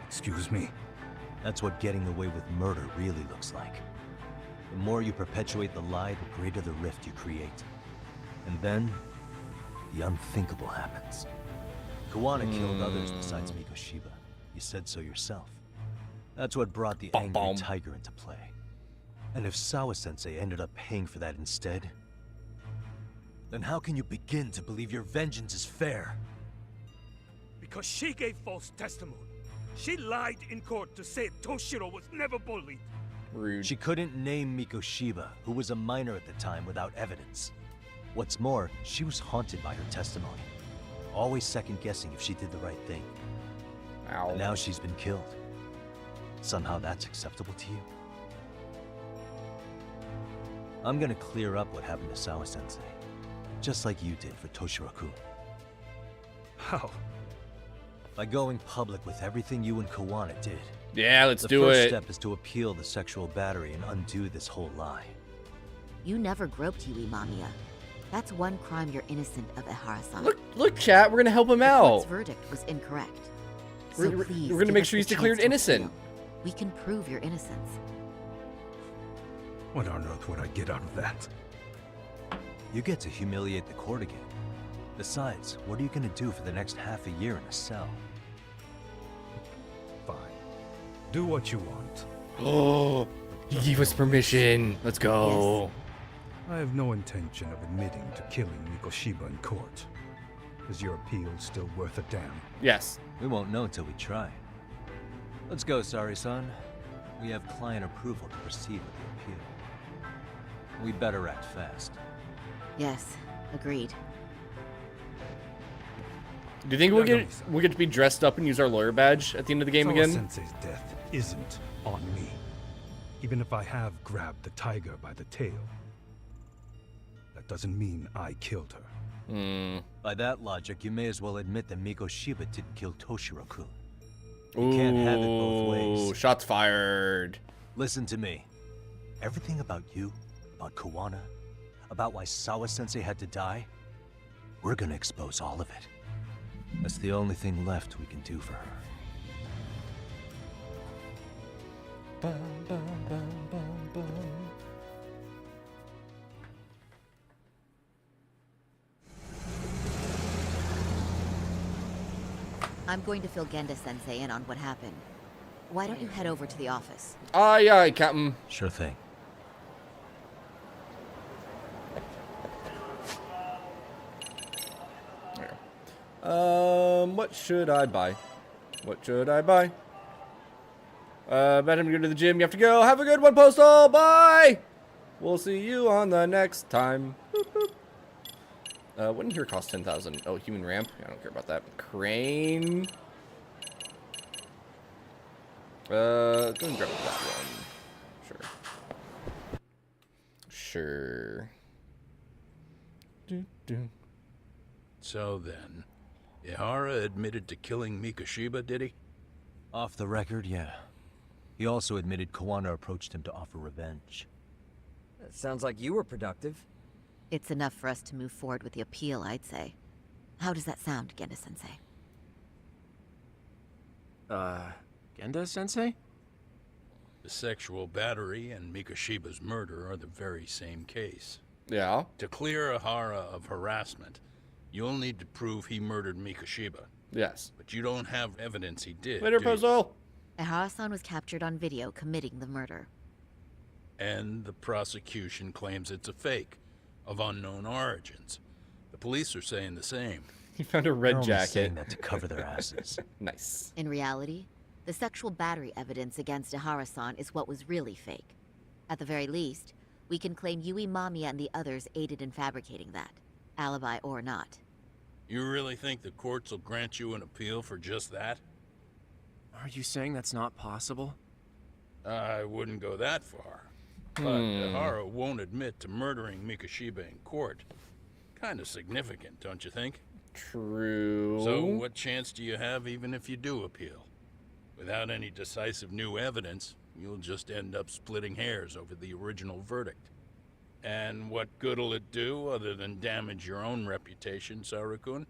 Excuse me?
That's what getting away with murder really looks like. The more you perpetuate the lie, the greater the rift you create. And then, the unthinkable happens. Kawana killed others besides Mikoshiba. You said so yourself. That's what brought the angry tiger into play. And if Sawa-sensei ended up paying for that instead, then how can you begin to believe your vengeance is fair?
Because she gave false testimony. She lied in court to say Toshiro was never bullied.
Rude.
She couldn't name Mikoshiba, who was a minor at the time, without evidence. What's more, she was haunted by her testimony. Always second-guessing if she did the right thing.
Ow.
And now she's been killed. Somehow that's acceptable to you? I'm gonna clear up what happened to Sawa-sensei. Just like you did for Toshiro-kun.
How?
By going public with everything you and Kawana did.
Yeah, let's do
The first
it.
step is to appeal the sexual battery and undo this whole lie.
You never groped Yui Mamiya. That's one crime you're innocent of, Ahara-san.
Look, chat, we're gonna help him
The
out.
court's verdict was incorrect. So
We're
please,
gonna
give
make
us
sure
the
he's declared
chance to
innocent.
appeal. We can prove your innocence.
What on earth would I get out of that?
You get to humiliate the court again. Besides, what are you gonna do for the next half a year in a cell?
Fine. Do what you want.
Oh, he gave us permission. Let's go.
I have no intention of admitting to killing Mikoshiba in court. Is your appeal still worth a damn?
Yes.
We won't know until we try. Let's go, Sari-san. We have client approval to proceed with the appeal. We better act fast.
Yes, agreed.
Do you think we'll get to be dressed up and use our lawyer badge at the end of the game again?
Sensei's death isn't on me. Even if I have grabbed the tiger by the tail. That doesn't mean I killed her.
By that logic, you may as well admit that Miko Shiba didn't kill Toshiro-kun. You can't have it both ways.
Shots fired.
Listen to me. Everything about you, about Kawana, about why Sawa-sensei had to die, we're gonna expose all of it. That's the only thing left we can do for her.
Bum, bum, bum, bum, bum.
I'm going to fill Genda-sensei in on what happened. Why don't you head over to the office?
Aye, aye, Captain.
Sure thing.
There you go. What should I buy? What should I buy? Bet him to go to the gym. You have to go. Have a good one, Postal. Bye. We'll see you on the next time. Boop, boop. What in here costs 10,000? Oh, human ramp. I don't care about that. Crane. Go and grab that one. Sure. Sure.
So then, Ihara admitted to killing Mikoshiba, did he?
Off the record, yeah. He also admitted Kawana approached him to offer revenge.
That sounds like you were productive.
It's enough for us to move forward with the appeal, I'd say. How does that sound, Genda-sensei?
Genda-sensei?
The sexual battery and Mikoshiba's murder are the very same case.
Yeah.
To clear Ihara of harassment, you'll need to prove he murdered Mikoshiba.
Yes.
But you don't have evidence he did.
Later,
do you?
Postal.
Ihara-san was captured on video committing the murder.
And the prosecution claims it's a fake, of unknown origins. The police are saying the same.
He found a red
They're only
jacket.
saying that to cover their asses.
Nice.
In reality, the sexual battery evidence against Ihara-san is what was really fake. At the very least, we can claim Yui Mamiya and the others aided in fabricating that, alibi or not.
You really think the courts will grant you an appeal for just that?
Are you saying that's not possible?
I wouldn't go that far. But Ihara won't admit to murdering Mikoshiba in court. Kind of significant, don't you think?
True.
So what chance do you have even if you do appeal? Without any decisive new evidence, you'll just end up splitting hairs over the original verdict. And what good'll it do other than damage your own reputation, Saru-kun?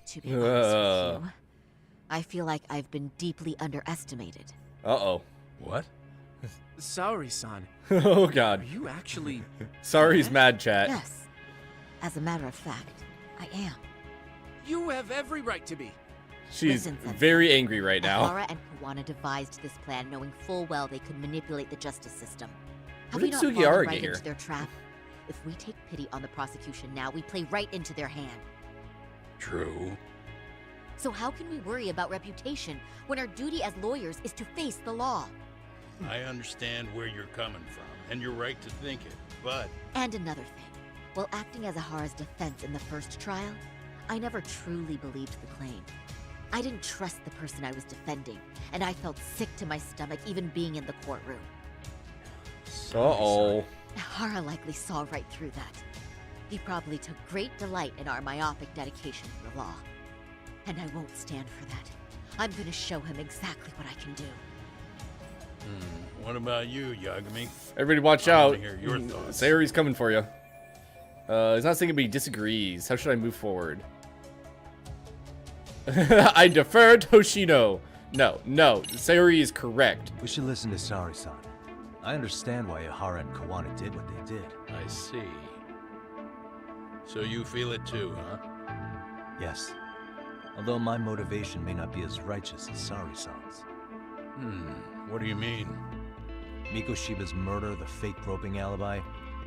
To be honest with you, I feel like I've been deeply underestimated.
Uh-oh.
What?
Saori-san.
Oh, God.
Are you actually...
Sorry, he's mad, chat.
Yes. As a matter of fact, I am.
You have every right to be.
She's
Listen, Sensei.
very angry right now.
Ihara and Kawana devised this plan knowing full well they could manipulate the justice system. Have
Where
we
did
not
Sugiura
fallen
get
right
here?
into their trap? If we take pity on the prosecution now, we play right into their hand.
True.
So how can we worry about reputation when our duty as lawyers is to face the law?
I understand where you're coming from, and you're right to think it, but...
And another thing. While acting as Ihara's defense in the first trial, I never truly believed the claim. I didn't trust the person I was defending, and I felt sick to my stomach even being in the courtroom.
Uh-oh.
Ihara likely saw right through that. He probably took great delight in our myopic dedication to the law. And I won't stand for that. I'm gonna show him exactly what I can do.
What about you, Yagami?
Everybody watch
I
out.
wanna hear your thoughts.
Sayori's coming for you. He's not saying he disagrees. How should I move forward? I defer to Hoshino. No, Sayori is correct.
We should listen to Saori-san. I understand why Ihara and Kawana did what they did.
I see. So you feel it too, huh?
Yes. Although my motivation may not be as righteous as Saori-san's.
What do you mean?
Mikoshiba's murder, the fake groping alibi,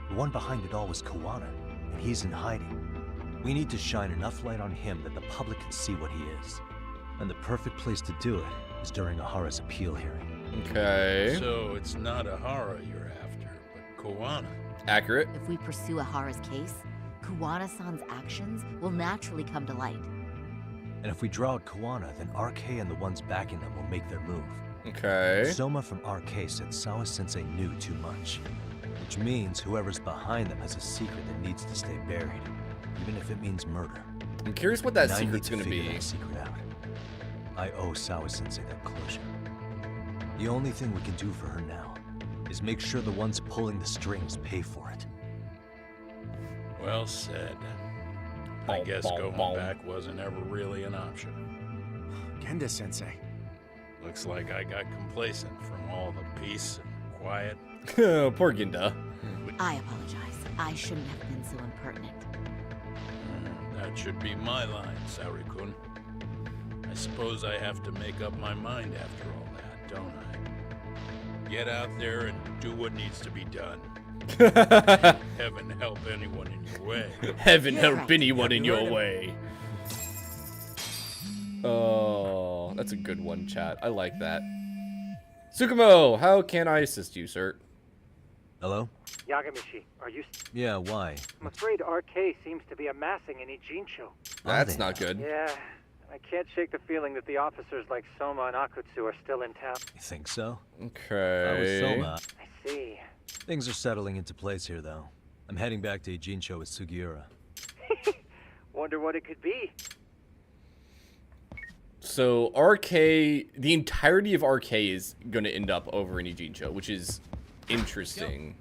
the one behind it all was Kawana, and he's in hiding. We need to shine enough light on him that the public can see what he is. And the perfect place to do it is during Ihara's appeal hearing.
Okay.
So it's not Ihara you're after, but Kawana.
Accurate.
If we pursue Ihara's case, Kawana-san's actions will naturally come to light.
And if we draw out Kawana, then RK and the ones backing them will make their move.
Okay.
Soma from RK said Sawa-sensei knew too much, which means whoever's behind them has a secret that needs to stay buried, even if it means murder.
I'm curious what that
And I need
secret's
to
gonna
figure
be.
that secret out. I owe Sawa-sensei that closure. The only thing we can do for her now is make sure the ones pulling the strings pay for it.
Well said. I guess going back wasn't ever really an option.
Genda-sensei.
Looks like I got complacent from all the peace and quiet.
Poor Ginda.
I apologize. I shouldn't have been so impertinent.
That should be my line, Saori-kun. I suppose I have to make up my mind after all that, don't I? Get out there and do what needs to be done. Heaven help anyone in your way.
Heaven help anyone in your way. Oh, that's a good one, chat. I like that. Tsukumo, how can I assist you, sir?
Hello?
Yagamishi, are you...
Yeah, why?
I'm afraid RK seems to be amassing in Ijincho.
That's not good.
Yeah, I can't shake the feeling that the officers like Soma and Akutsu are still in town.
You think so?
Okay.
I was Soma.
I see.
Things are settling into place here, though. I'm heading back to Ijincho with Sugiura.
Wonder what it could be.
So RK, the entirety of RK is going to end up over in Ijincho, which is interesting.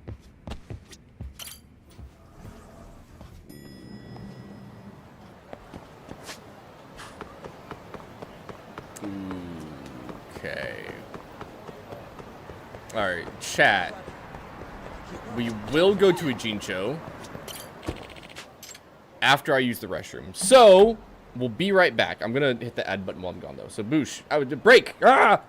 Okay. Alright, chat. We will go to Ijincho after I use the restroom. So, we'll be right back. I'm gonna hit the add button while I'm gone, though. So, boosh. I would break. Ah!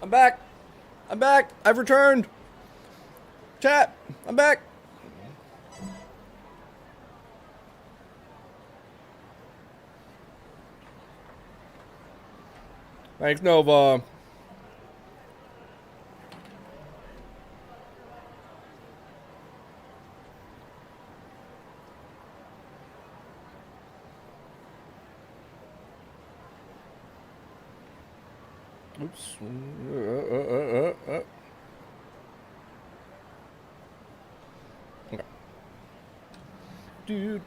I'm back. I'm back. I've returned. Chat, I'm back. Thanks, Nova. Oops. Okay. Do.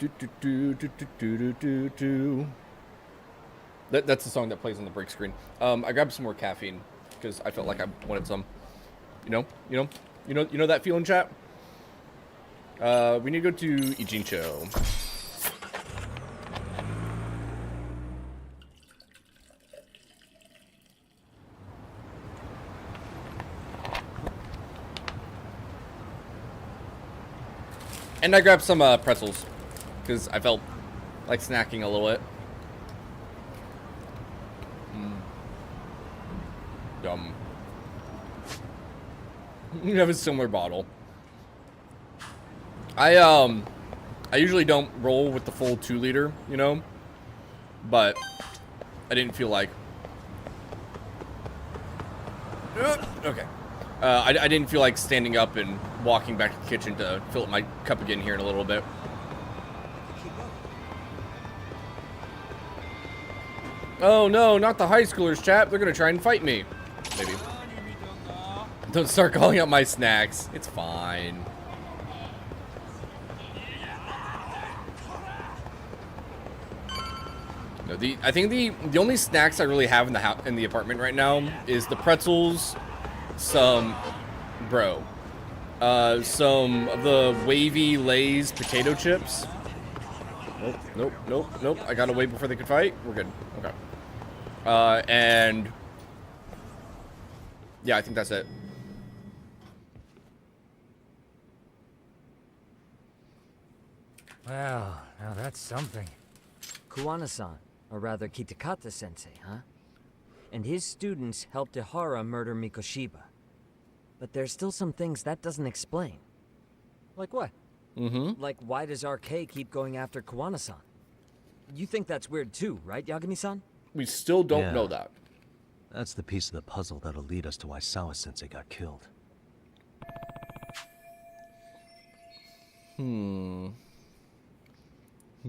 That's the song that plays on the break screen. I grabbed some more caffeine because I felt like I wanted some. You know that feeling, chat. We need to go to Ijincho. And I grabbed some pretzels because I felt like snacking a little bit. Yum. You have a similar bottle. I usually don't roll with the full 2 liter, you know, but I didn't feel like. Okay. I didn't feel like standing up and walking back to the kitchen to fill up my cup again here in a little bit. Oh no, not the high schoolers, chap. They're gonna try and fight me. Maybe. Don't start calling out my snacks. It's fine. No, I think the only snacks I really have in the apartment right now is the pretzels, some of the wavy Lay's potato chips. Nope. I gotta wait before they could fight. We're good. Okay. And yeah, I think that's it.
Well, now that's something.
Kuwana-san, or rather Kitakata-sensei, huh? And his students helped Ihara murder Mikoshiba. But there's still some things that doesn't explain. Like what? Like, why does RK keep going after Kuwana-san? You think that's weird too, right, Yagami-san?
We still don't know that.
That's the piece of the puzzle that'll lead us to why Sawa-sensei got killed.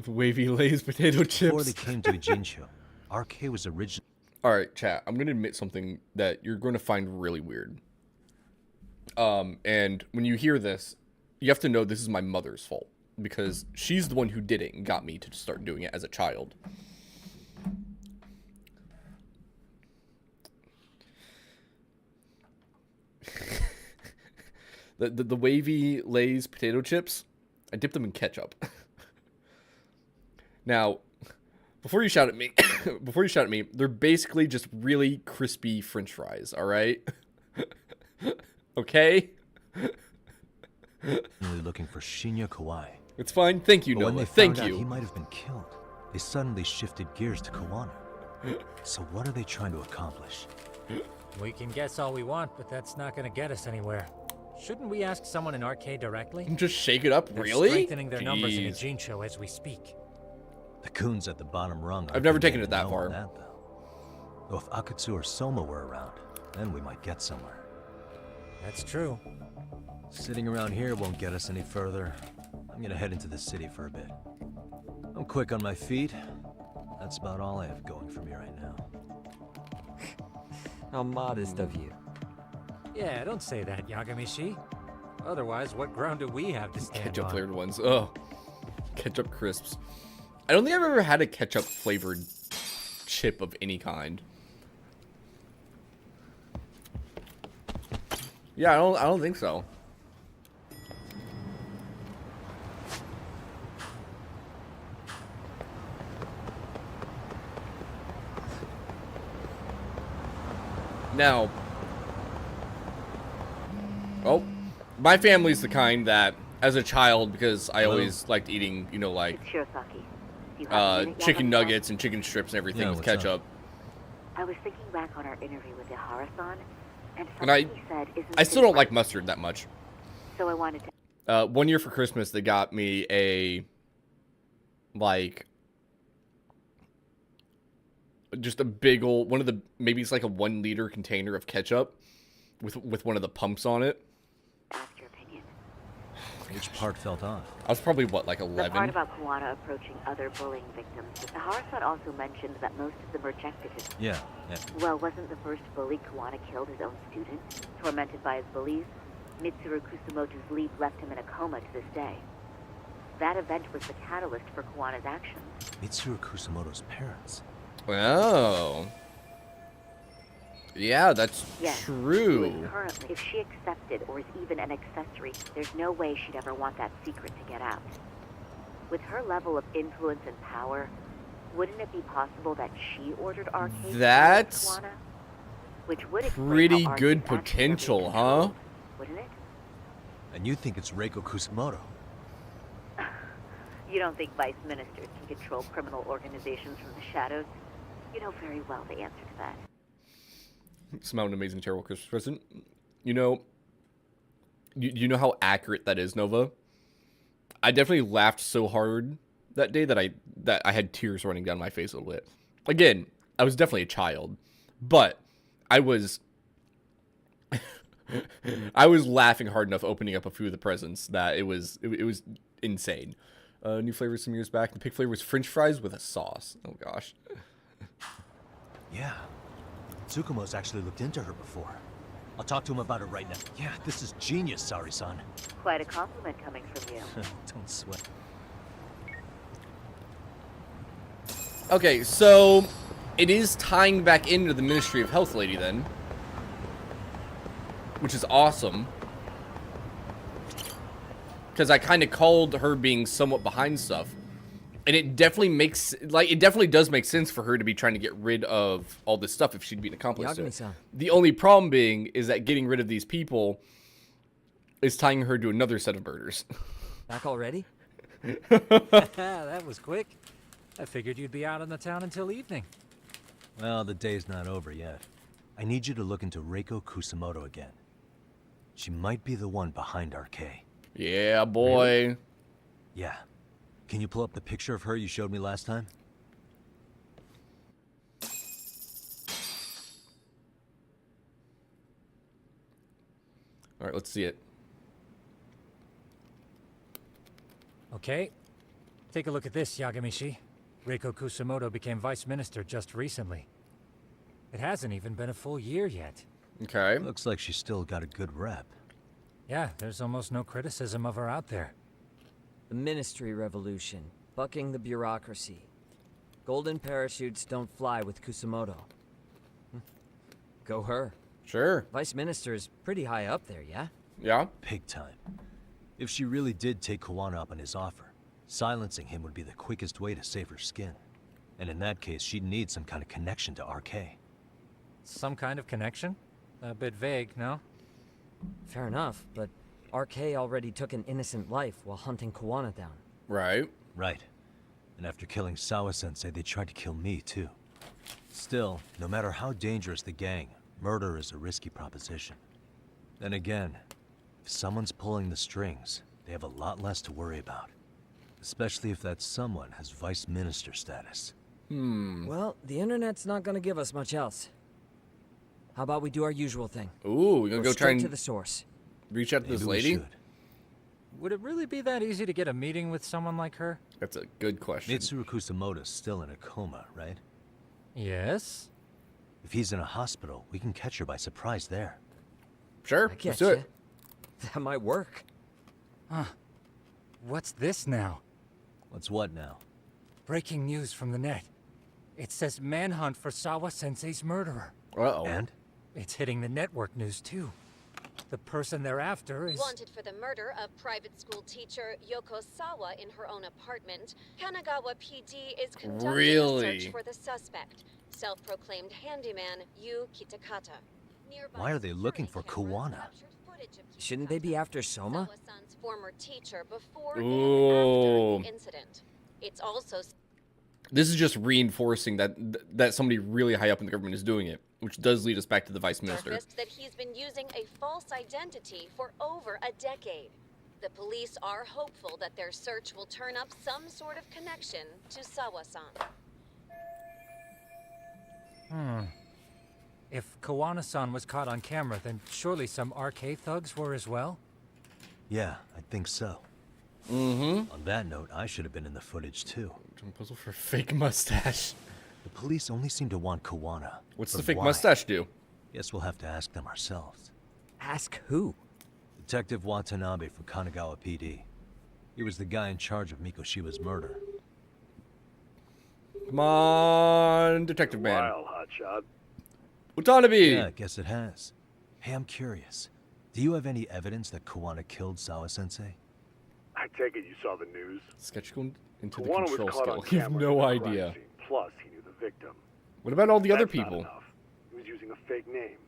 Wavy Lay's potato chips.
Before they came to Ijincho, RK was originally...
Alright, chat. I'm going to admit something that you're going to find really weird. And when you hear this, you have to know this is my mother's fault. Because she's the one who did it and got me to start doing it as a child. The wavy Lay's potato chips, I dipped them in ketchup. Now, before you shout at me, they're basically just really crispy French fries, all right? Okay?
Really looking for Shinya Kawai.
It's fine. Thank you,
But when
Noah.
they
Thank
found
you.
out he might have been killed, they suddenly shifted gears to Kawana. So what are they trying to accomplish?
We can guess all we want, but that's not gonna get us anywhere. Shouldn't we ask someone in RK directly?
Just shake it up,
They're
really?
strengthening their numbers in
Jeez.
Ijincho as we speak.
The goons at the bottom rung.
I've never taken it that far.
Though if Akatsu or Soma were around, then we might get somewhere.
That's true.
Sitting around here won't get us any further. I'm gonna head into the city for a bit. I'm quick on my feet. That's about all I have going for me right now.
How modest of you.
Yeah, don't say that, Yagami-shi. Otherwise, what ground do we have to stand
Ketchup
on?
flavored ones. Oh, ketchup crisps. I don't think I've ever had a ketchup flavored chip of any kind. Yeah, I don't think so. Now, oh, my family's the kind that, as a child, because I always liked eating, you know, like chicken nuggets and chicken strips and everything with ketchup.
I was thinking back on our interview with Ihara-san, and
And I
said,
I still don't like mustard that much.
So I wanted to.
One year for Christmas, they got me a, like, just a big old, maybe it's like a 1 liter container of ketchup with one of the pumps on it.
Ask your opinion.
Which part felt off?
I was probably, what, like
The
11?
part about Kawana approaching other bullying victims. Ihara-san also mentioned that most of them rejected his.
Yeah.
Well, wasn't the first bully Kawana killed his own student? Tormented by his bullies, Mitsuru Kusamoto's leap left him in a coma to this day. That event was the catalyst for Kawana's actions.
Mitsuru Kusamoto's parents.
Oh. Yeah, that's
Yes,
true.
currently, if she accepted or is even an accessory, there's no way she'd ever want that secret to get out. With her level of influence and power, wouldn't it be possible that she ordered Arcade to
That's
Tawana? Which would explain
pretty
how
good
Arcade's actions are being
potential, huh?
controlled, wouldn't it?
And you think it's Reiko Kusamoto?
You don't think vice ministers can control criminal organizations from the shadows? You know very well the answer to that.
Smell an amazing, terrible Christmas present. You know, you know how accurate that is, Nova? I definitely laughed so hard that day that I had tears running down my face a little bit. Again, I was definitely a child, but I was I was laughing hard enough opening up a few of the presents that it was insane. New flavors some years back. The pig flavor was French fries with a sauce. Oh gosh.
Yeah. Tsukumo's actually looked into her before. I'll talk to him about it right now. Yeah, this is genius, Sari-san.
Quite a compliment coming from you.
Don't sweat.
Okay, so it is tying back into the Ministry of Health lady then, which is awesome. Because I kind of called her being somewhat behind stuff. And it definitely does make sense for her to be trying to get rid of all this stuff if she'd be an accomplice to it.
Yagami-san.
The only problem being is that getting rid of these people is tying her to another set of murders.
Back already?
That was quick. I figured you'd be out in the town until evening.
Well, the day's not over yet. I need you to look into Reiko Kusamoto again. She might be the one behind RK.
Yeah, boy.
Really? Yeah. Can you pull up the picture of her you showed me last time?
All right, let's see it.
Okay. Take a look at this, Yagamishi. Reiko Kusamoto became vice minister just recently. It hasn't even been a full year yet.
Okay.
Looks like she's still got a good rep.
Yeah, there's almost no criticism of her out there.
The Ministry Revolution, bucking the bureaucracy. Golden parachutes don't fly with Kusamoto. Go her.
Sure.
Vice Minister is pretty high up there, yeah?
Yeah.
Big time. If she really did take Kawana up on his offer, silencing him would be the quickest way to save her skin. And in that case, she'd need some kind of connection to RK.
Some kind of connection? A bit vague, no?
Fair enough, but RK already took an innocent life while hunting Kawana down.
Right.
Right. And after killing Sawa-sensei, they tried to kill me, too. Still, no matter how dangerous the gang, murder is a risky proposition. Then again, if someone's pulling the strings, they have a lot less to worry about. Especially if that someone has vice minister status.
Well, the internet's not gonna give us much else. How about we do our usual thing?
Ooh, we're gonna go try and
to the source.
Reach out to this
Maybe we
lady?
should.
Would it really be that easy to get a meeting with someone like her?
That's a good question.
Mitsuru Kusamoto's still in a coma, right?
Yes?
If he's in a hospital, we can catch her by surprise there.
Sure,
I
let's do it.
That might work.
Huh. What's this now?
What's what now?
Breaking news from the net. It says manhunt for Sawa-sensei's murderer.
Uh-oh.
And?
It's hitting the network news, too. The person they're after is...
Wanted for the murder of private school teacher Yoko Sawa in her own apartment, Kanagawa PD is conducting a search for the suspect, self-proclaimed handyman Yu Kitakata.
Why are they looking for Kawana?
Shouldn't they be after Soma?
Sawa-san's former teacher before
Ooh.
and after the incident. It's also
This is just reinforcing that somebody really high up in the government is doing it, which does lead us back to the vice minister.
surfaced that he's been using a false identity for over a decade. The police are hopeful that their search will turn up some sort of connection to Sawa-san.
If Kawana-san was caught on camera, then surely some RK thugs were as well?
Yeah, I think so.
Mm-hmm.
On that note, I should have been in the footage too.
Puzzle for fake mustache.
The police only seem to want Kawana.
What's the
But
fake
why?
mustache do?
Guess we'll have to ask them ourselves.
Ask who?
Detective Watanabe from Kanagawa PD. He was the guy in charge of Mikoshiba's murder.
Come on, Detective Man.
Wow, hotshot.
Watanabe!
Yeah, I guess it has. Hey, I'm curious. Do you have any evidence that Kawana killed Sawa-sensei?
I take it you saw the news.
Sketch going into the
Kawana
control
was caught
skill.
on
You have
camera
no
at the crime
idea.
scene. Plus, he knew the victim.
What about all the other
That's not
people?
enough. He was using a fake name.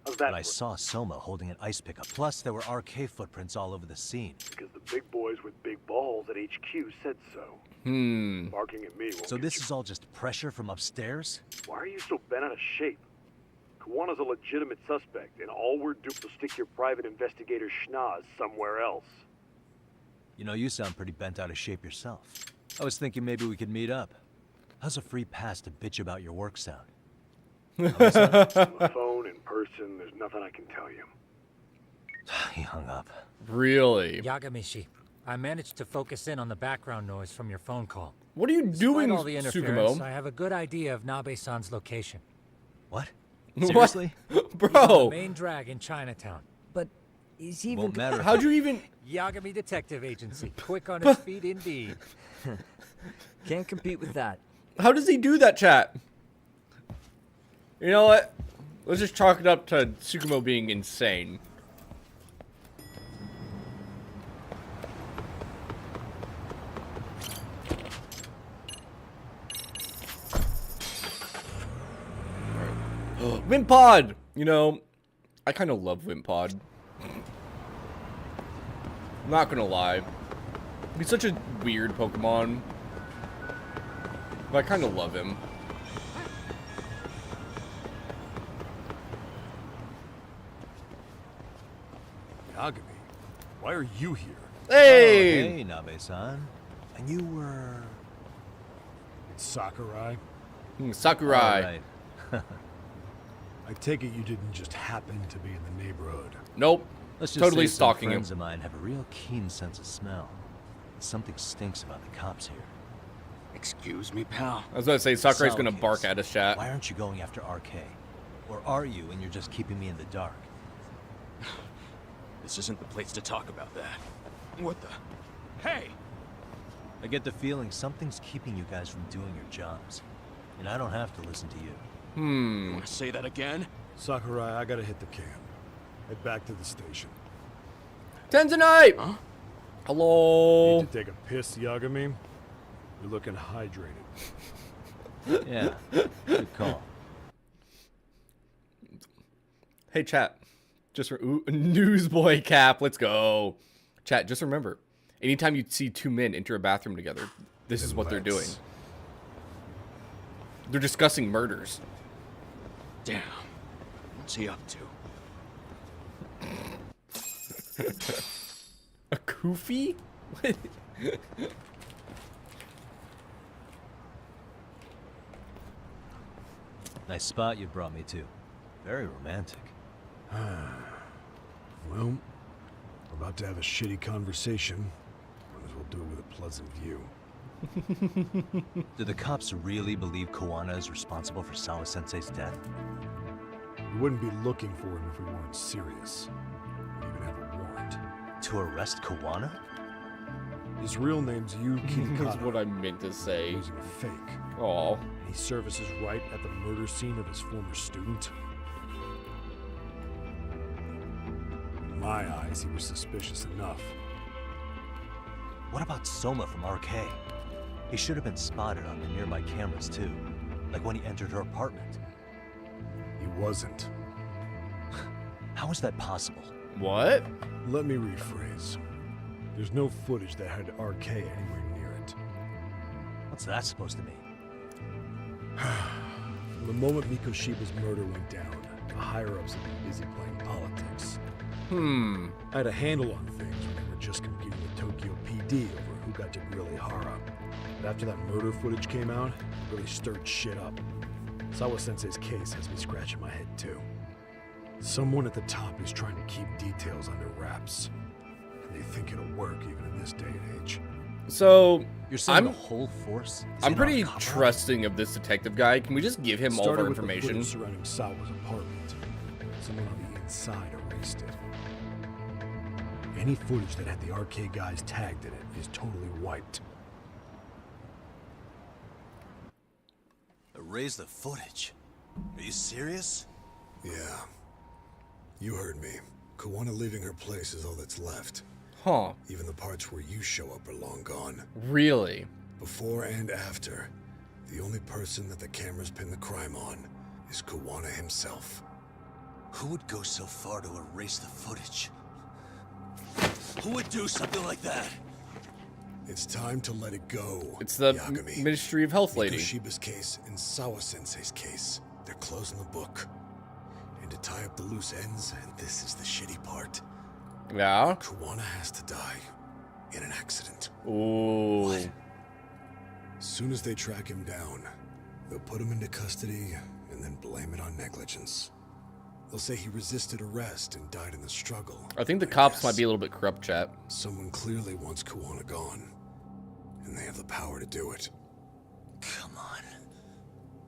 How's that
But I
for-
saw Soma holding an ice pickup. Plus, there were RK footprints all over the scene.
Because the big boys with big balls at HQ said so. Barking at me won't
So
get
this
you.
is all just pressure from upstairs?
Why are you so bent out of shape? Kawana's a legitimate suspect, and all we're doing is stick your private investigator schnoz somewhere else.
You know, you sound pretty bent out of shape yourself. I was thinking maybe we could meet up. How's a free pass to bitch about your work sound?
On the phone, in person, there's nothing I can tell you.
He hung up.
Really?
Yagamishi, I managed to focus in on the background noise from your phone call.
What are you doing,
Despite all the interference,
Tsukumo?
I have a good idea of Nabe-san's location.
What?
Seriously?
Bro!
He's on the main drag in Chinatown.
But is he
Won't matter.
How'd you even...
Yagami Detective Agency. Quick on his feet indeed.
Can't compete with that.
How does he do that, chat? You know what? Let's just chalk it up to Tsukumo being insane. Wimpod! You know, I kind of love Wimpod. I'm not gonna lie. He's such a weird Pokemon. But I kind of love him.
Yagami, why are you here?
Hey!
Oh, hey, Nabe-san. And you were...
It's Sakurai.
Sakurai.
All right.
I take it you didn't just happen to be in the neighborhood.
Nope.
Let's just
Totally
say some
stalking him.
friends of mine have a real keen sense of smell. Something stinks about the cops here.
Excuse me, pal.
I was gonna say Sakurai's
Sour
gonna
kids.
bark at us, chat.
Why aren't you going after RK? Or are you, and you're just keeping me in the dark?
This isn't the place to talk about that. What the? Hey!
I get the feeling something's keeping you guys from doing your jobs. And I don't have to listen to you.
You want to say that again?
Sakurai, I gotta hit the can. Head back to the station.
Tenzanite! Huh? Hello?
Need to take a piss, Yagami? You're looking hydrated.
Yeah, good call.
Hey, chat. Just newsboy cap. Let's go. Chat, just remember, anytime you see two men enter a bathroom together, this is what they're doing. They're discussing murders.
Damn. What's he up to?
A kufi? What?
Nice spot you brought me to. Very romantic.
Well, we're about to have a shitty conversation. Might as well do it with a pleasant view.
Do the cops really believe Kawana is responsible for Sawa-sensei's death?
We wouldn't be looking for him if we weren't serious. We even have a warrant.
To arrest Kawana?
His real name's Yu
That's
Kitakata.
what I meant to say.
Using a fake.
Aw.
And he services right at the murder scene of his former student. In my eyes, he was suspicious enough.
What about Soma from RK? He should have been spotted on the nearby cameras too. Like when he entered her apartment.
He wasn't.
How is that possible?
What?
Let me rephrase. There's no footage that had RK anywhere near it.
What's that supposed to mean?
From the moment Mikoshiba's murder went down, the higher-ups have been busy playing politics. I had a handle on things when they were just competing with Tokyo PD over who got to grill Ihara. But after that murder footage came out, it really stirred shit up. Sawa-sensei's case has me scratching my head too. Someone at the top is trying to keep details under wraps. And they think it'll work even in this day and age.
So,
You're saying the whole force is
I'm
in our
pretty
cover?
trusting of this detective guy. Can we just give him all of
Started
our
with the
information?
footage surrounding Sawa's apartment. Someone on the inside erased it. Any footage that had the RK guys tagged in it is totally wiped.
Erase the footage? Are you serious?
Yeah. You heard me. Kawana leaving her place is all that's left.
Huh.
Even the parts where you show up are long gone.
Really?
Before and after, the only person that the cameras pin the crime on is Kawana himself.
Who would go so far to erase the footage? Who would do something like that?
It's time to let it go.
It's the
Yagami.
Ministry of Health lady.
Mikoshiba's case and Sawa-sensei's case. They're closing the book. And to tie up the loose ends, and this is the shitty part.
Yeah?
Kawana has to die in an accident.
Ooh.
What? As soon as they track him down, they'll put him into custody and then blame it on negligence. They'll say he resisted arrest and died in the struggle.
I think the cops might be a little bit corrupt, chat.
Someone clearly wants Kawana gone, and they have the power to do it.
Come on.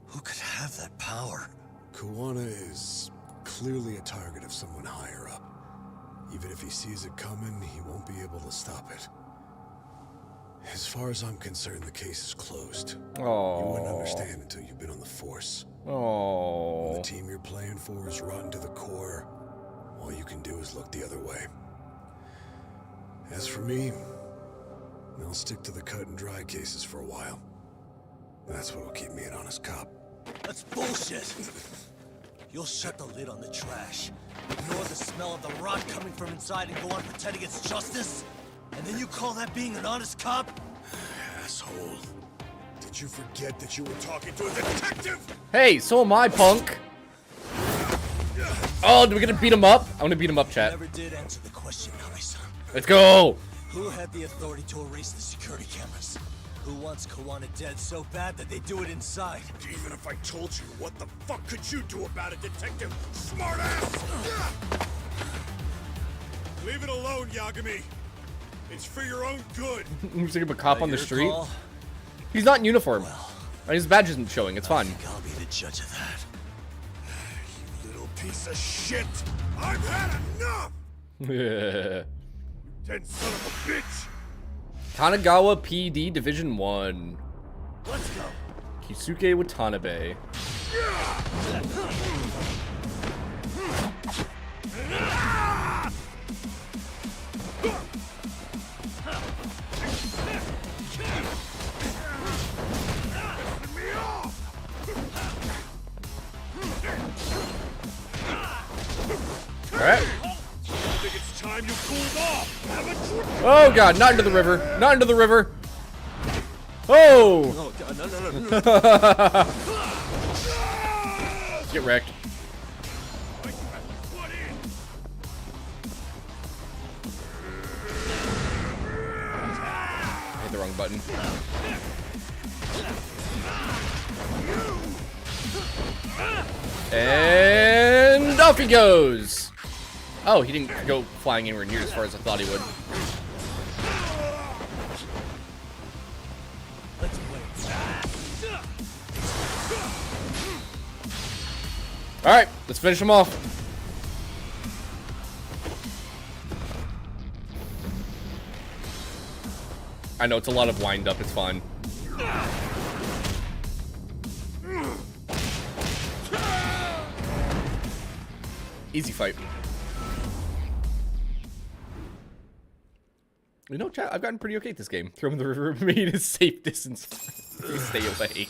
Who could have that power?
Kawana is clearly a target of someone higher up. Even if he sees it coming, he won't be able to stop it. As far as I'm concerned, the case is closed.
Oh.
You wouldn't understand until you've been on the force.
Oh.
When the team you're playing for is rotten to the core, all you can do is look the other way. As for me, I'll stick to the cut and dry cases for a while. That's what'll keep me an honest cop.
That's bullshit! You'll shut the lid on the trash, ignore the smell of the rot coming from inside, and go on pretending it's justice? And then you call that being an honest cop?
Asshole. Did you forget that you were talking to a detective?
Hey, so am I, punk. Oh, do we gonna beat him up? I'm gonna beat him up, chat.
You never did answer the question, Nami-san.
Let's go!
Who had the authority to erase the security cameras? Who wants Kawana dead so bad that they do it inside?
Even if I told you, what the fuck could you do about it, detective? Smartass! Leave it alone, Yagami. It's for your own good.
He's like a cop on the street. He's not in uniform. His badge isn't showing. It's fine.
I'll be the judge of that.
You little piece of shit. I've had enough. Dead son of a bitch.
Kanagawa PD Division 1.
Let's go.
Kisuke Watanabe. Alright.
I think it's time you cooled off.
Oh god, not into the river. Not into the river. Oh!
Oh god, no.
Get wrecked. Hit the wrong button. And off he goes. Oh, he didn't go flying anywhere near as far as I thought he would. All right, let's finish him off. I know it's a lot of wind up. It's fine. Easy fight. You know, chat, I've gotten pretty okay at this game. Throw him in the river, made a safe distance. Please stay away.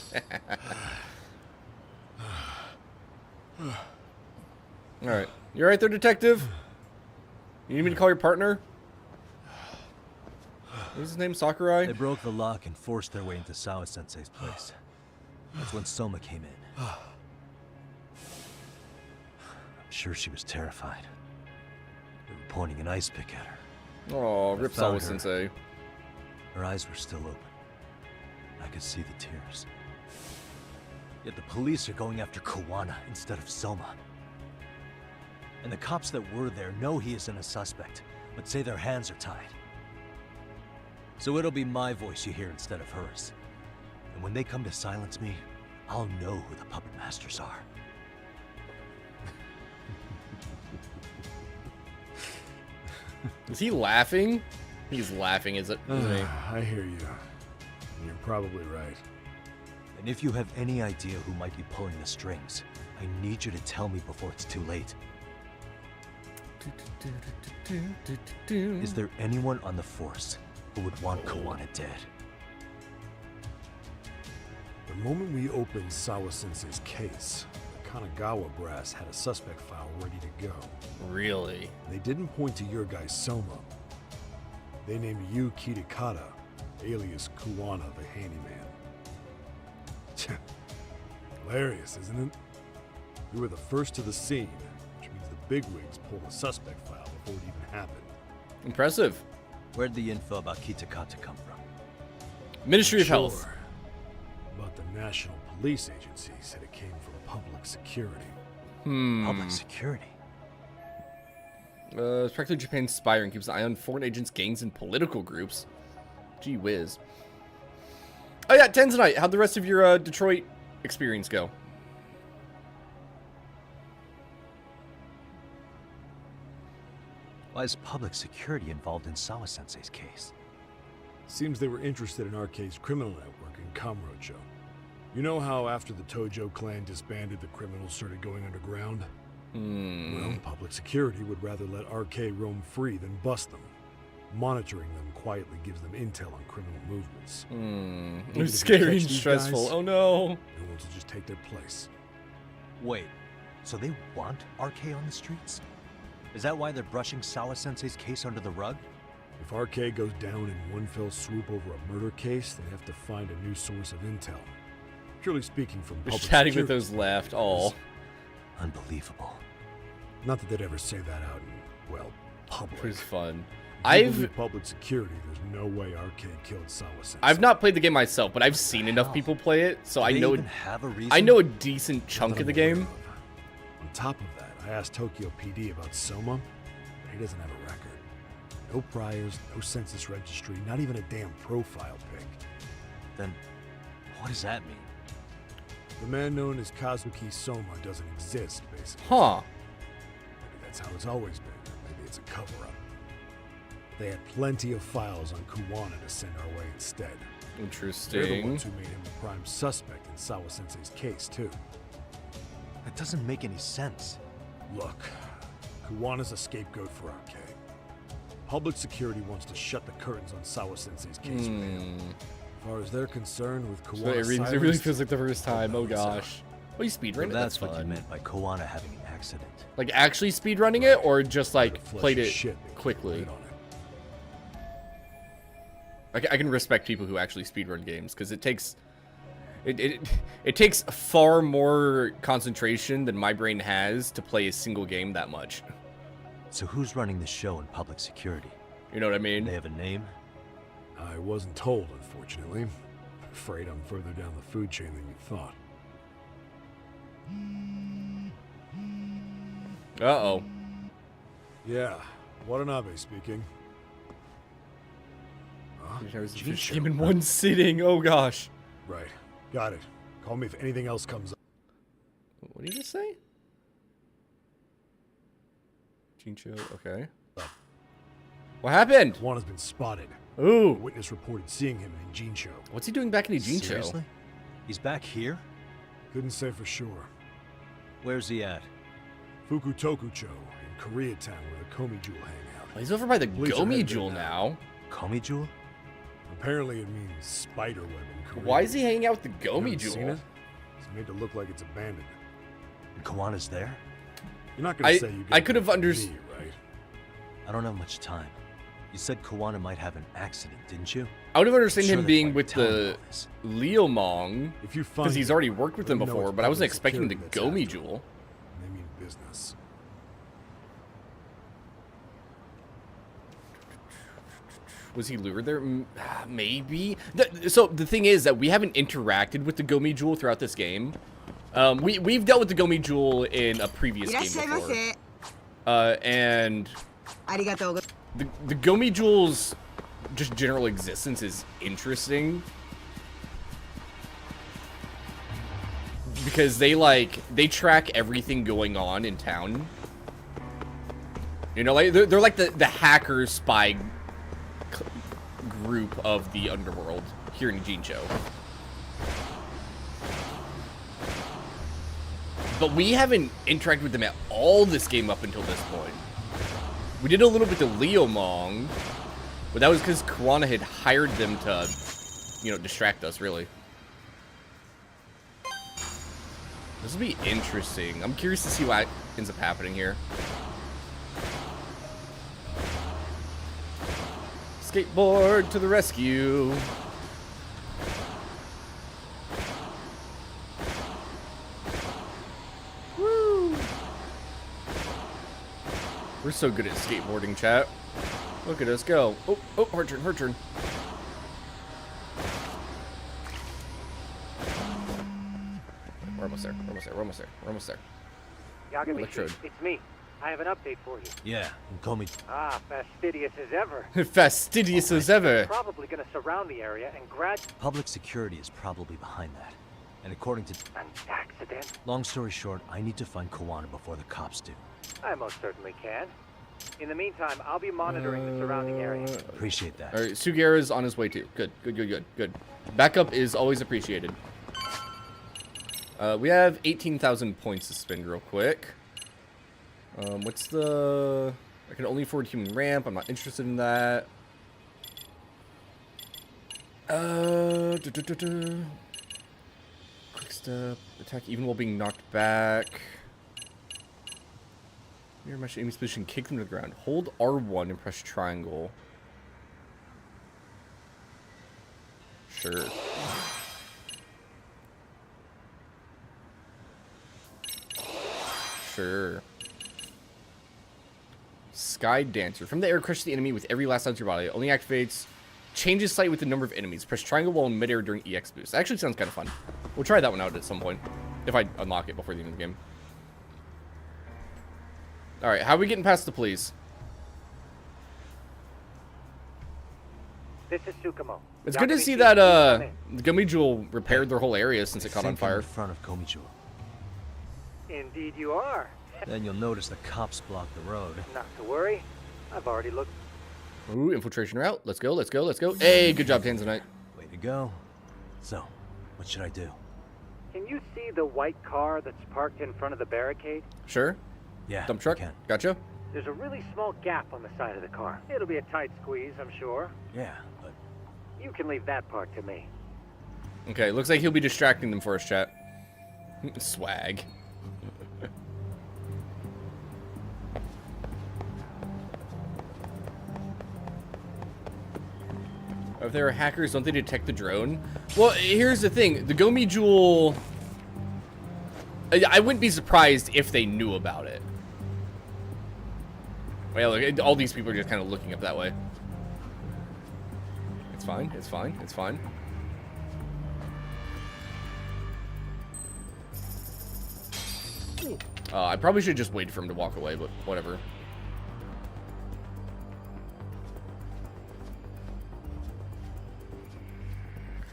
Alright. You alright there, detective? You need me to call your partner? What's his name? Sakurai?
They broke the lock and forced their way into Sawa-sensei's place. That's when Soma came in. I'm sure she was terrified. They were pointing an ice pick at her.
Oh, rip Sawa-sensei.
Her eyes were still open. I could see the tears. Yet the police are going after Kawana instead of Soma. And the cops that were there know he isn't a suspect, but say their hands are tied. So it'll be my voice you hear instead of hers. And when they come to silence me, I'll know who the puppet masters are.
Is he laughing? He's laughing, isn't he?
I hear you. You're probably right.
And if you have any idea who might be pulling the strings, I need you to tell me before it's too late. Is there anyone on the force who would want Kawana dead?
The moment we opened Sawa-sensei's case, the Kanagawa brass had a suspect file ready to go.
Really?
They didn't point to your guy Soma. They named you Kitakata, alias Kawana the handyman. Hilarious, isn't it? You were the first to the scene, which means the bigwigs pulled the suspect file before it even happened.
Impressive.
Where'd the info about Kitakata come from?
Ministry of Health.
Sure. But the National Police Agency said it came from public security.
Public security?
It's practically Japan's spy and keeps an eye on foreign agents, gangs, and political groups. Gee whiz. Oh yeah, Tanzanite, how'd the rest of your Detroit experience go?
Why is public security involved in Sawa-sensei's case?
Seems they were interested in Arcade's criminal network in Kamurocho. You know how after the Tojo clan disbanded, the criminals started going underground? Well, public security would rather let Arcade roam free than bust them. Monitoring them quietly gives them intel on criminal movements.
It's scary and stressful.
Guys,
oh no.
No one's will just take their place.
Wait, so they want RK on the streets? Is that why they're brushing Sawa-sensei's case under the rug?
If RK goes down in one fell swoop over a murder case, they have to find a new source of intel. Purely speaking, from public
Chatting with
security
those left. Oh.
Unbelievable.
Not that they'd ever say that out in, well, public.
It was fun.
If you believe public security, there's no way Arcade killed Sawa-sensei.
I've not played the game myself, but I've seen enough people play it, so I know I know a decent chunk of the game.
On top of that, I asked Tokyo PD about Soma, but he doesn't have a record. No priors, no census registry, not even a damn profile pic.
Then, what does that mean?
The man known as Kazuki Soma doesn't exist, basically.
Huh.
Maybe that's how it's always been, or maybe it's a cover-up. They had plenty of files on Kuwana to send our way instead.
Interesting.
They're the ones who made him the prime suspect in Sawa-sensei's case, too.
That doesn't make any sense.
Look, Kuwana's a scapegoat for Arcade. Public security wants to shut the curtains on Sawa-sensei's case with him. As far as they're concerned with
So
Kuwana's
it really feels like the first time. Oh gosh. Oh, you speedrunning it?
That's
That's
what you
fun.
meant by Kawana having an accident.
Like actually speedrunning it, or just like played it
shit,
quickly? I can respect people who actually speedrun games because it takes it takes far more concentration than my brain has to play a single game that much.
So who's running the show in public security?
You know what I mean?
They have a name?
I wasn't told, unfortunately. Afraid I'm further down the food chain than you thought.
Uh-oh.
Yeah, Watanabe speaking. Huh?
This game in one sitting. Oh gosh.
Right. Got it. Call me if anything else comes up.
What did you just say? Jincho. Okay. What happened?
Juana's been spotted.
Ooh.
A witness reported seeing him in Jincho.
What's he doing back in Jincho?
Seriously? He's back here?
Couldn't say for sure.
Where's he at?
Fukutokucho in Koreatown, where the Komi Jewel hang out.
Oh, he's over by the
Police are
Gomi
headed
Jewel
there
now.
Komi Jewel?
Apparently it means spider web in Korean.
Why is he hanging out with the
You
Gomi
haven't
Jewel?
seen it? It's made to look like it's abandoned.
And Kawana's there?
You're not gonna say you
I could have understood.
right?
I don't have much time. You said Kawana might have an accident, didn't you?
I would have understood
I'm sure
him
that's
being
why you're
with
telling me
the
all this.
Leomong
If you find
because he's
him,
already worked with
let
them
him know
before,
it's
but I wasn't
public
expecting the
security
Gomi
that's
Jewel.
They mean business.
Was he lured there? Maybe. So the thing is that we haven't interacted with the Gomi Jewel throughout this game. We've dealt with the Gomi Jewel in a previous game before. And the Gomi Jewel's just general existence is interesting. Because they track everything going on in town. You know, like they're like the hacker spy group of the underworld here in Jincho. But we haven't interacted with them at all this game up until this point. We did a little bit to Leomong, but that was because Kuwana had hired them to, you know, distract us, really. This will be interesting. I'm curious to see what ends up happening here. Skateboard to the rescue. Woo! We're so good at skateboarding, chat. Look at us go. Oh, oh, her turn, her turn. We're almost there, we're almost there, we're almost there, we're almost there. Electrode.
It's me. I have an update for you.
Yeah, call me.
Ah, fastidious as ever.
Fastidious as ever.
Probably gonna surround the area and grad.
Public security is probably behind that. And according to...
An accident?
Long story short, I need to find Kuwana before the cops do.
I most certainly can. In the meantime, I'll be monitoring the surrounding area.
Appreciate that.
All right, Sugiura's on his way too. Good, good, good, good, good. Backup is always appreciated. We have 18,000 points to spend real quick. What's the... I can only afford human ramp. I'm not interested in that. Quick step. Attack even while being knocked back. Near my aiming position, kick them to the ground. Hold R1 and press triangle. Sure. Sure. Sky Dancer. From the air, crush the enemy with every last ounce of your body. It only activates. Changes sight with the number of enemies. Press triangle while in midair during EX boost. That actually sounds kind of fun. We'll try that one out at some point. If I unlock it before the end of the game. Alright, how are we getting past the police?
This is Tsukumo.
It's good to see that Gummy Jewel repaired their whole area since it caught on fire.
In front of Komichu.
Indeed you are.
Then you'll notice the cops block the road.
Not to worry. I've already looked.
Ooh, infiltration route. Let's go, let's go, let's go. Hey, good job, Tanzanite.
Way to go. So, what should I do?
Can you see the white car that's parked in front of the barricade?
Sure.
Yeah.
Dump truck. Gotcha.
There's a really small gap on the side of the car. It'll be a tight squeeze, I'm sure.
Yeah, but...
You can leave that part to me.
Okay, looks like he'll be distracting them for us, chat. Swag. If there are hackers, don't they detect the drone? Well, here's the thing. The Gomi Jewel... I wouldn't be surprised if they knew about it. Well, look, all these people are just kind of looking up that way. It's fine, it's fine, it's fine. I probably should just wait for him to walk away, but whatever.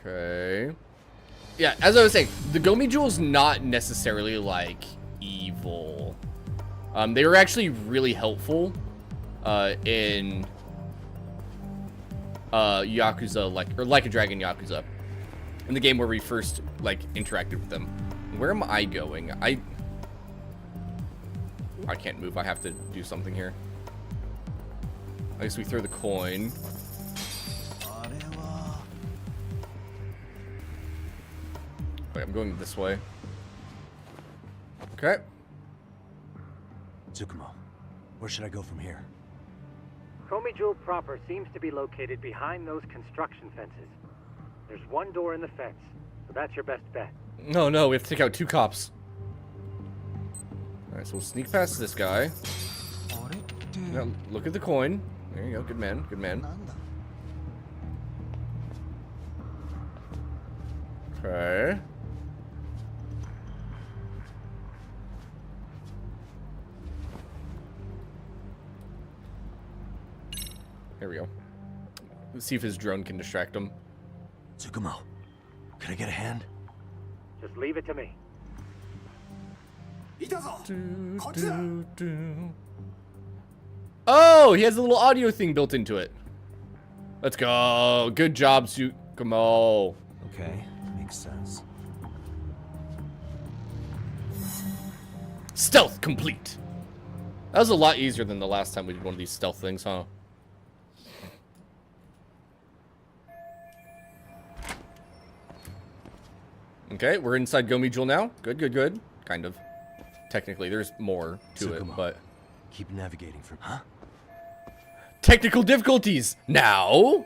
Okay. Yeah, as I was saying, the Gomi Jewel's not necessarily, like, evil. They were actually really helpful in Yakuza, like a Dragon Yakuza. In the game where we first, like, interacted with them. Where am I going? I can't move. I have to do something here. I guess we throw the coin. Wait, I'm going this way. Okay.
Tsukumo, where should I go from here?
Komi Jewel proper seems to be located behind those construction fences. There's one door in the fence, so that's your best bet.
No, no, we have to take out 2 cops. Alright, so we'll sneak past this guy. Now, look at the coin. There you go, good man, good man. Okay. Here we go. Let's see if his drone can distract him.
Tsukumo, can I get a hand?
Just leave it to me.
Oh, he has a little audio thing built into it. Let's go. Good job, Tsukumo.
Okay, makes sense.
Stealth complete. That was a lot easier than the last time we did one of these stealth things, huh? Okay, we're inside Gomi Jewel now. Good, good, good. Kind of. Technically, there's more to it, but...
Keep navigating from... Huh?
Technical difficulties! Now?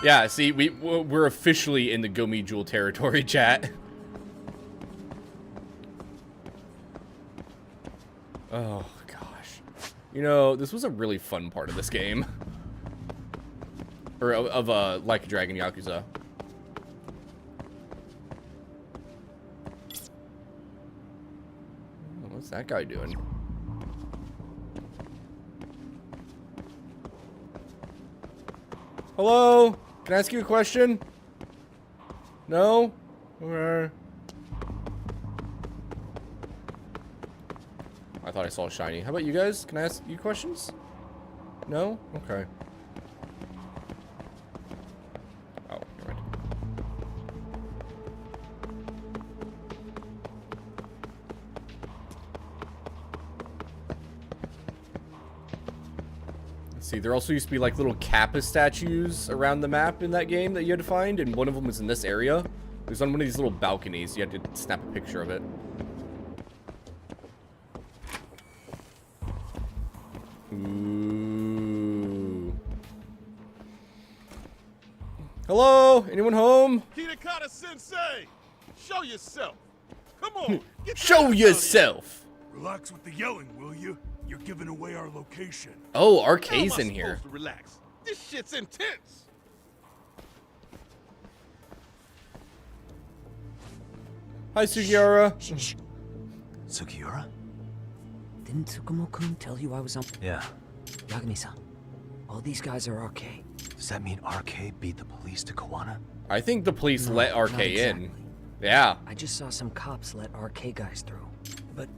Yeah, see, we're officially in the Gomi Jewel territory, chat. Oh, gosh. You know, this was a really fun part of this game. Or of Like a Dragon Yakuza. What's that guy doing? Hello? Can I ask you a question? No? Okay. I thought I saw a shiny. How about you guys? Can I ask you questions? No? Okay. Oh, never mind. Let's see, there also used to be like little Kappa statues around the map in that game that you had to find, and one of them was in this area. It was on one of these little balconies. You had to snap a picture of it. Ooh. Hello? Anyone home?
Kitakata Sensei! Show yourself! Come on!
Show yourself!
Relax with the yelling, will you? You're giving away our location.
Oh, RK's in here.
To relax. This shit's intense.
Hi, Sugiura.
Sugiura?
Didn't Tsukumo-kun tell you I was on?
Yeah.
Yagami-san, all these guys are RK.
Does that mean RK beat the police to Kawana?
I think the police let RK
not exactly.
in. Yeah.
I just saw some cops let RK guys through. But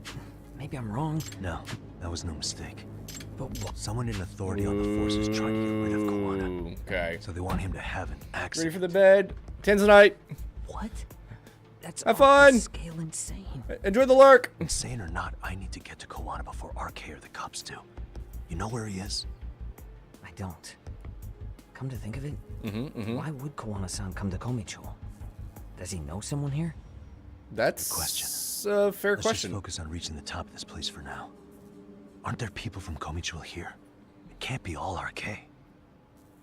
maybe I'm wrong.
No, that was no mistake.
But what?
Someone in authority on the force is trying to get rid of Kawana.
Okay.
So they want him to have an accident.
Ready for the bed? Tanzanite.
What? That's
have fun.
Scale insane.
Enjoy the lark.
Insane or not, I need to get to Kawana before RK or the cops do. You know where he is?
I don't. Come to think of it, why would Kawana-san come to Komicho? Does he know someone here?
That's
question.
A fair
Let's
question.
Just focus on reaching the top of this place for now. Aren't there people from Komicho here? It can't be all RK.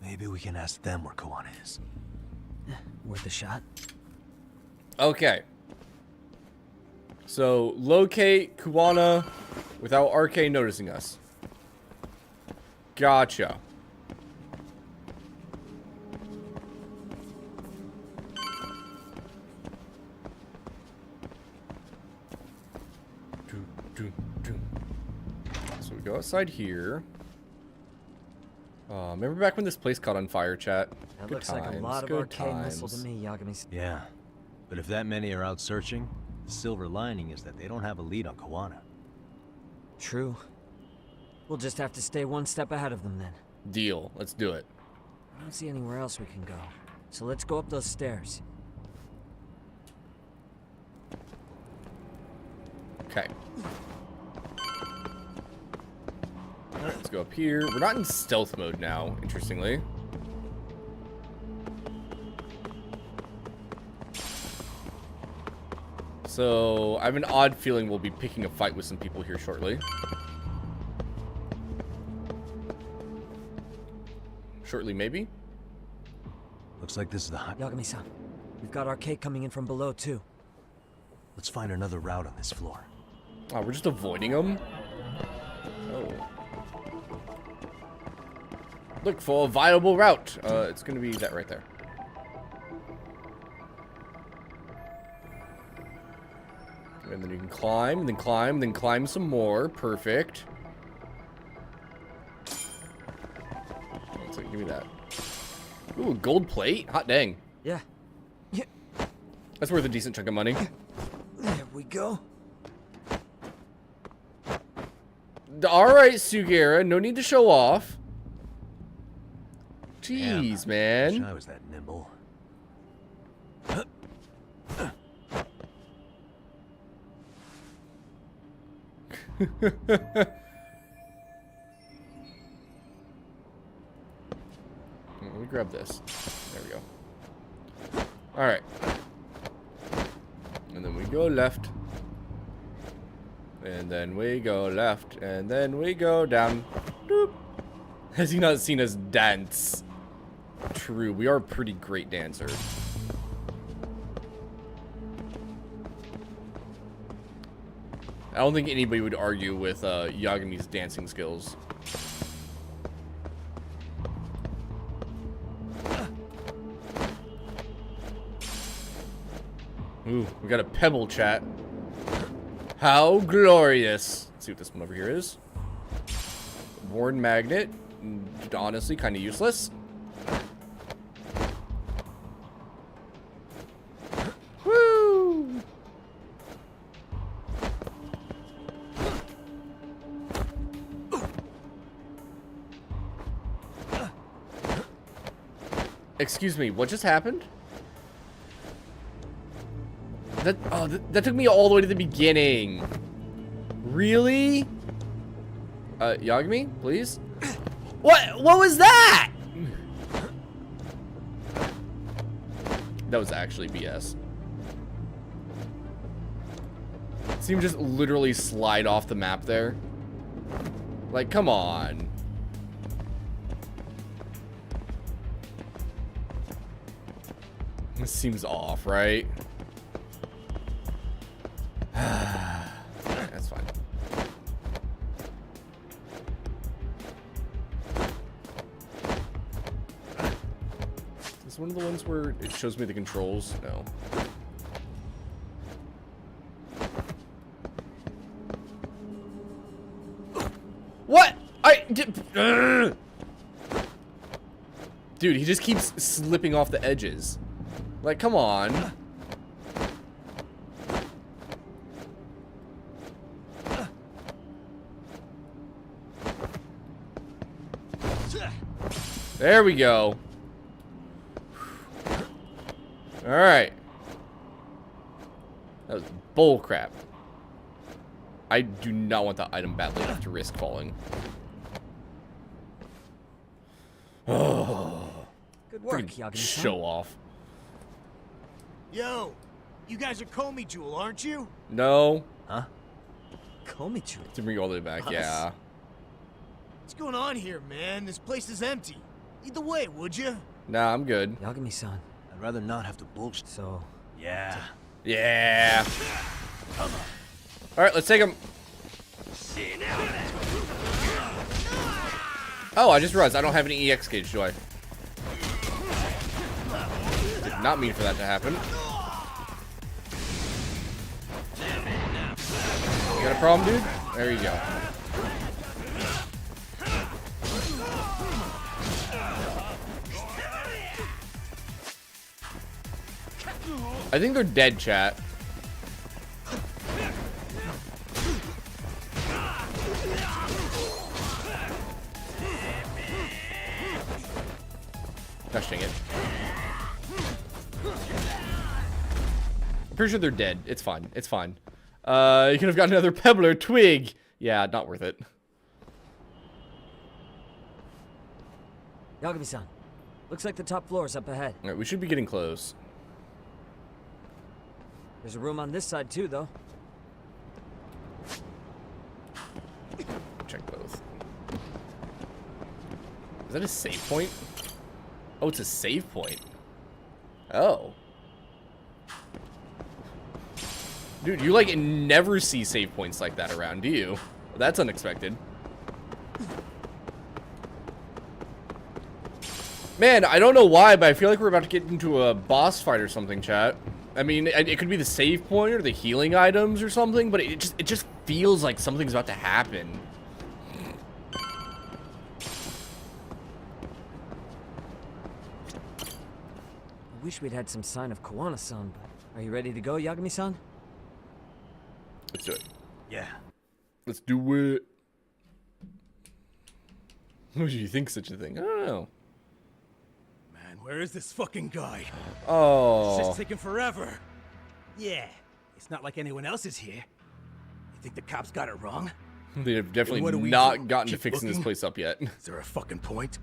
Maybe we can ask them where Kawana is.
Worth a shot.
Okay. So, locate Kawana without RK noticing us. Gotcha. So we go outside here. Remember back when this place caught on fire, chat?
That
Good
looks
times,
like a lot of
good
arcane muscle
times.
to me, Yagami.
Yeah, but if that many are out searching, the silver lining is that they don't have a lead on Kawana.
True. We'll just have to stay one step ahead of them then.
Deal. Let's do it.
I don't see anywhere else we can go. So let's go up those stairs.
Okay. Alright, let's go up here. We're not in stealth mode now, interestingly. So, I have an odd feeling we'll be picking a fight with some people here shortly. Shortly, maybe?
Looks like this is the high...
Yagami-san, we've got RK coming in from below, too.
Let's find another route on this floor.
Oh, we're just avoiding them? Oh. Look for a viable route. It's gonna be that right there. And then you can climb, and then climb, and then climb some more. Perfect. Let's see, give me that. Ooh, gold plate? Hot dang.
Yeah.
That's worth a decent chunk of money.
There we go.
Alright, Sugiura, no need to show off. Jeez, man.
I was that nimble.
Let me grab this. There we go. Alright. And then we go left. And then we go left. And then we go down. Doop. Has he not seen us dance? True, we are a pretty great dancer. I don't think anybody would argue with Yagami's dancing skills. Ooh, we got a pebble chat. How glorious. Let's see what this one over here is. Worn magnet. Honestly, kind of useless. Woo! Excuse me, what just happened? That took me all the way to the beginning. Really? Yagami, please? What was that? That was actually BS. See him just literally slide off the map there? Like, come on. This seems off, right? That's fine. Is this one of the ones where it shows me the controls? No. What? Dude, he just keeps slipping off the edges. Like, come on. There we go. Alright. That was bull crap. I do not want that item badly enough to risk falling. Oh.
Good work, Yagami-san.
Show off.
Yo, you guys are Komi Jewel, aren't you?
No.
Huh? Komi Jewel?
To bring you all the way back,
Us?
yeah.
What's going on here, man? This place is empty. Lead the way, would you?
Nah, I'm good.
Yagami-san.
I'd rather not have to bullshit.
So,
yeah.
Yeah. Alright, let's take him. Oh, I just realized I don't have any EX gauge, do I? Did not mean for that to happen. You got a problem, dude? There you go. I think they're dead, chat. Gosh dang it. I'm pretty sure they're dead. It's fine. It's fine. You could have gotten another pebble or twig. Yeah, not worth it.
Yagami-san, looks like the top floor is up ahead.
Alright, we should be getting close.
There's a room on this side too, though.
Check both. Is that a save point? Oh, it's a save point. Oh. Dude, you like never see save points like that around, do you? Well, that's unexpected. Man, I don't know why, but I feel like we're about to get into a boss fight or something, chat. I mean, it could be the save point or the healing items or something, but it just feels like something's about to happen.
I wish we'd had some sign of Kawana-san, but are you ready to go, Yagami-san?
Let's do it.
Yeah.
Let's do it. Who do you think such a thing? I don't know.
Man, where is this fucking guy?
Oh.
It's just taking forever. Yeah, it's not like anyone else is here. You think the cops got it wrong?
They have
What
definitely
do we
not
do?
gotten to
Keep
fixing this
looking?
place up yet.
Is there a fucking point?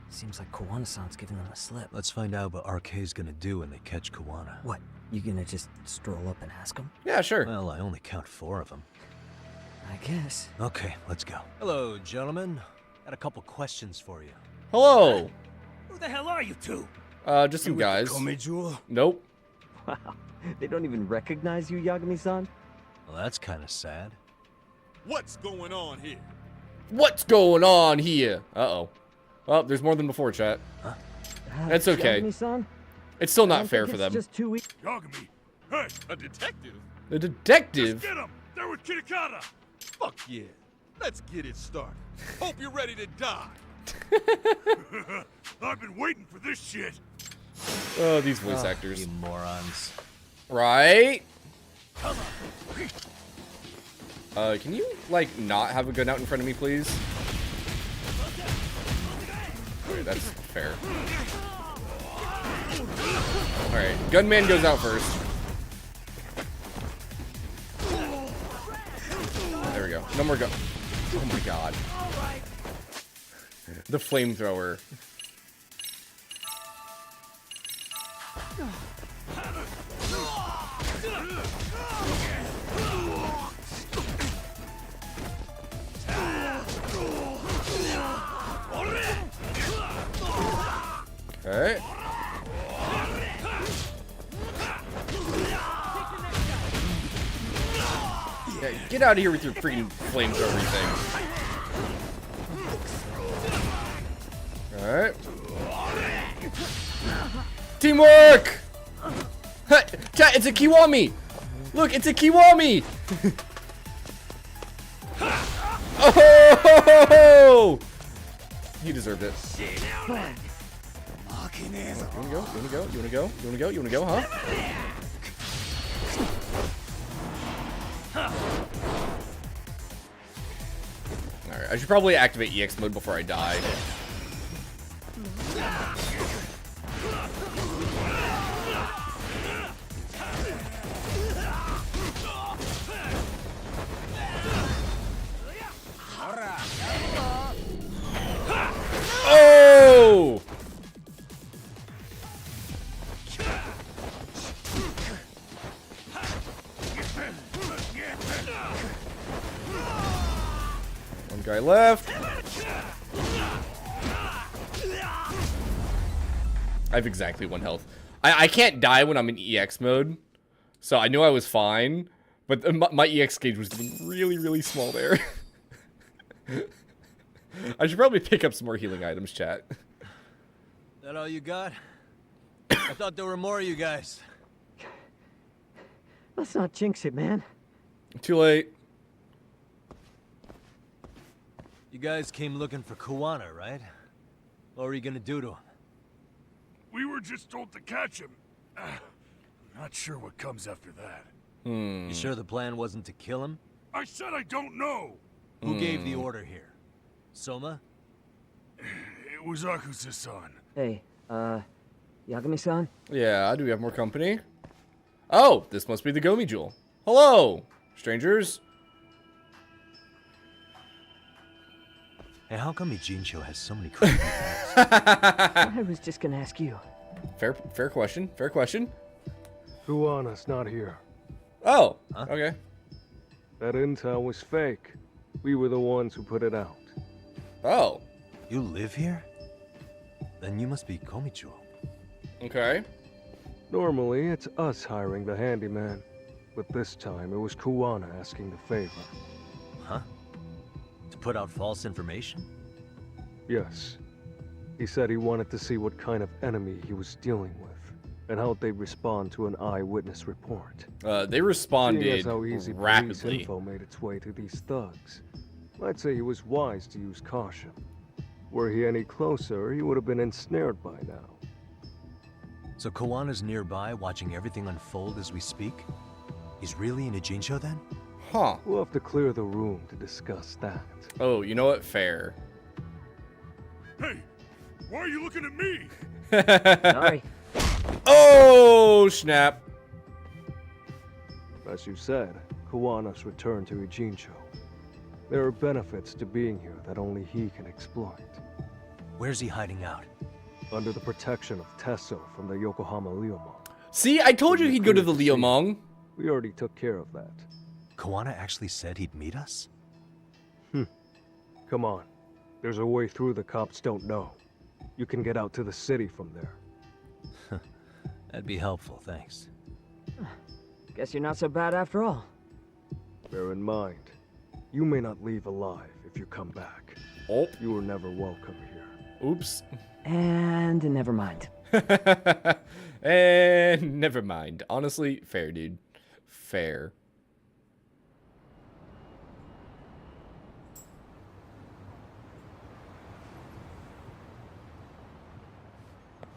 Seems like Kawana-san's giving them a slip.
Let's find out what RK's gonna do when they catch Kawana.
What? You gonna just stroll up and ask him?
Yeah, sure.
Well, I only count 4 of them.
I guess.
Okay, let's go. Hello, gentlemen. Got a couple questions for you.
Hello.
Who the hell are you two?
Just some guys.
Komijul?
Nope.
Wow, they don't even recognize you, Yagami-san?
Well, that's kind of sad.
What's going on here?
What's going on here? Uh-oh. Well, there's more than before, chat. That's okay.
Yagami-san?
It's still
I
not
don't
fair
think
for
it's
them.
just 2 weeks.
Yagami. Hey, a detective?
The detective?
Just get him! They're with Kitakata! Fuck yeah. Let's get it started. Hope you're ready to die. I've been waiting for this shit.
Oh, these voice actors.
You morons.
Right? Can you, like, not have a gun out in front of me, please? Okay, that's fair. Alright, gunman goes out first. There we go. No more gun. Oh my god. The flamethrower. Okay. Yeah, get out of here with your freaking flamethrower thing. Alright. Teamwork! Chat, it's a Kiwami! Look, it's a Kiwami! Oh! You deserved it. You wanna go? You wanna go? You wanna go? You wanna go? You wanna go, huh? Alright, I should probably activate EX mode before I die. Oh! One guy left. I have exactly 1 health. I can't die when I'm in EX mode, so I knew I was fine, but my EX gauge was really, really small there. I should probably pick up some more healing items, chat.
That all you got? I thought there were more of you guys.
Let's not jinx it, man.
Too late.
You guys came looking for Kawana, right? What were you gonna do to him?
We were just told to catch him. I'm not sure what comes after that.
You sure the plan wasn't to kill him?
I said I don't know.
Who gave the order here? Soma?
It was Akusa-san.
Hey, Yagami-san?
Yeah, do we have more company? Oh, this must be the Gomi Jewel. Hello, strangers.
Hey, how come Ijincho has so many creepy pets?
I was just gonna ask you.
Fair question. Fair question.
Kuwana's not here.
Oh, okay.
That intel was fake. We were the ones who put it out.
Oh.
You live here? Then you must be Komicho.
Okay.
Normally, it's us hiring the handyman. But this time, it was Kuwana asking the favor.
Huh? To put out false information?
Yes. He said he wanted to see what kind of enemy he was dealing with, and how they'd respond to an eyewitness report.
They responded
Seeing as how easy police
rapidly.
info made its way to these thugs, I'd say he was wise to use caution. Were he any closer, he would have been ensnared by now.
So Kawana's nearby, watching everything unfold as we speak? He's really in Ijincho then?
Huh.
We'll have to clear the room to discuss that.
Oh, you know what? Fair.
Hey, why are you looking at me?
Sorry.
Oh, snap.
As you said, Kawana's returned to Ijincho. There are benefits to being here that only he can exploit.
Where's he hiding out?
Under the protection of Tesso from the Yokohama Liumang.
See, I told you he'd go to the Liumang.
We already took care of that.
Kawana actually said he'd meet us?
Come on. There's a way through the cops don't know. You can get out to the city from there.
That'd be helpful, thanks.
Guess you're not so bad after all.
Bear in mind, you may not leave alive if you come back.
Oh.
You were never welcome here.
Oops.
And never mind.
And never mind. Honestly, fair, dude. Fair.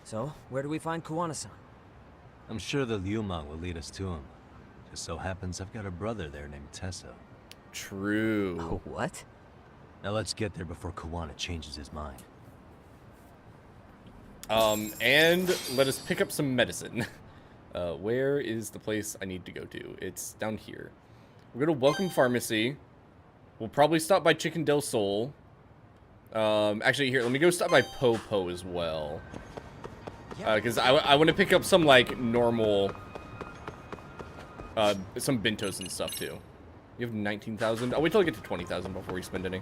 So, where do we find Kawana-san?
I'm sure the Liumang will lead us to him. Just so happens I've got a brother there named Tesso.
True.
Oh, what?
Now let's get there before Kawana changes his mind.
And let us pick up some medicine. Where is the place I need to go to? It's down here. We're going to Welcome Pharmacy. We'll probably stop by Chicken Del Sol. Actually, here, let me go stop by Popo as well. Because I want to pick up some, like, normal, some bentos and stuff, too. You have 19,000? I'll wait till I get to 20,000 before we spend any.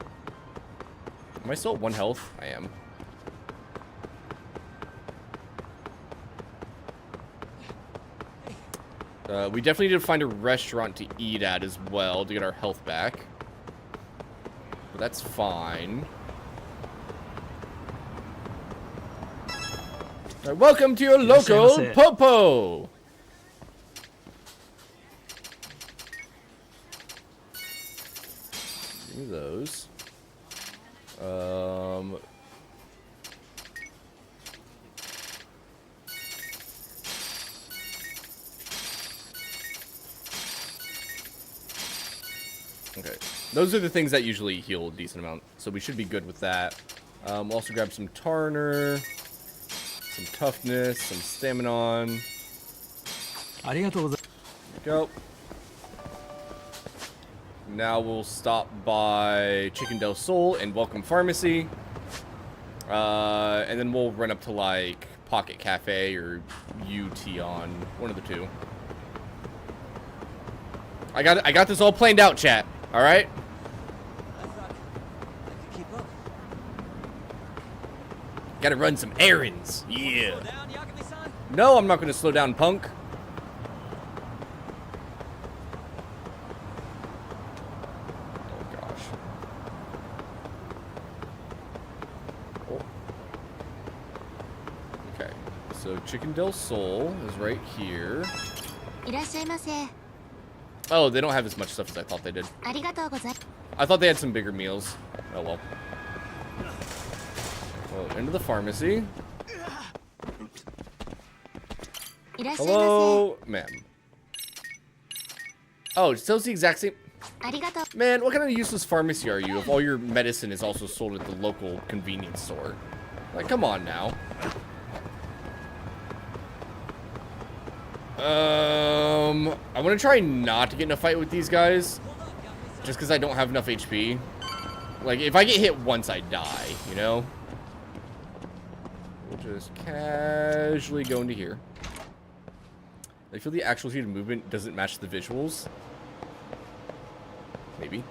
Am I still at 1 health? I am. We definitely need to find a restaurant to eat at as well to get our health back. But that's fine. Right, welcome to your local Popo! Give me those. Okay, those are the things that usually heal a decent amount, so we should be good with that. We'll also grab some Tarner, some Toughness, some Staminon. There we go. Now we'll stop by Chicken Del Sol and Welcome Pharmacy. And then we'll run up to, like, Pocket Cafe or UT on one of the two. I got this all planned out, chat. All right. Gotta run some errands. Yeah. No, I'm not gonna slow down, punk. Oh gosh. Oh. Okay. So Chicken Del Sol is right here. Oh, they don't have as much stuff as I thought they did. I thought they had some bigger meals. Oh well. Well, into the pharmacy. Hello, ma'am. Oh, it sells the exact same. Man, what kind of useless pharmacy are you if all your medicine is also sold at the local convenience store? Like, come on now. I want to try not to get in a fight with these guys. Just because I don't have enough HP. Like, if I get hit once, I die, you know? We'll just casually go into here. I feel the actual speed of movement doesn't match the visuals. Maybe.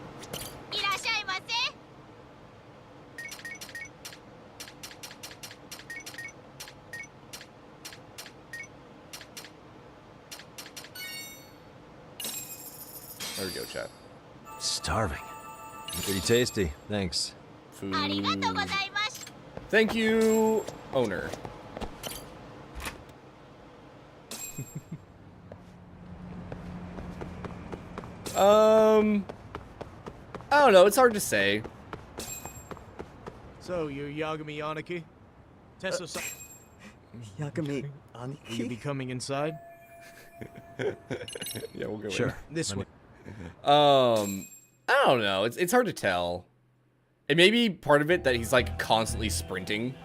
There we go, chat.
Starving. Pretty tasty. Thanks.
Food. Thank you, owner. I don't know. It's hard to say.
So, you're Yagami Aniki? Tesso-san?
Yagami Aniki?
Will you be coming inside?
Yeah, we'll go
Sure.
in.
This way.
I don't know. It's hard to tell. It may be part of it that he's like constantly sprinting.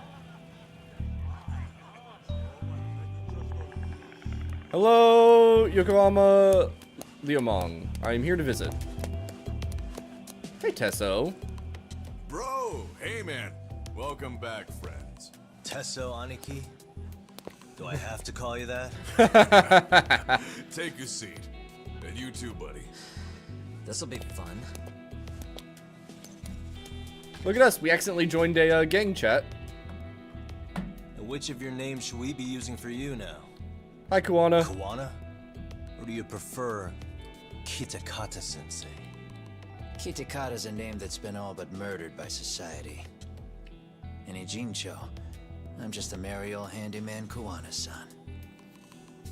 Hello, Yokohama Liumang. I'm here to visit. Hey, Tesso.
Bro, hey man. Welcome back, friends.
Tesso, Aniki? Do I have to call you that?
Take a seat. And you too, buddy.
This'll be fun.
Look at us. We accidentally joined a gang chat.
And which of your names should we be using for you now?
Hi, Kuwana.
Kuwana? Or do you prefer Kitakata-sensei?
Kitakata's a name that's been all but murdered by society. In Ijincho, I'm just a merry old handyman Kuwana-san.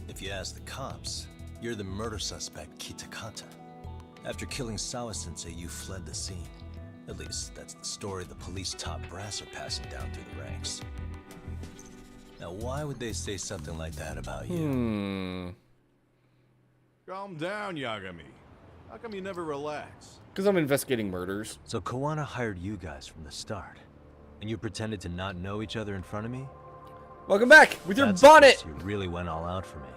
If you ask the cops, you're the murder suspect Kitakata. After killing Sawa-sensei, you fled the scene. At least, that's the story the police top brass are passing down through the ranks. Now, why would they say something like that about you?
Calm down, Yagami. How come you never relax?
Because I'm investigating murders.
So Kuwana hired you guys from the start, and you pretended to not know each other in front of me?
Welcome back with your
That's
bonnet.
because you really went all out for me.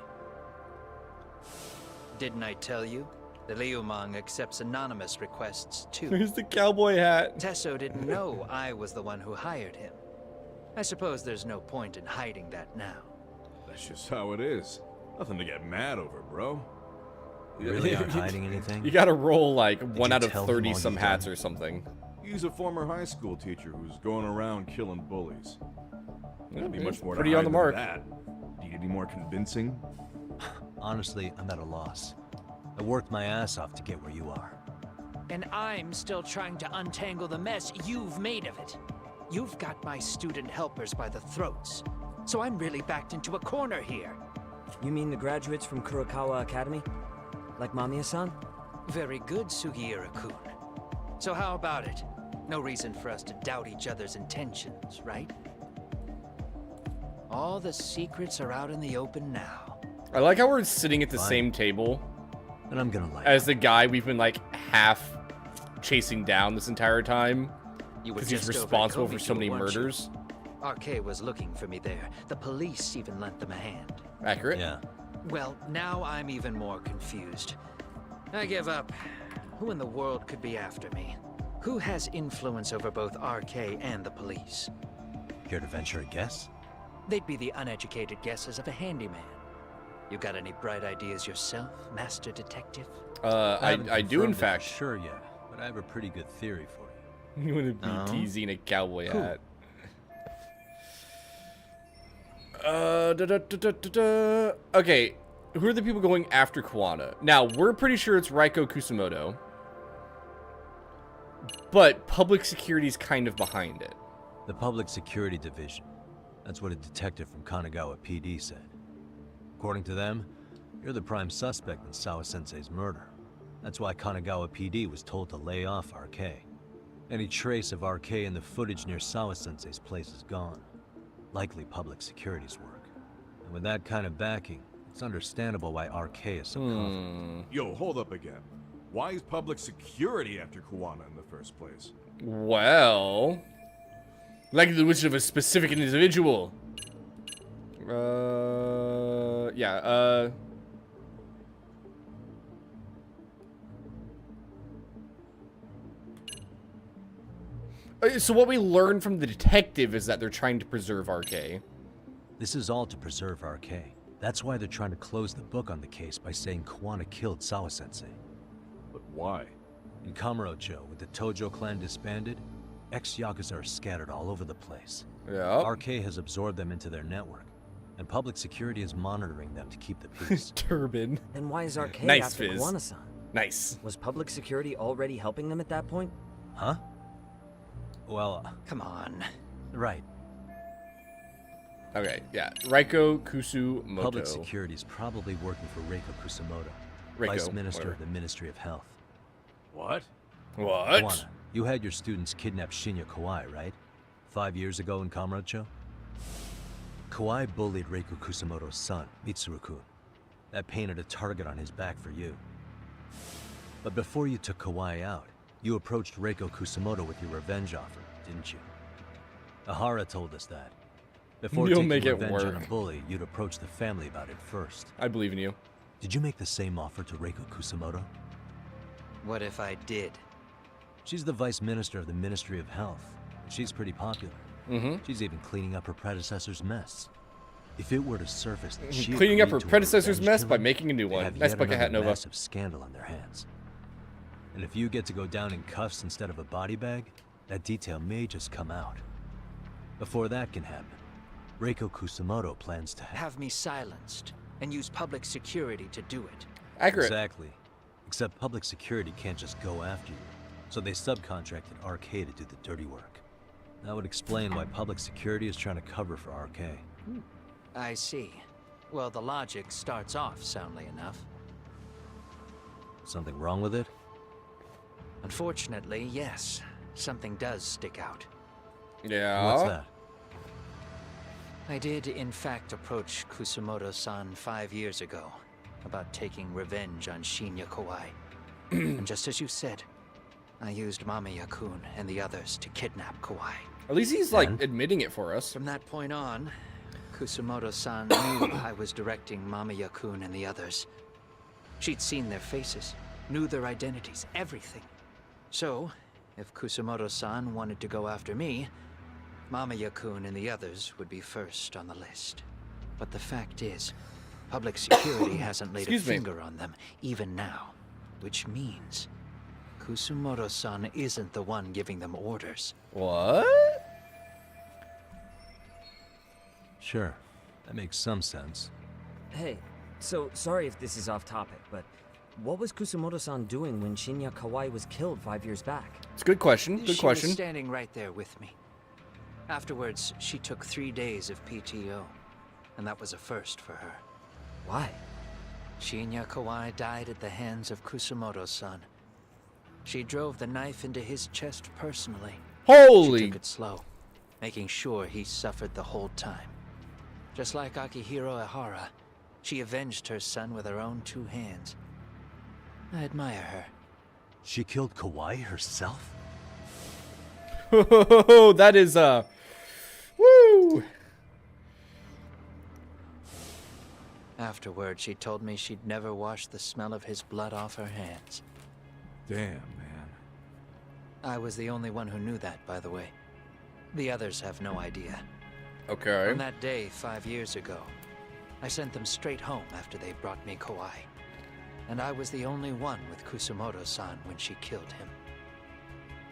Didn't I tell you? The Liumang accepts anonymous requests, too.
Here's the cowboy hat.
Tesso didn't know I was the one who hired him. I suppose there's no point in hiding that now.
That's just how it is. Nothing to get mad over, bro.
You really aren't hiding anything?
You gotta roll like 1 out of
tell them
30
all
some
you've
hats
done?
or something.
He's a former high school teacher who's going around killing bullies. There'd be much more
Pretty
to
on
hide
the
than
mark.
that. Do you need any more convincing?
Honestly, I'm at a loss. I worked my ass off to get where you are.
And I'm still trying to untangle the mess you've made of it. You've got my student helpers by the throats. So I'm really backed into a corner here.
You mean the graduates from Kurokawa Academy? Like Mamiya-san?
Very good, Sugiura-kun. So how about it? No reason for us to doubt each other's intentions, right? All the secrets are out in the open now.
I like how we're sitting at the
Fine.
same table.
And I'm gonna like
as the guy we've been like half chasing down this entire time.
You were
Because he's
just over
responsible
at
for
Kobe
so many
too, weren't you?
murders.
RK was looking for me there. The police even lent them a hand.
Accurate?
Yeah.
Well, now I'm even more confused. I give up. Who in the world could be after me? Who has influence over both RK and the police?
Care to venture a guess?
They'd be the uneducated guesses of a handyman. You got any bright ideas yourself, Master Detective?
I do in fact.
Sure yet, but I have a pretty good theory for you.
You want to be teasing a cowboy
Who?
hat. Okay, who are the people going after Kuwana? Now, we're pretty sure it's Raiko Kusamoto. But public security's kind of behind it.
The Public Security Division. That's what a detective from Kanagawa PD said. According to them, you're the prime suspect in Sawa-sensei's murder. That's why Kanagawa PD was told to lay off RK. Any trace of RK in the footage near Sawa-sensei's place is gone. Likely public security's work. And with that kind of backing, it's understandable why RK is so confident.
Yo, hold up again. Why is public security after Kuwana in the first place?
Well, likely the wish of a specific individual. Yeah, so what we learned from the detective is that they're trying to preserve RK.
This is all to preserve RK. That's why they're trying to close the book on the case by saying Kuwana killed Sawa-sensei.
But why?
In Kamurocho, with the Tojo clan disbanded, ex-Yakuza are scattered all over the place.
Yeah.
RK has absorbed them into their network, and public security is monitoring them to keep the peace.
Turban.
Then why is RK
Nice,
after
Fizz.
Kuwana-san?
Nice.
Was public security already helping them at that point?
Huh? Well,
come on.
Right.
Okay, yeah. Raiko Kusumoto.
Public security is probably working for Reiko Kusamoto, Vice Minister
whatever.
of the Ministry of Health.
What?
What?
Kuwana, you had your students kidnap Shinya Kawai, right? 5 years ago in Kamurocho? Kawai bullied Reiko Kusamoto's son, Mitsuru-kun. That painted a target on his back for you. But before you took Kawai out, you approached Reiko Kusamoto with your revenge offer, didn't you? Ahara told us that. Before
You'll
taking
make it
revenge on
work.
a bully, you'd approach the family about it first.
I believe in you.
Did you make the same offer to Reiko Kusamoto?
What if I did?
She's the vice minister of the Ministry of Health. She's pretty popular. She's even cleaning up her predecessor's mess. If it were to surface that she
cleaning up her
agreed to a
predecessor's
revenge
mess by
killing,
making a new
they
one.
have
Nice
yet
bucket hat,
another
Nova.
massive scandal on their hands. And if you get to go down in cuffs instead of a body bag, that detail may just come out. Before that can happen, Reiko Kusamoto plans to
Have me silenced and use public security to do it.
Accurate.
Exactly. Except public security can't just go after you, so they subcontracted RK to do the dirty work. That would explain why public security is trying to cover for RK.
I see. Well, the logic starts off soundly enough.
Something wrong with it?
Unfortunately, yes. Something does stick out.
Yeah.
What's that?
I did, in fact, approach Kusamoto-san 5 years ago about taking revenge on Shinya Kawai. And just as you said, I used Mamiya-kun and the others to kidnap Kawai.
At least he's like admitting it for us.
From that point on, Kusamoto-san knew I was directing Mamiya-kun and the others. She'd seen their faces, knew their identities, everything. So, if Kusamoto-san wanted to go after me, Mamiya-kun and the others would be first on the list. But the fact is, public security hasn't laid a finger on them, even now. Which means, Kusamoto-san isn't the one giving them orders.
What?
Sure, that makes some sense.
Hey, so sorry if this is off topic, but what was Kusamoto-san doing when Shinya Kawai was killed 5 years back?
It's a good question. Good question.
She was standing right there with me. Afterwards, she took 3 days of PTO, and that was a first for her.
Why?
Shinya Kawai died at the hands of Kusamoto-san. She drove the knife into his chest personally.
Holy!
She took it slow, making sure he suffered the whole time. Just like Akihiro Ehara, she avenged her son with her own 2 hands. I admire her.
She killed Kawai herself?
That is, woo!
Afterward, she told me she'd never wash the smell of his blood off her hands.
Damn, man.
I was the only one who knew that, by the way. The others have no idea.
Okay.
On that day 5 years ago, I sent them straight home after they brought me Kawai. And I was the only one with Kusamoto-san when she killed him.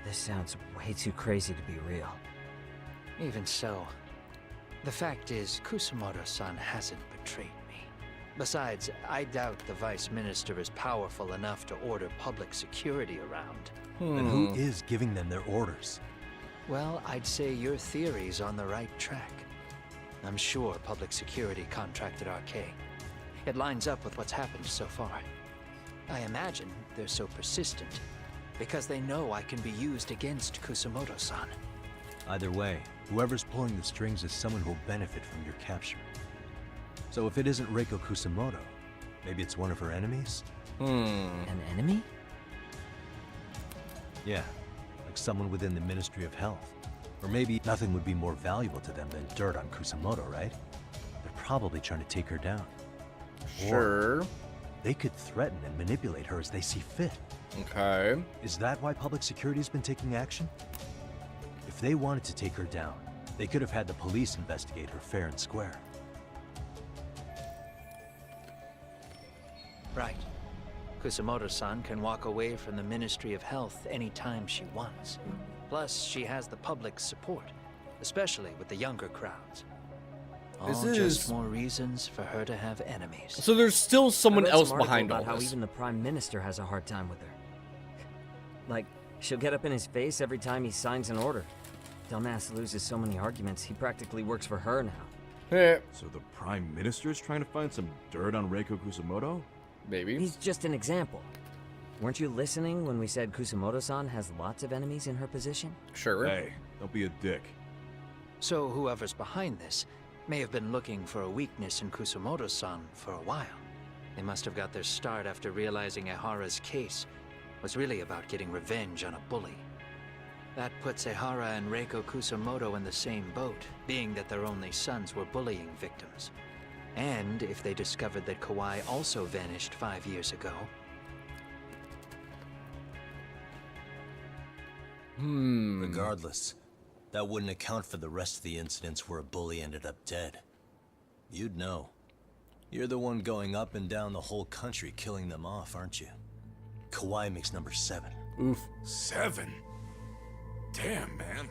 This sounds way too crazy to be real.
Even so, the fact is, Kusamoto-san hasn't betrayed me. Besides, I doubt the Vice Minister is powerful enough to order public security around.
And who is giving them their orders?
Well, I'd say your theory's on the right track. I'm sure public security contracted RK. It lines up with what's happened so far. I imagine they're so persistent because they know I can be used against Kusamoto-san.
Either way, whoever's pulling the strings is someone who'll benefit from your capture. So if it isn't Reiko Kusamoto, maybe it's one of her enemies?
An enemy?
Yeah, like someone within the Ministry of Health. Or maybe nothing would be more valuable to them than dirt on Kusamoto, right? They're probably trying to take her down.
Sure.
Or they could threaten and manipulate her as they see fit.
Okay.
Is that why public security's been taking action? If they wanted to take her down, they could have had the police investigate her fair and square.
Right. Kusamoto-san can walk away from the Ministry of Health anytime she wants. Plus, she has the public's support, especially with the younger crowds. All just more reasons for her to have enemies.
So there's still someone else behind all
about how
this.
even the Prime Minister has a hard time with her. Like, she'll get up in his face every time he signs an order. Dumbass loses so many arguments, he practically works for her now.
Yeah.
So the Prime Minister's trying to find some dirt on Reiko Kusamoto?
Maybe.
He's just an example. Weren't you listening when we said Kusamoto-san has lots of enemies in her position?
Sure.
Hey, don't be a dick.
So whoever's behind this may have been looking for a weakness in Kusamoto-san for a while. They must have got their start after realizing Ehara's case was really about getting revenge on a bully. That puts Ehara and Reiko Kusamoto in the same boat, being that their only sons were bullying victims. And if they discovered that Kawai also vanished 5 years ago,
Regardless, that wouldn't account for the rest of the incidents where a bully ended up dead. You'd know. You're the one going up and down the whole country killing them off, aren't you? Kawai makes number 7.
Oof.
7? Damn, man.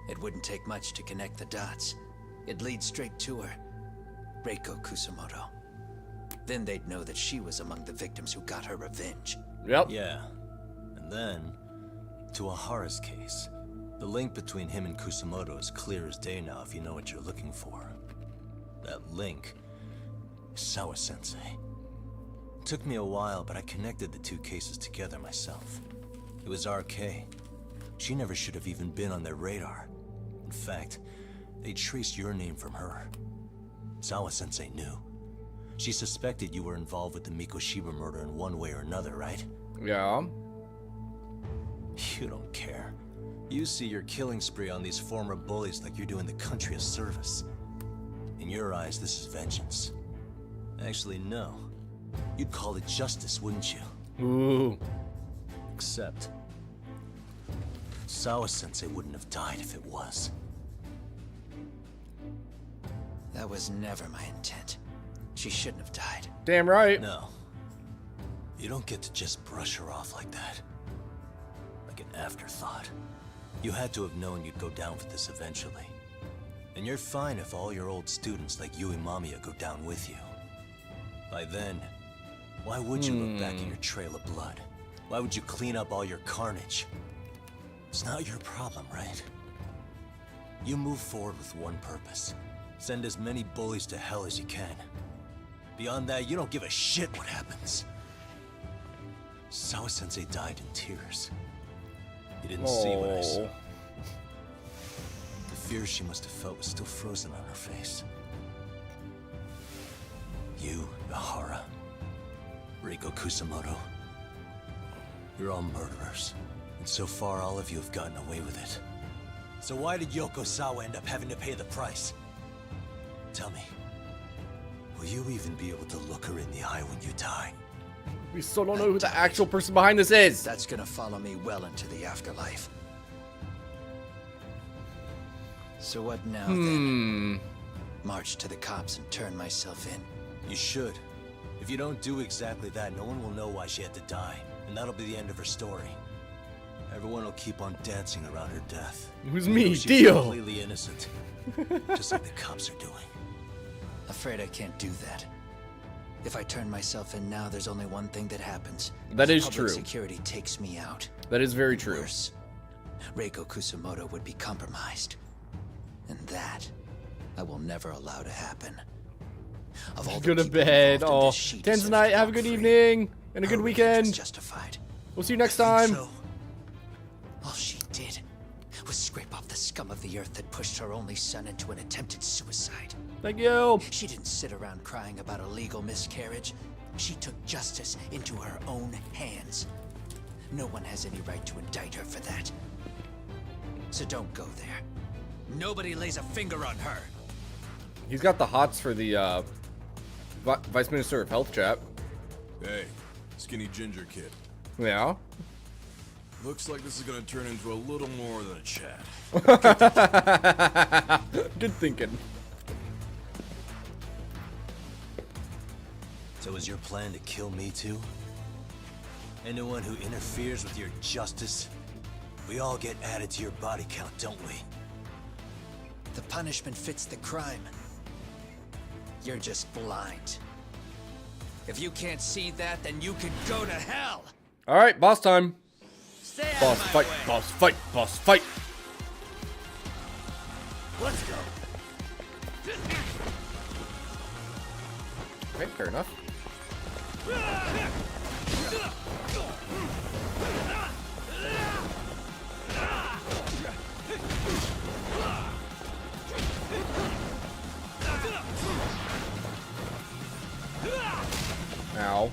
It wouldn't take much to connect the dots. It'd lead straight to her. Reiko Kusamoto. Then they'd know that she was among the victims who got her revenge.
Yep.
Yeah. And then, to Ahara's case, the link between him and Kusamoto is clear as day now if you know what you're looking for. That link is Sawa-sensei. It took me a while, but I connected the two cases together myself. It was RK. She never should have even been on their radar. In fact, they traced your name from her. Sawa-sensei knew. She suspected you were involved with the Mikoshiba murder in one way or another, right?
Yeah.
You don't care. You see your killing spree on these former bullies like you're doing the country a service. In your eyes, this is vengeance. Actually, no. You'd call it justice, wouldn't you?
Ooh.
Except, Sawa-sensei wouldn't have died if it was.
That was never my intent. She shouldn't have died.
Damn right.
No. You don't get to just brush her off like that. Like an afterthought. You had to have known you'd go down for this eventually. And you're fine if all your old students like Yui Mamiya go down with you. By then, why would you look back at your trail of blood? Why would you clean up all your carnage? It's not your problem, right? You move forward with one purpose. Send as many bullies to hell as you can. Beyond that, you don't give a shit what happens. Sawa-sensei died in tears. You didn't see what I saw. The fear she must have felt was still frozen on her face. You, Ahara, Reiko Kusamoto, you're all murderers. And so far, all of you have gotten away with it. So why did Yoko Sawa end up having to pay the price? Tell me, will you even be able to look her in the eye when you die?
We still don't know who the actual person behind this is.
That's gonna follow me well into the afterlife. So what now then? March to the cops and turn myself in?
You should. If you don't do exactly that, no one will know why she had to die. And that'll be the end of her story. Everyone will keep on dancing around her death.
Who's me?
She's
Dio.
completely innocent. Just like the cops are doing.
Afraid I can't do that. If I turn myself in now, there's only one thing that happens.
That is
Public
true.
Security takes me out.
That is very true.
Worse, Reiko Kusamoto would be compromised. And that, I will never allow to happen. Of all
Go to bed. Oh, Tanzanite, have a good evening and a good weekend.
Justified.
We'll see you next time.
All she did was scrape off the scum of the earth that pushed her only son into an attempted suicide.
Thank you.
She didn't sit around crying about a legal miscarriage. She took justice into her own hands. No one has any right to indict her for that. So don't go there. Nobody lays a finger on her.
He's got the hots for the Vice Minister of Health chat.
Hey, skinny ginger kid.
Yeah.
Looks like this is gonna turn into a little more than a chat.
Good thinking.
So is your plan to kill me too? Anyone who interferes with your justice? We all get added to your body count, don't we?
The punishment fits the crime. You're just blind. If you can't see that, then you can go to hell!
Alright, boss time.
Stay out
Boss
of my
fight,
way.
boss fight, boss fight.
Let's go.
Okay, fair enough. Ow.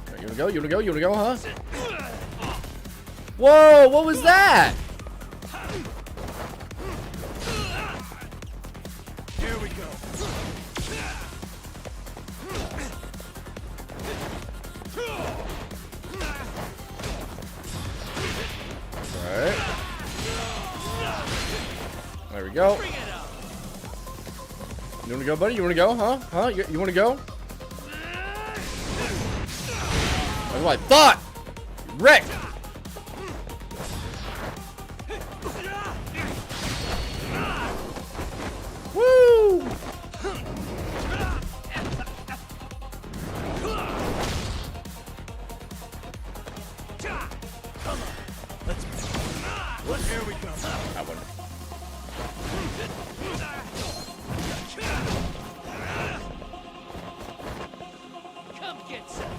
Okay, you wanna go? You wanna go? You wanna go, huh? Whoa, what was that?
Here we go.
go. You wanna go, buddy? You wanna go? Huh? Huh? You wanna go? That's what I thought! Wrecked! Woo!
Here we go.
That one.
Come get some.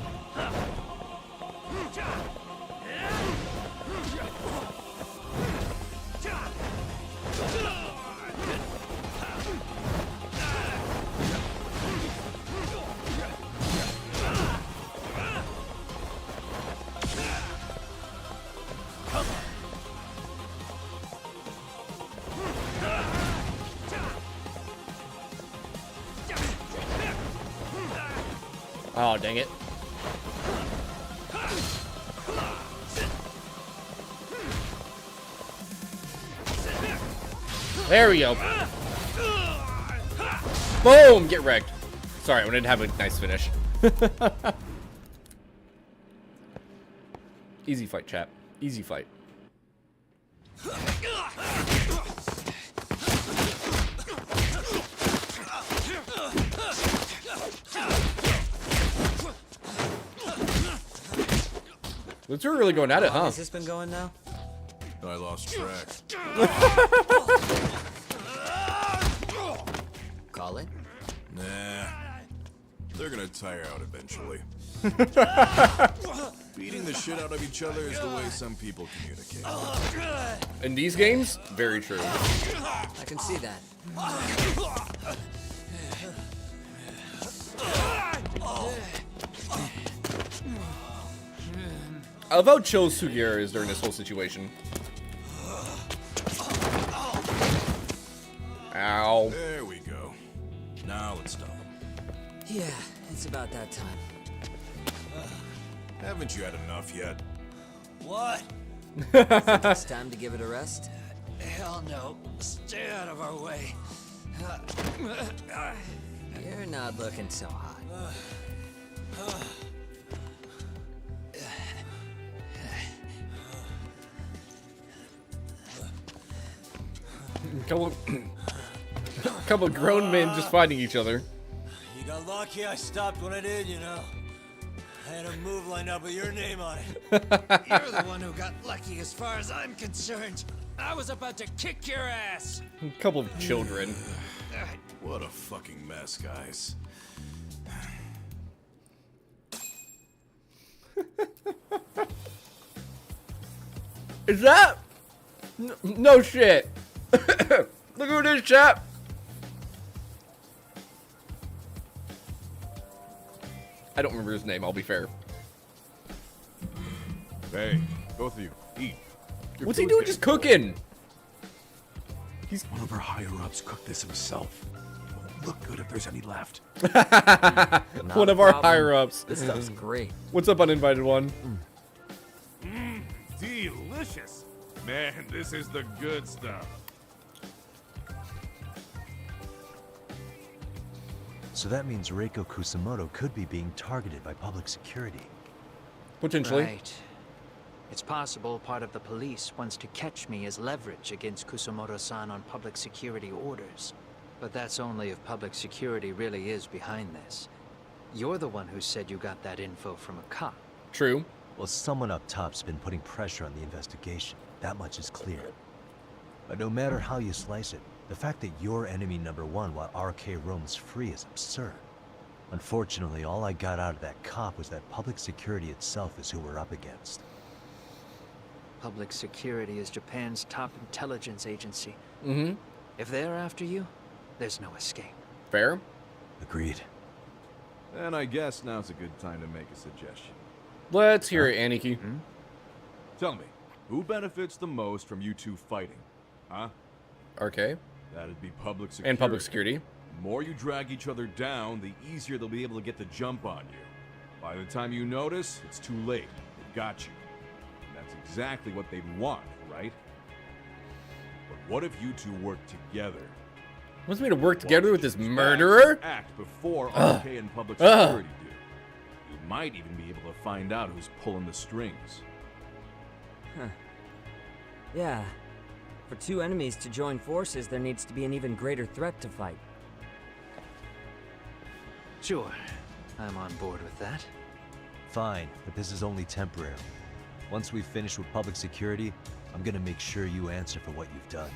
Oh, dang it. There we go. Boom! Get wrecked. Sorry, I wanted to have a nice finish. Easy fight, chat. Easy fight. Those two are really going at it,
How long
huh?
has this been going now?
I lost track.
Call it?
Nah. They're gonna tire out eventually. Beating the shit out of each other is the way some people communicate.
In these games, very true.
I can see that.
I love how chill Sugiura is during this whole situation. Ow.
There we go. Now let's stop.
Yeah, it's about that time.
Haven't you had enough yet?
What?
Think it's time to give it a rest?
Hell no. Stay out of our way.
You're not looking so hot.
Couple grown men just fighting each other.
You got lucky I stopped when I did, you know. I had a move lined up with your name on it. You're the one who got lucky as far as I'm concerned. I was about to kick your ass.
Couple of children.
What a fucking mess, guys.
Is that? No shit. Look who it is, chap. I don't remember his name, I'll be fair.
Hey, both of you, eat.
What's he doing just cooking?
He's one of our higher-ups cooked this himself. It won't look good if there's any left.
One of our higher-ups.
This stuff's great.
What's up, uninvited one?
Delicious. Man, this is the good stuff.
So that means Reiko Kusamoto could be being targeted by public security.
Potentially.
Right. It's possible part of the police wants to catch me as leverage against Kusamoto-san on public security orders. But that's only if public security really is behind this. You're the one who said you got that info from a cop.
True.
Well, someone up top's been putting pressure on the investigation. That much is clear. But no matter how you slice it, the fact that you're enemy number one while RK roams free is absurd. Unfortunately, all I got out of that cop was that public security itself is who we're up against.
Public security is Japan's top intelligence agency.
Mm-hmm.
If they're after you, there's no escape.
Fair.
Agreed.
And I guess now's a good time to make a suggestion.
Let's hear it, Aniki.
Tell me, who benefits the most from you two fighting? Huh?
RK.
That'd be public security.
And public security.
The more you drag each other down, the easier they'll be able to get the jump on you. By the time you notice, it's too late. They've got you. And that's exactly what they'd want, right? But What if you two work together?
Wants me to work together with this
Watch
murderer?
act before RK and public security do. You might even be able to find out who's pulling the strings.
Huh. Yeah. For two enemies to join forces, there needs to be an even greater threat to fight.
Sure. I'm on board with that.
Fine, but this is only temporary. Once we finish with public security, I'm gonna make sure you answer for what you've done.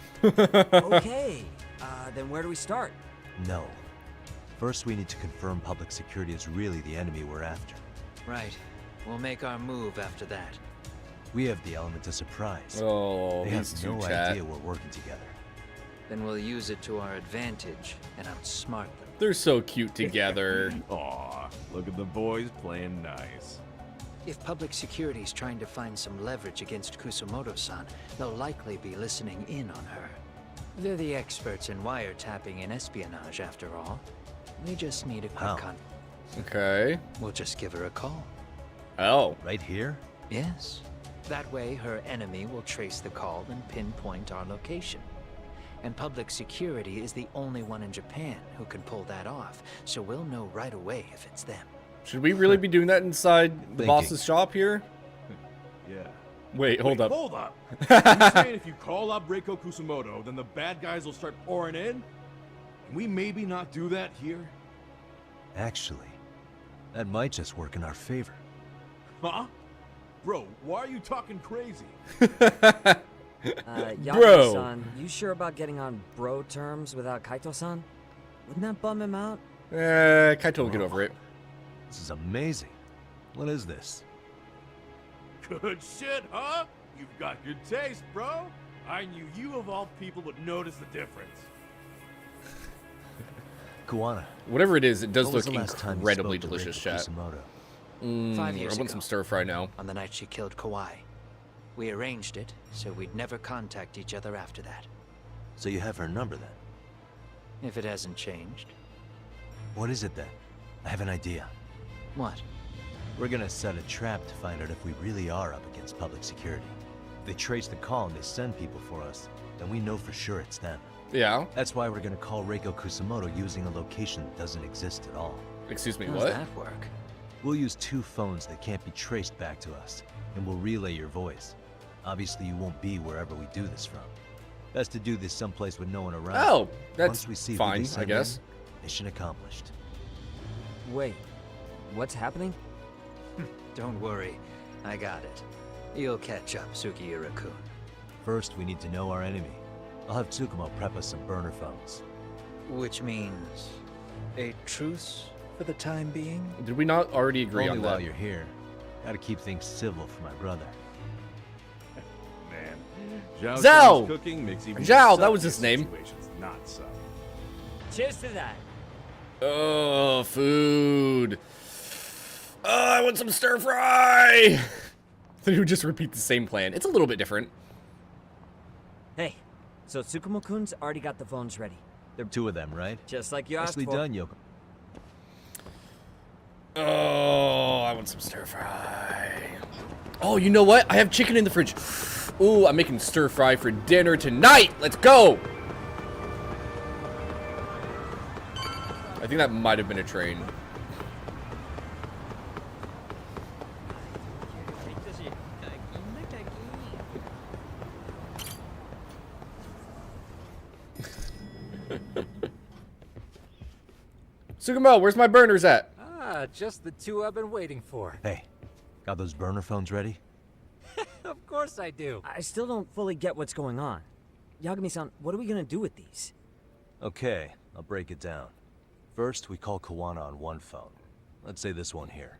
Okay. Then where do we start?
No. First, we need to confirm public security is really the enemy we're after.
Right. We'll make our move after that.
We have the element of surprise.
Oh,
they have
these
no
two, chat.
idea we're working together.
Then we'll use it to our advantage and outsmart them.
They're so cute together.
Aw, look at the boys playing nice.
If public security's trying to find some leverage against Kusumoto-san, they'll likely be listening in on her. They're the experts in wiretapping and espionage, after all. We just need a quick con.
Okay.
We'll just give her a call.
Oh.
Right here?
Yes. That way, her enemy will trace the call and pinpoint our location. And public security is the only one in Japan who can pull that off, so we'll know right away if it's them.
Should we really be doing that inside the boss's shop here?
Yeah.
Wait, hold up.
Hold up. You saying if you call up Reiko Kusumoto, then the bad guys will start pouring in? Can we maybe not do that here?
Actually, that might just work in our favor.
Huh? Bro, why are you talking crazy?
Yagami-san, you sure about getting on bro terms without Kaito-san? Wouldn't that bum him out?
Kaito will get over it.
This is amazing. What is this?
Good shit, huh? You've got good taste, bro. I knew you of all people would notice the difference.
Kuwana.
Whatever it is, it does
When was
look
the last time you
incredibly
spoke to
delicious,
Reiko
chat.
Kusumoto?
5 years
I want
ago,
some stir fry now.
on the night she killed Kawai. We arranged it, so we'd never contact each other after that.
So you have her number then?
If it hasn't changed.
What is it then? I have an idea.
What?
We're gonna set a trap to find out if we really are up against public security. If they trace the call and they send people for us, then we know for sure it's them.
Yeah.
That's why we're gonna call Reiko Kusumoto using a location that doesn't exist at all.
Excuse me,
How
what?
does that work?
We'll use 2 phones that can't be traced back to us, and we'll relay your voice. Obviously, you won't be wherever we do this from. Best to do this someplace with no one around.
Oh, that's
Once we see who
fine,
they
I
send
guess.
in, mission accomplished.
Wait, what's happening?
Don't worry, I got it. You'll catch up, Sugiura-kun.
First, we need to know our enemy. I'll have Tsukumo prep us some burner phones.
Which means a truce for the time being?
Did we not already agree
Only
on
while
that?
you're here. Gotta keep things civil for my brother.
Man,
Zhao!
cooking makes even
Zhao, that
suckiest
was his name.
situations not suck.
Cheers to that.
Oh, food. Oh, I want some stir fry. So you would just repeat the same plan. It's a little bit different.
Hey, so Tsukumo-kun's already got the phones ready. They're
2 of them, right?
just like you asked
Nicely
for.
done, Yoko.
Oh, I want some stir fry. Oh, you know what? I have chicken in the fridge. Ooh, I'm making stir fry for dinner tonight. Let's go. I think that might have been a train. Tsukumo, where's my burners at?
Ah, just the 2 I've been waiting for.
Hey, got those burner phones ready?
Of course I do.
I still don't fully get what's going on. Yagami-san, what are we gonna do with these?
Okay, I'll break it down. First, we call Kawana on one phone. Let's say this one here.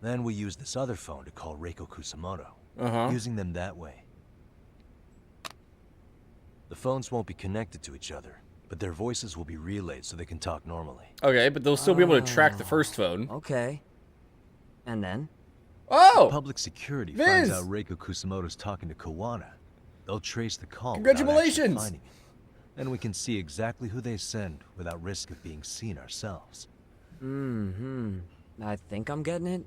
Then we use this other phone to call Reiko Kusumoto, using them that way. The phones won't be connected to each other, but their voices will be relayed so they can talk normally.
Okay, but they'll still be able to track the first phone.
Okay. And then?
Oh!
If public security
Viz!
finds out Reiko Kusumoto's talking to Kawana, they'll trace the call.
Congratulations!
Without actually finding it. Then we can see exactly who they send without risk of being seen ourselves.
I think I'm getting it.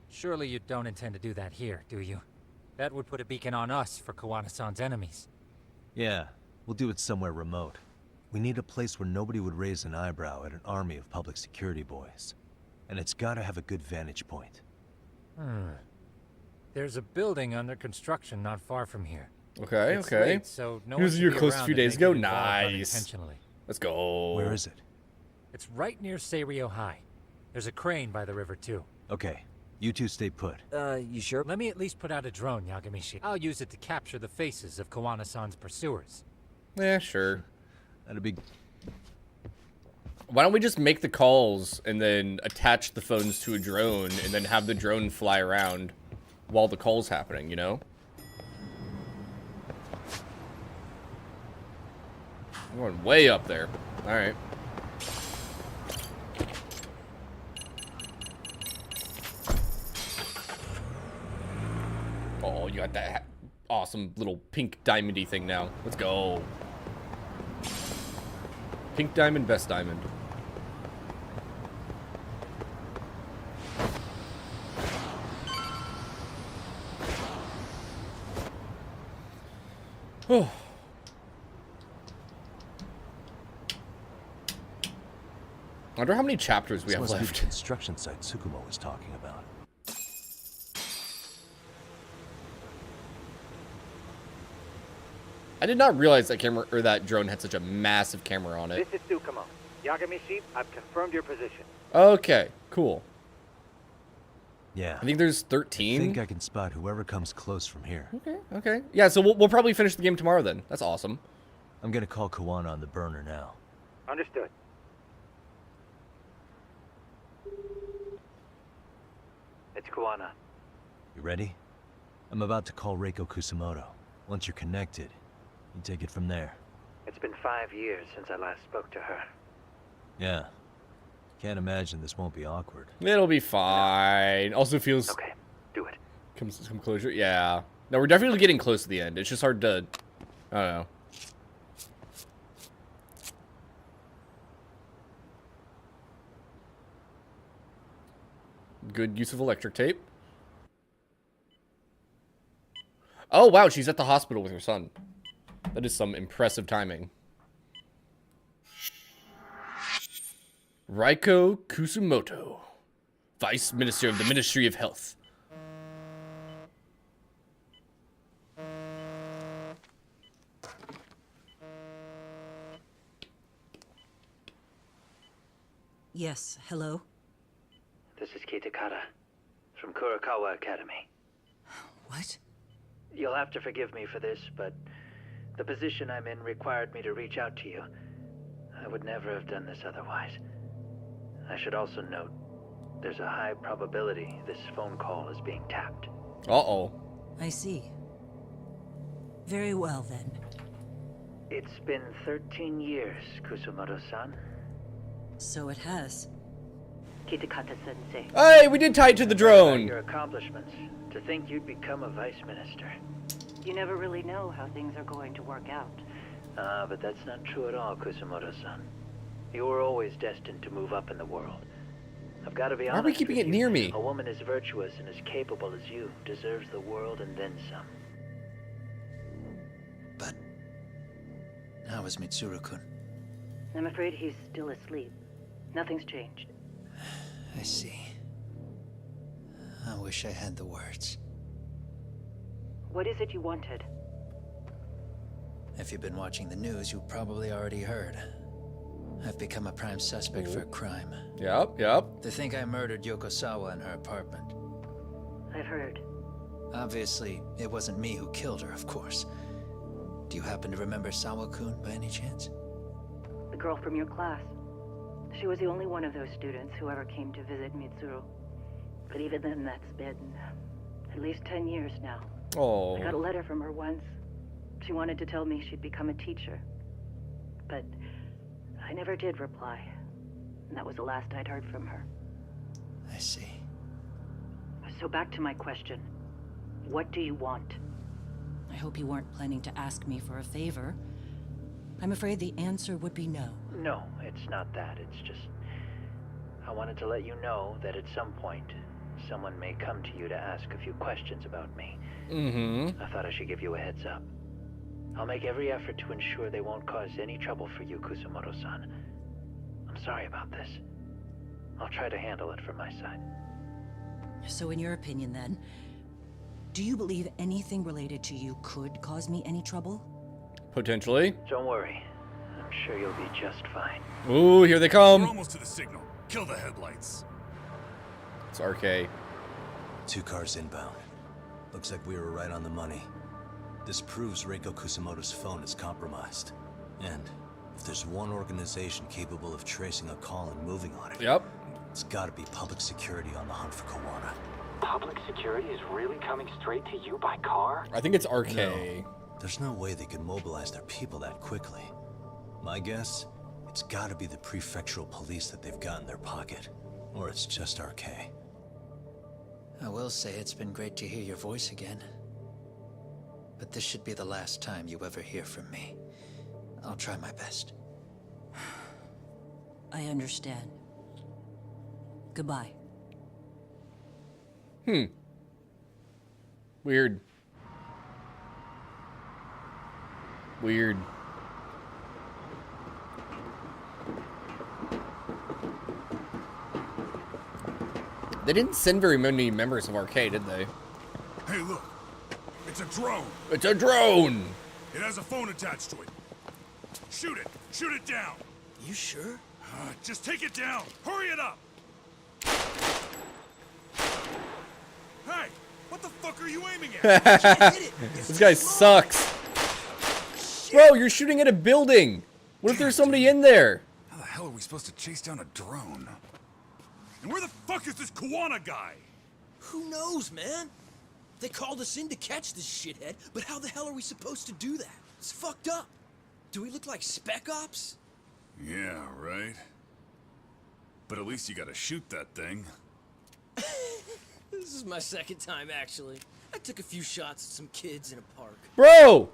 Surely you don't intend to do that here, do you? That would put a beacon on us for Kawana-san's enemies.
Yeah, we'll do it somewhere remote. We need a place where nobody would raise an eyebrow at an army of public security boys. And it's gotta have a good vantage point.
There's a building under construction not far from here.
Okay,
It's
okay.
late, so no
He was
one
here
should be
close a
around
few
that
days
may
ago.
get involved
Nice.
unintentionally.
Let's go.
Where is it?
It's right near Seirio High. There's a crane by the river, too.
Okay, you two stay put.
You sure?
Let me at least put out a drone, Yagamishi. I'll use it to capture the faces of Kawana-san's pursuers.
Yeah, sure.
That'd be...
Why don't we just make the calls and then attach the phones to a drone and then have the drone fly around while the call's happening, you know? I'm going way up there. All right. Oh, you got that awesome little pink diamondy thing now. Let's go. Pink diamond, best diamond. Oh. I wonder how many chapters we
This
have
must be
left.
the construction site Tsukumo was talking about.
I did not realize that camera or that drone had such a massive camera on it.
This is Tsukumo. Yagamishi, I've confirmed your position.
Okay, cool.
Yeah.
I think there's
I
13.
think I can spot whoever comes close from here.
Okay. Yeah, so we'll probably finish the game tomorrow then. That's awesome.
I'm gonna call Kawana on the burner now.
Understood. It's Kawana.
You ready? I'm about to call Reiko Kusamoto. Once you're connected, you take it from there.
It's been 5 years since I last spoke to her.
Yeah. Can't imagine this won't be awkward.
It'll be fine. Also feels...
Okay, do it.
Comes to some closure. Yeah. No, we're definitely getting close to the end. It's just hard to... I don't know. Good use of electric tape. Oh, wow. She's at the hospital with her son. That is some impressive timing. Reiko Kusumoto, Vice Minister of the Ministry of Health.
Yes, hello?
This is Kitakata from Kurakawa Academy.
What?
You'll have to forgive me for this, but the position I'm in required me to reach out to you. I would never have done this otherwise. I should also note, there's a high probability this phone call is being tapped.
Uh-oh.
I see. Very well, then.
It's been 13 years, Kusumoto-san.
So it has.
Kitakata-sensei.
Hey, we did tie it to the drone.
Your accomplishments. To think you'd become a vice minister.
You never really know how things are going to work out.
But that's not true at all, Kusumoto-san. You were always destined to move up in the world. I've got to be honest.
Why are we keeping it near me?
A woman as virtuous and as capable as you deserves the world and then some.
But how is Mitsuru-kun?
I'm afraid he's still asleep. Nothing's changed.
I see. I wish I had the words.
What is it you wanted?
If you've been watching the news, you probably already heard. I've become a prime suspect for a crime.
Yep.
They think I murdered Yokosawa in her apartment.
I've heard.
Obviously, it wasn't me who killed her, of course. Do you happen to remember Sawa-kun by any chance?
The girl from your class. She was the only one of those students who ever came to visit Mitsuru. But even then, that's been at least 10 years now.
Oh.
I got a letter from her once. She wanted to tell me she'd become a teacher. But I never did reply. And that was the last I'd heard from her.
I see.
So back to my question. What do you want?
I hope you weren't planning to ask me for a favor. I'm afraid the answer would be no.
No, it's not that. It's just... I wanted to let you know that at some point, someone may come to you to ask a few questions about me.
Mm-hmm.
I thought I should give you a heads up. I'll make every effort to ensure they won't cause any trouble for you, Kusumoto-san. I'm sorry about this. I'll try to handle it from my side.
So in your opinion then, do you believe anything related to you could cause me any trouble?
Potentially.
Don't worry. I'm sure you'll be just fine.
Ooh, here they come.
We're almost to the signal. Kill the headlights.
It's RK.
2 cars inbound. Looks like we were right on the money. This proves Reiko Kusumoto's phone is compromised. And if there's one organization capable of tracing a call and moving on it,
yep,
it's gotta be public security on the hunt for Kawana.
Public security is really coming straight to you by car?
I think it's RK.
No, there's no way they could mobilize their people that quickly. My guess, it's gotta be the prefectural police that they've got in their pocket. Or it's just RK.
I will say it's been great to hear your voice again. But this should be the last time you ever hear from me. I'll try my best.
I understand. Goodbye.
Weird. Weird. They didn't send very many members of RK, did they?
Hey, look. It's a drone.
It's a drone!
It has a phone attached to it. Shoot it. Shoot it down.
You sure?
Just take it down. Hurry it up. Hey, what the fuck are you aiming at?
This guy sucks. Bro, you're shooting at a building. What if there's somebody in there?
How the hell are we supposed to chase down a drone? And where the fuck is this Kawana guy?
Who knows, man? They called us in to catch this shithead, but how the hell are we supposed to do that? It's fucked up. Do we look like spec ops?
Yeah, right. But at least you gotta shoot that thing.
This is my second time, actually. I took a few shots at some kids in a park.
Bro!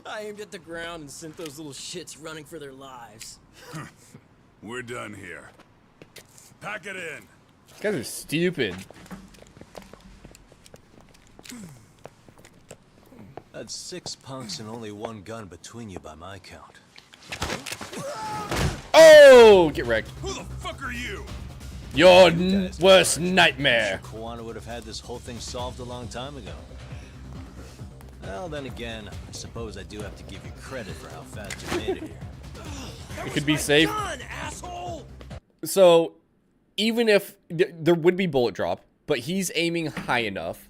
I aimed at the ground and sent those little shits running for their lives.
We're done here. Pack it in.
These guys are stupid.
That's 6 punks and only 1 gun between you by my count.
Oh! Get wrecked.
Who the fuck are you?
Your worst nightmare.
Kawana would have had this whole thing solved a long time ago. Well, then again, I suppose I do have to give you credit for how fast you made it here.
It could be safe.
Gun, asshole!
So, even if there would be bullet drop, but he's aiming high enough,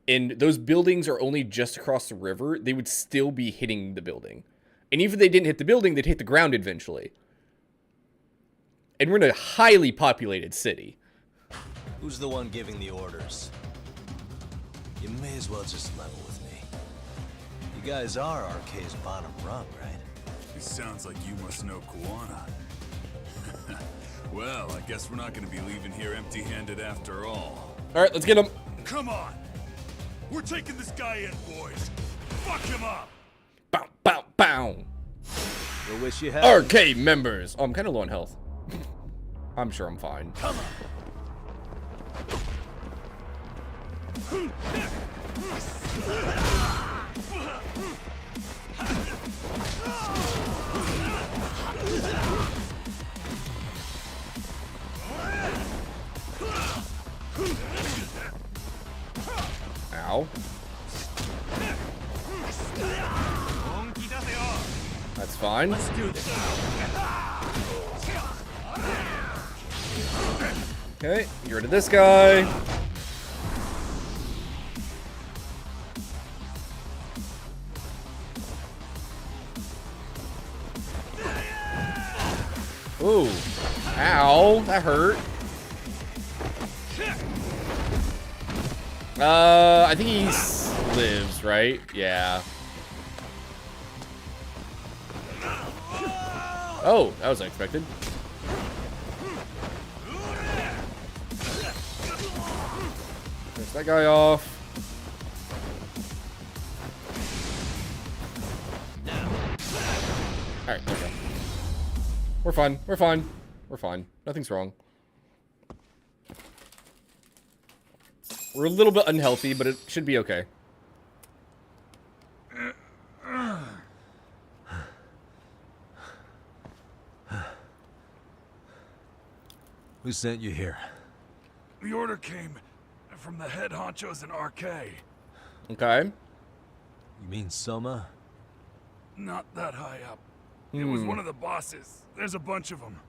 and those buildings are only just across the river, they would still be hitting the building. And even if they didn't hit the building, they'd hit the ground eventually. And we're in a highly populated city.
Who's the one giving the orders? You may as well just level with me. You guys are RK's bottom rung, right?
It sounds like you must know Kawana. Well, I guess we're not gonna be leaving here empty-handed after all.
Alright, let's get him.
Come on! We're taking this guy in, boys! Fuck him up!
Bow, bow, bow.
We'll wish you had
RK members. Oh, I'm kind of low on health. I'm sure I'm fine.
Come on!
Ow. That's fine.
Let's do this.
Okay, get rid of this guy. Ooh. Ow, that hurt. I think he lives, right? Yeah. Oh, that was unexpected. Finish that guy off. Alright, there we go. We're fine. We're fine. We're fine. Nothing's wrong. We're a little bit unhealthy, but it should be okay.
Who sent you here?
The order came from the head honchos in RK.
Okay.
You mean Soma?
Not that high up. It was one of the bosses. There's a bunch of them.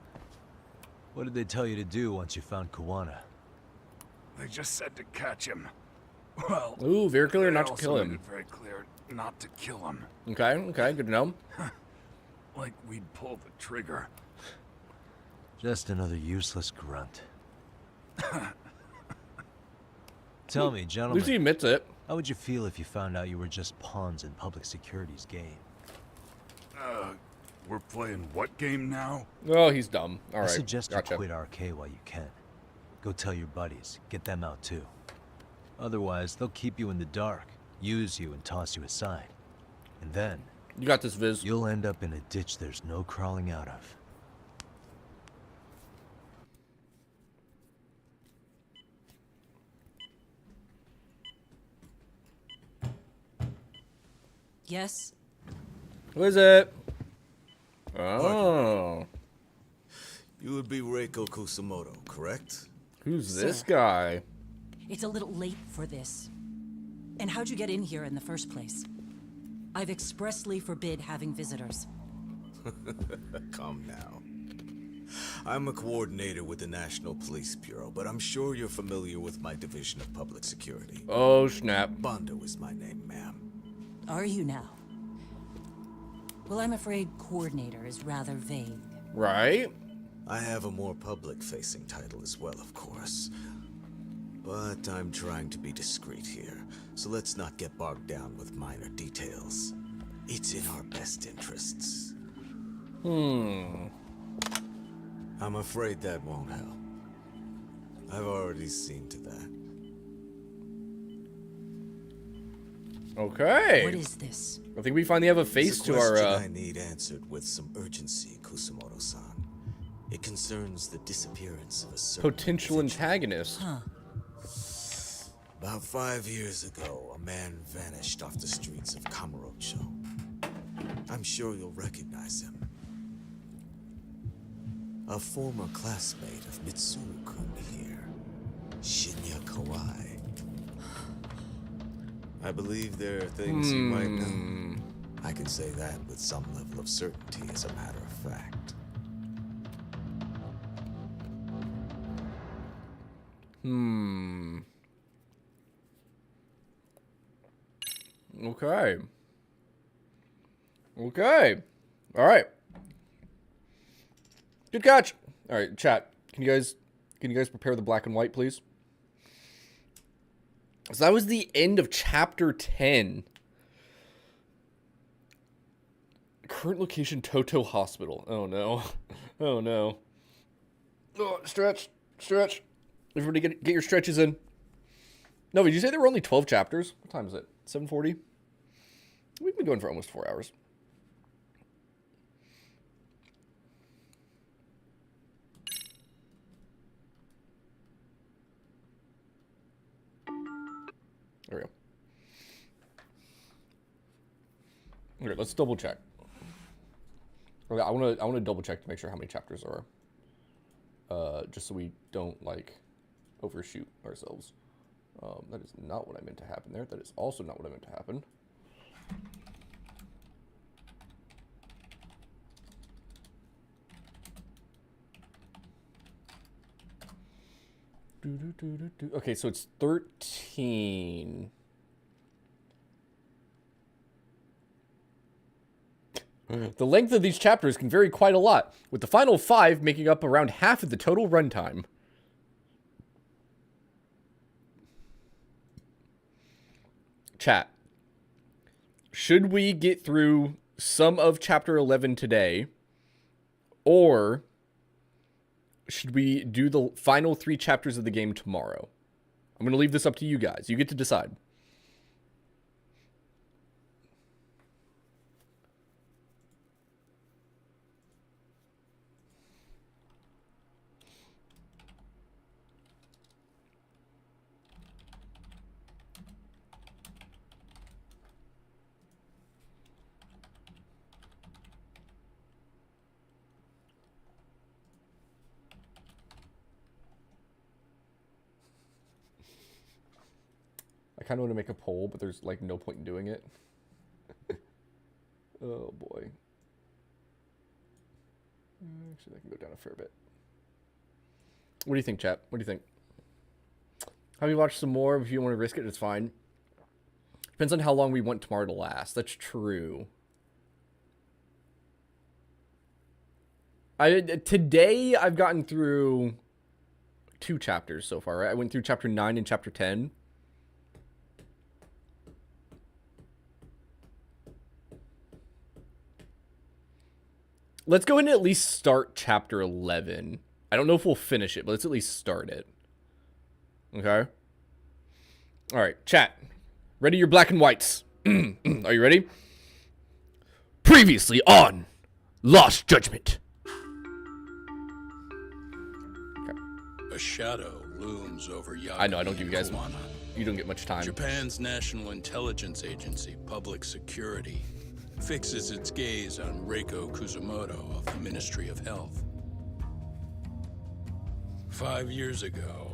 What did they tell you to do once you found Kuwana?
They just said to catch him. Well,
ooh, very clear not to
also
kill
made
him.
it very clear not to kill him.
Okay, okay, good to know.
Like we'd pull the trigger.
Just another useless grunt. Tell me,
At
gentlemen.
least he admits it.
How would you feel if you found out you were just pawns in public security's game?
We're playing what game now?
Oh, he's dumb. All
I
right,
suggest
gotcha.
you quit RK while you can. Go tell your buddies. Get them out too. Otherwise, they'll keep you in the dark, use you, and toss you aside. And then...
You got this, Viz.
You'll end up in a ditch there's no crawling out of.
Yes?
Who is it? Oh.
You would be Reiko Kusumoto, correct?
Who's
Sir.
this guy?
It's a little late for this. And how'd you get in here in the first place? I've expressly forbid having visitors.
Calm now. I'm a coordinator with the National Police Bureau, but I'm sure you're familiar with my Division of Public Security.
Oh, snap.
Bondo is my name, ma'am.
Are you now? Well, I'm afraid coordinator is rather vague.
Right?
I have a more public-facing title as well, of course. But I'm trying to be discreet here, so let's not get bogged down with minor details. It's in our best interests. I'm afraid that won't help. I've already seen to that.
Okay.
What is this?
I think we finally have a face
It's a
to our.
question I need answered with some urgency, Kusumoto-san. It concerns the disappearance of a certain
Potential antagonist.
Huh.
About 5 years ago, a man vanished off the streets of Kamurocho. I'm sure you'll recognize him. A former classmate of Mitsuru-kun here, Shinya Kawai. I believe there are things you might know. I can say that with some level of certainty, as a matter of fact.
Okay. Okay. All right. Good catch. All right, chat. Can you guys prepare the black and white, please? So that was the end of chapter 10. Current location, Toto Hospital. Oh no. Oh no. Oh, stretch. Everybody get your stretches in. No, did you say there were only 12 chapters? What time is it? 7:40? We've been going for almost 4 hours. There we go. Okay, let's double check. Okay, I want to double check to make sure how many chapters there are. Just so we don't like overshoot ourselves. That is not what I meant to happen there. That is also not what I meant to happen. Okay, so it's 13. The length of these chapters can vary quite a lot, with the final 5 making up around half of the total runtime. Chat. Should we get through some of chapter 11 today, or should we do the final 3 chapters of the game tomorrow? I'm going to leave this up to you guys. You get to decide. kind of want to make a poll, but there's like no point in doing it. Oh boy. Actually, I can go down a fair bit. What do you think, chat? What do you think? Have you watched some more? If you want to risk it, it's fine. Depends on how long we want tomorrow to last. That's true. Today I've gotten through 2 chapters so far, right? I went through chapter 9 and chapter 10. Let's go ahead and at least start chapter 11. I don't know if we'll finish it, but let's at least start it. Okay? Alright, chat. Ready your black and whites. Are you ready? Previously on Lost Judgment.
A shadow looms over Yagami.
I know, I don't give you guys...
Kawana.
You don't get much time.
Japan's National Intelligence Agency, Public Security, fixes its gaze on Reiko Kusumoto of the Ministry of Health. 5 years ago,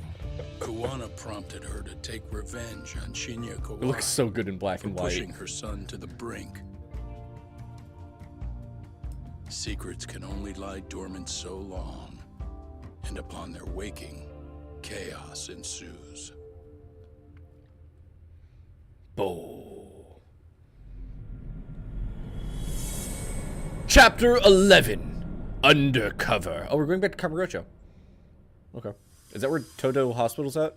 Kawana prompted her to take revenge on Shinya Kawai.
It looks so good in black and white.
Pushing her son to the brink. Secrets can only lie dormant so long, and upon their waking, chaos ensues.
Chapter 11. Undercover. Oh, we're going back to Kamurocho. Okay. Is that where Toto Hospital's at?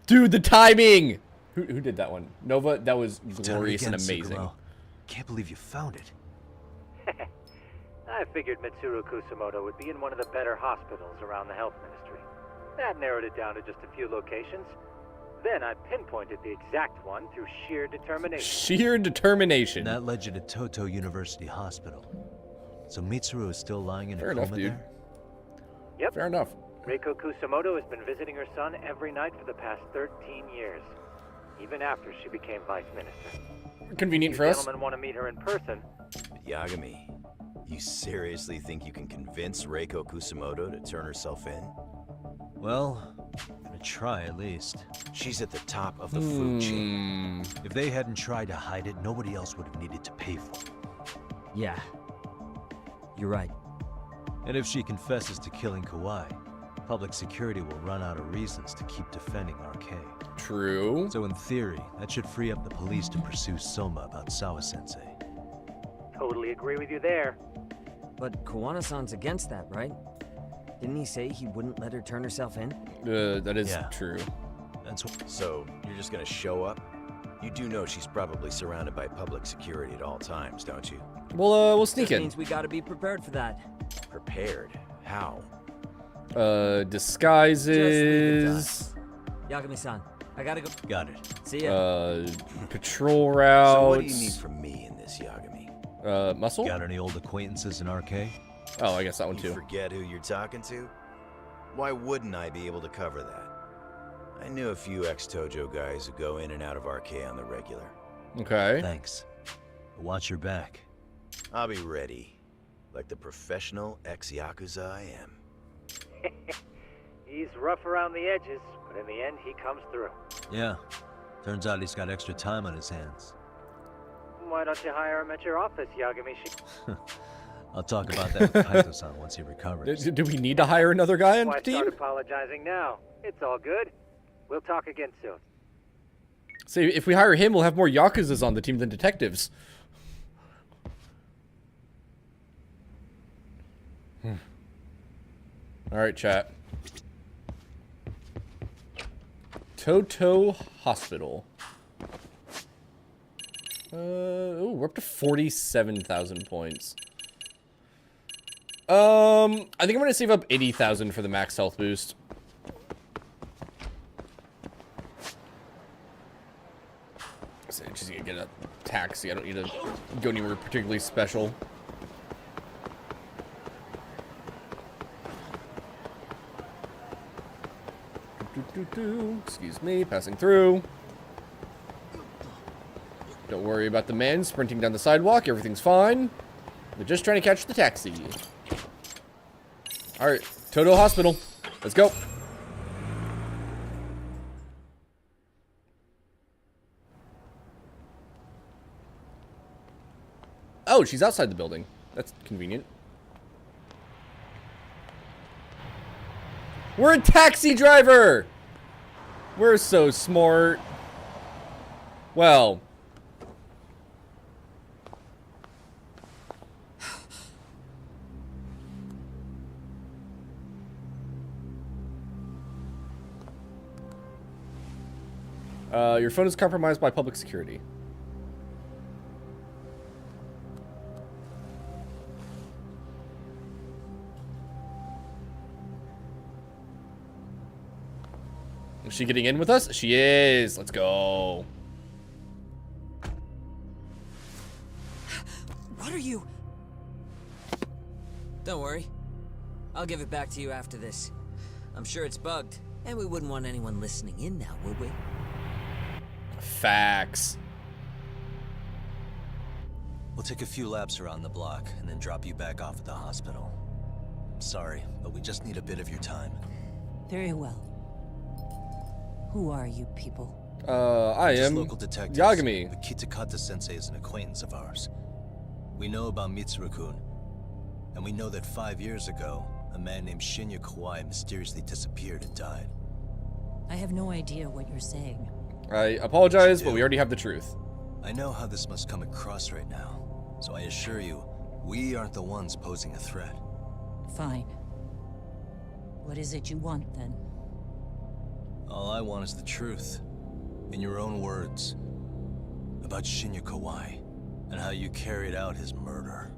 Dude, the timing! Who did that one? Nova? That was glorious and amazing.
Suguro. Can't believe you found it.
I figured Mitsuru Kusumoto would be in one of the better hospitals around the health ministry. That narrowed it down to just a few locations. Then I pinpointed the exact one through sheer determination.
Sheer determination.
That led you to Toto University Hospital. So Mitsuru is still lying in a coma
dude.
there?
Yep.
Fair enough.
Reiko Kusumoto has been visiting her son every night for the past 13 years, even after she became vice minister.
Convenient for
You
us.
gentlemen want to meet her in person?
Yagami, you seriously think you can convince Reiko Kusumoto to turn herself in?
Well, I'm gonna try at least.
She's at the top of the food chain.
If they hadn't tried to hide it, nobody else would have needed to pay for it.
Yeah. You're right.
And if she confesses to killing Kawai, public security will run out of reasons to keep defending RK.
True.
So in theory, that should free up the police to pursue Soma about Sawa-sensei.
Totally agree with you there.
But Kawana-san's against that, right? Didn't he say he wouldn't let her turn herself in?
That is true.
That's what...
So, you're just gonna show up? You do know she's probably surrounded by public security at all times, don't you?
We'll sneak
That
in.
means we gotta be prepared for that.
Prepared? How?
Disguises.
Yagami-san, I gotta go.
Got it.
See ya.
Patrol routes.
So what do you need from me in this, Yagami?
Muscle?
Got any old acquaintances in RK?
Oh, I guess that one too.
You forget who you're talking to? Why wouldn't I be able to cover that? I knew a few ex-Tojo guys who go in and out of RK on the regular.
Okay.
Thanks. Watch your back.
I'll be ready. Like the professional ex-Yakuza I am.
He's rough around the edges, but in the end, he comes through.
Yeah. Turns out he's got extra time on his hands.
Why don't you hire him at your office, Yagami?
I'll talk about that with Kaito-san once he recovers.
Do we need to hire another guy on the
Why
team?
start apologizing now? It's all good. We'll talk again soon.
See, if we hire him, we'll have more Yakuzas on the team than detectives. Alright, chat. Toto Hospital. Oh, we're up to 47,000 points. I think I'm gonna save up 80,000 for the max health boost. So just gonna get a taxi. I don't need to go anywhere particularly special. Excuse me, passing through. Don't worry about the man sprinting down the sidewalk. Everything's fine. We're just trying to catch the taxi. Alright, Toto Hospital. Let's go. Oh, she's outside the building. That's convenient. We're a taxi driver! We're so smart. Well. Your phone is compromised by public security. Is she getting in with us? She is. Let's go.
What are you? Don't worry. I'll give it back to you after this. I'm sure it's bugged, and we wouldn't want anyone listening in now, would we?
Facts.
We'll take a few laps around the block and then drop you back off at the hospital. Sorry, but we just need a bit of your time.
Very well. Who are you people?
I am
local detectives.
Yagami.
But Kitakata-sensei is an acquaintance of ours. We know about Mitsuru-kun, and we know that 5 years ago, a man named Shinya Kawai mysteriously disappeared and died.
I have no idea what you're saying.
I apologize, but we already have the truth.
I know how this must come across right now, so I assure you, we aren't the ones posing a threat.
Fine. What is it you want, then?
All I want is the truth, in your own words, about Shinya Kawai, and how you carried out his murder.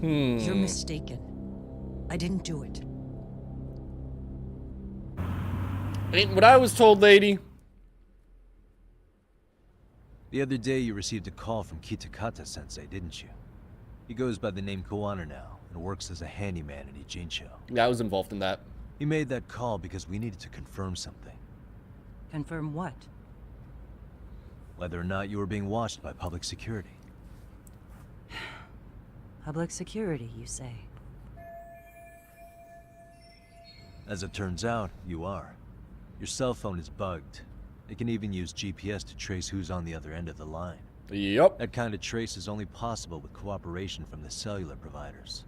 You're mistaken. I didn't do it.
Ain't what I was told, lady.
The other day you received a call from Kitakata-sensei, didn't you? He goes by the name Koano now, and works as a handyman in Ijincho.
Yeah, I was involved in that.
He made that call because we needed to confirm something.
Confirm what?
Whether or not you were being watched by public security.
Public security, you say?
As it turns out, you are. Your cell phone is bugged. It can even use GPS to trace who's on the other end of the line.
Yep.
That kind of trace is only possible with cooperation from the cellular providers.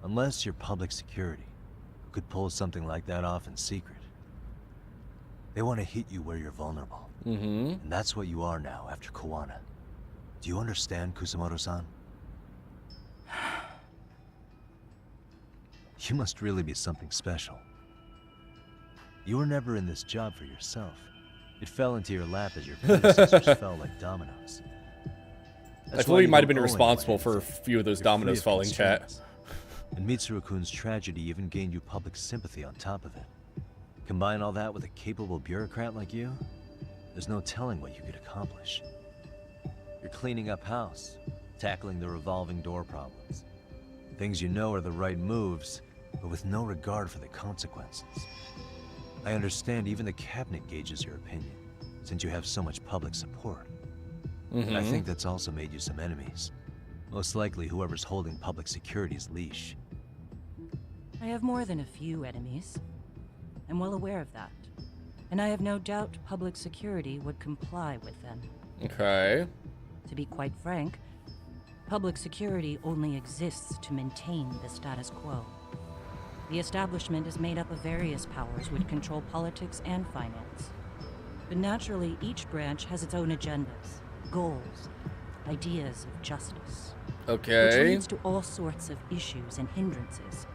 Unless you're public security, who could pull something like that off in secret. They want to hit you where you're vulnerable. And that's what you are now after Koano. Do you understand, Kusumoto-san? You must really be something special. You were never in this job for yourself. It fell into your lap as your predecessors fell like dominoes.
I feel he might have been responsible for a few of those dominoes falling, chat.
And Mitsuru-kun's tragedy even gained you public sympathy on top of it. Combine all that with a capable bureaucrat like you, there's no telling what you could accomplish. You're cleaning up house, tackling the revolving door problems. Things you know are the right moves, but with no regard for the consequences. I understand even the cabinet gauges your opinion, since you have so much public support. And I think that's also made you some enemies. Most likely whoever's holding public security's leash.
I have more than a few enemies. I'm well aware of that. And I have no doubt public security would comply with them.
Okay.
To be quite frank, public security only exists to maintain the status quo. The establishment is made up of various powers which control politics and finance. But naturally, each branch has its own agendas, goals, ideas of justice.
Okay.
Which leads to all sorts of issues and hindrances,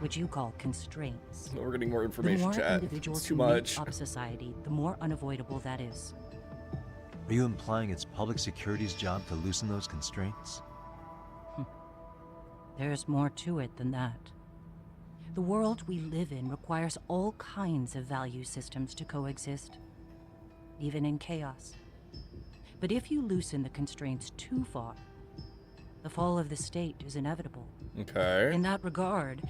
which you call constraints.
We're getting more information,
the more
chat.
individuals
It's too
who
much.
make up society, the more unavoidable that is.
Are you implying it's public security's job to loosen those constraints?
There's more to it than that. The world we live in requires all kinds of value systems to coexist, even in chaos. But if you loosen the constraints too far, the fall of the state is inevitable.
Okay.
In that regard,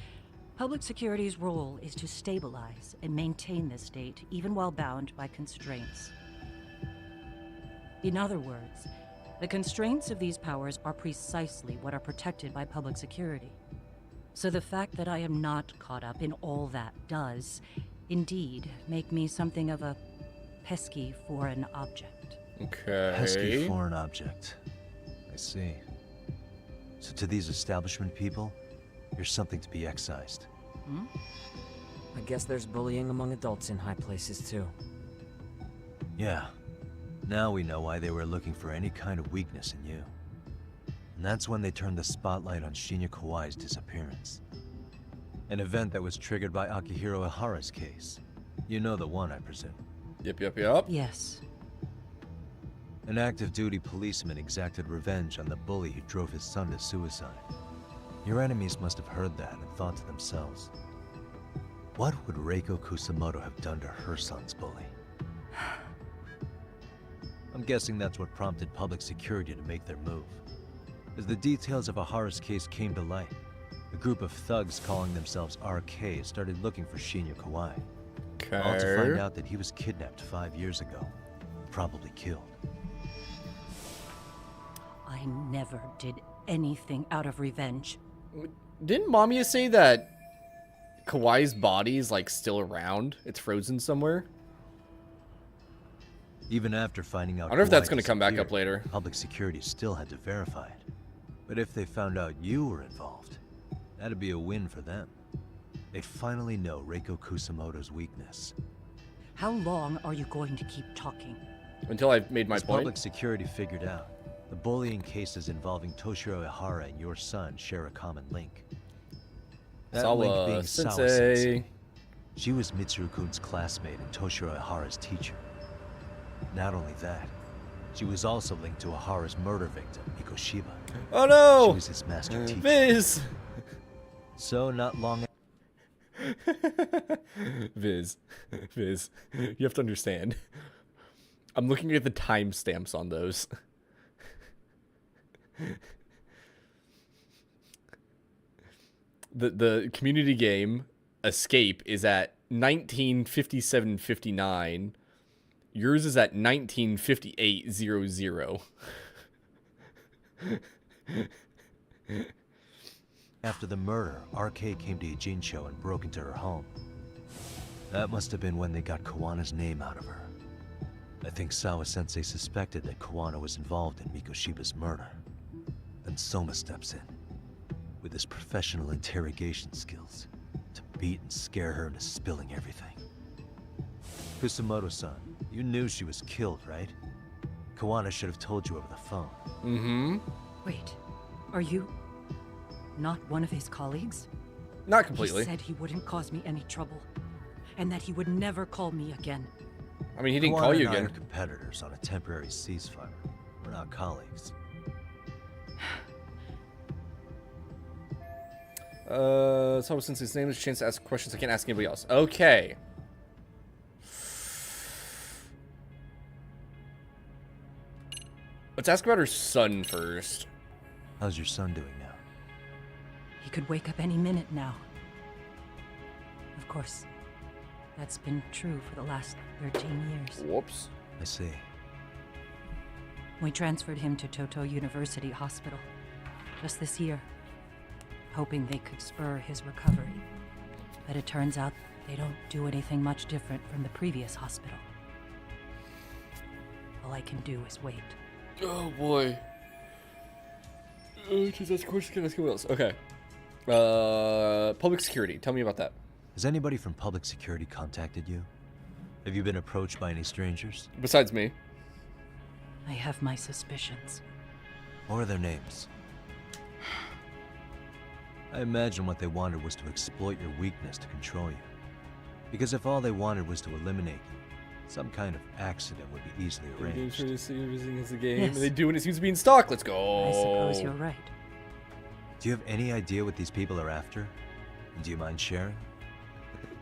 public security's role is to stabilize and maintain the state, even while bound by constraints. In other words, the constraints of these powers are precisely what are protected by public security. So the fact that I am not caught up in all that does, indeed, make me something of a pesky foreign object.
Okay.
Pesky foreign object. I see. So to these establishment people, you're something to be excised.
Hmm? I guess there's bullying among adults in high places too.
Yeah. Now we know why they were looking for any kind of weakness in you. And that's when they turned the spotlight on Shinya Kawai's disappearance. An event that was triggered by Akihiro Ihara's case. You know the one, I presume.
Yep.
Yes.
An active duty policeman exacted revenge on the bully who drove his son to suicide. Your enemies must have heard that and thought to themselves, what would Reiko Kusamoto have done to her son's bully? I'm guessing that's what prompted public security to make their move. As the details of Ihara's case came to light, a group of thugs calling themselves RK started looking for Shinya Kawai.
Okay.
All to find out that he was kidnapped 5 years ago, probably killed.
I never did anything out of revenge.
Didn't Mamiya say that Kawai's body is like still around? It's frozen somewhere?
Even after finding out
I wonder if that's
Kawhi
going to come back up
disappeared,
later.
Public security still had to verify it. But if they found out you were involved, that'd be a win for them. They'd finally know Reiko Kusamoto's weakness.
How long are you going to keep talking?
Until I've made my
As
point.
public security figured out, the bullying cases involving Toshiro Ihara and your son share a common link. That link being Sawa Sensei. She was Mitsuru-kun's classmate and Toshiro Ihara's teacher. Not only that, she was also linked to Ihara's murder victim, Mikoshiba.
Oh no!
She was his master teacher.
Viz!
So not long
Viz, you have to understand. I'm looking at the timestamps on those. The community game Escape is at 1957-59. Yours is at 1958-00.
after the murder, RK came to Ijincho and broke into her home. That must have been when they got Kawana's name out of her. I think Sawa-sensei suspected that Kawana was involved in Mikoshiba's murder. Then Soma steps in, with his professional interrogation skills, to beat and scare her into spilling everything. Kusamoto-san, you knew she was killed, right? Kawana should have told you over the phone.
Mm-hmm.
Wait, are you not one of his colleagues?
Not completely.
He said he wouldn't cause me any trouble, and that he would never call me again.
I mean, he didn't
Kawana
call you
and I
again.
are competitors on a temporary ceasefire. We're not colleagues.
So since his name is a chance to ask questions, I can't ask anybody else. Okay. Let's ask about her son first.
How's your son doing now?
He could wake up any minute now. Of course, that's been true for the last 13 years.
Whoops.
I see.
We transferred him to Toto University Hospital just this year, hoping they could spur his recovery. But it turns out they don't do anything much different from the previous hospital. All I can do is wait.
Oh boy. Just ask a question, can I ask anyone else? Okay. Public security. Tell me about that.
Has anybody from public security contacted you? Have you been approached by any strangers?
Besides me.
I have my suspicions.
What are their names? I imagine what they wanted was to exploit your weakness to control you. Because if all they wanted was to eliminate you, some kind of accident would be easily arranged.
Using as a game.
Yes.
And they do when it seems to be in stock. Let's go.
I suppose you're right.
Do you have any idea what these people are after? And do you mind sharing?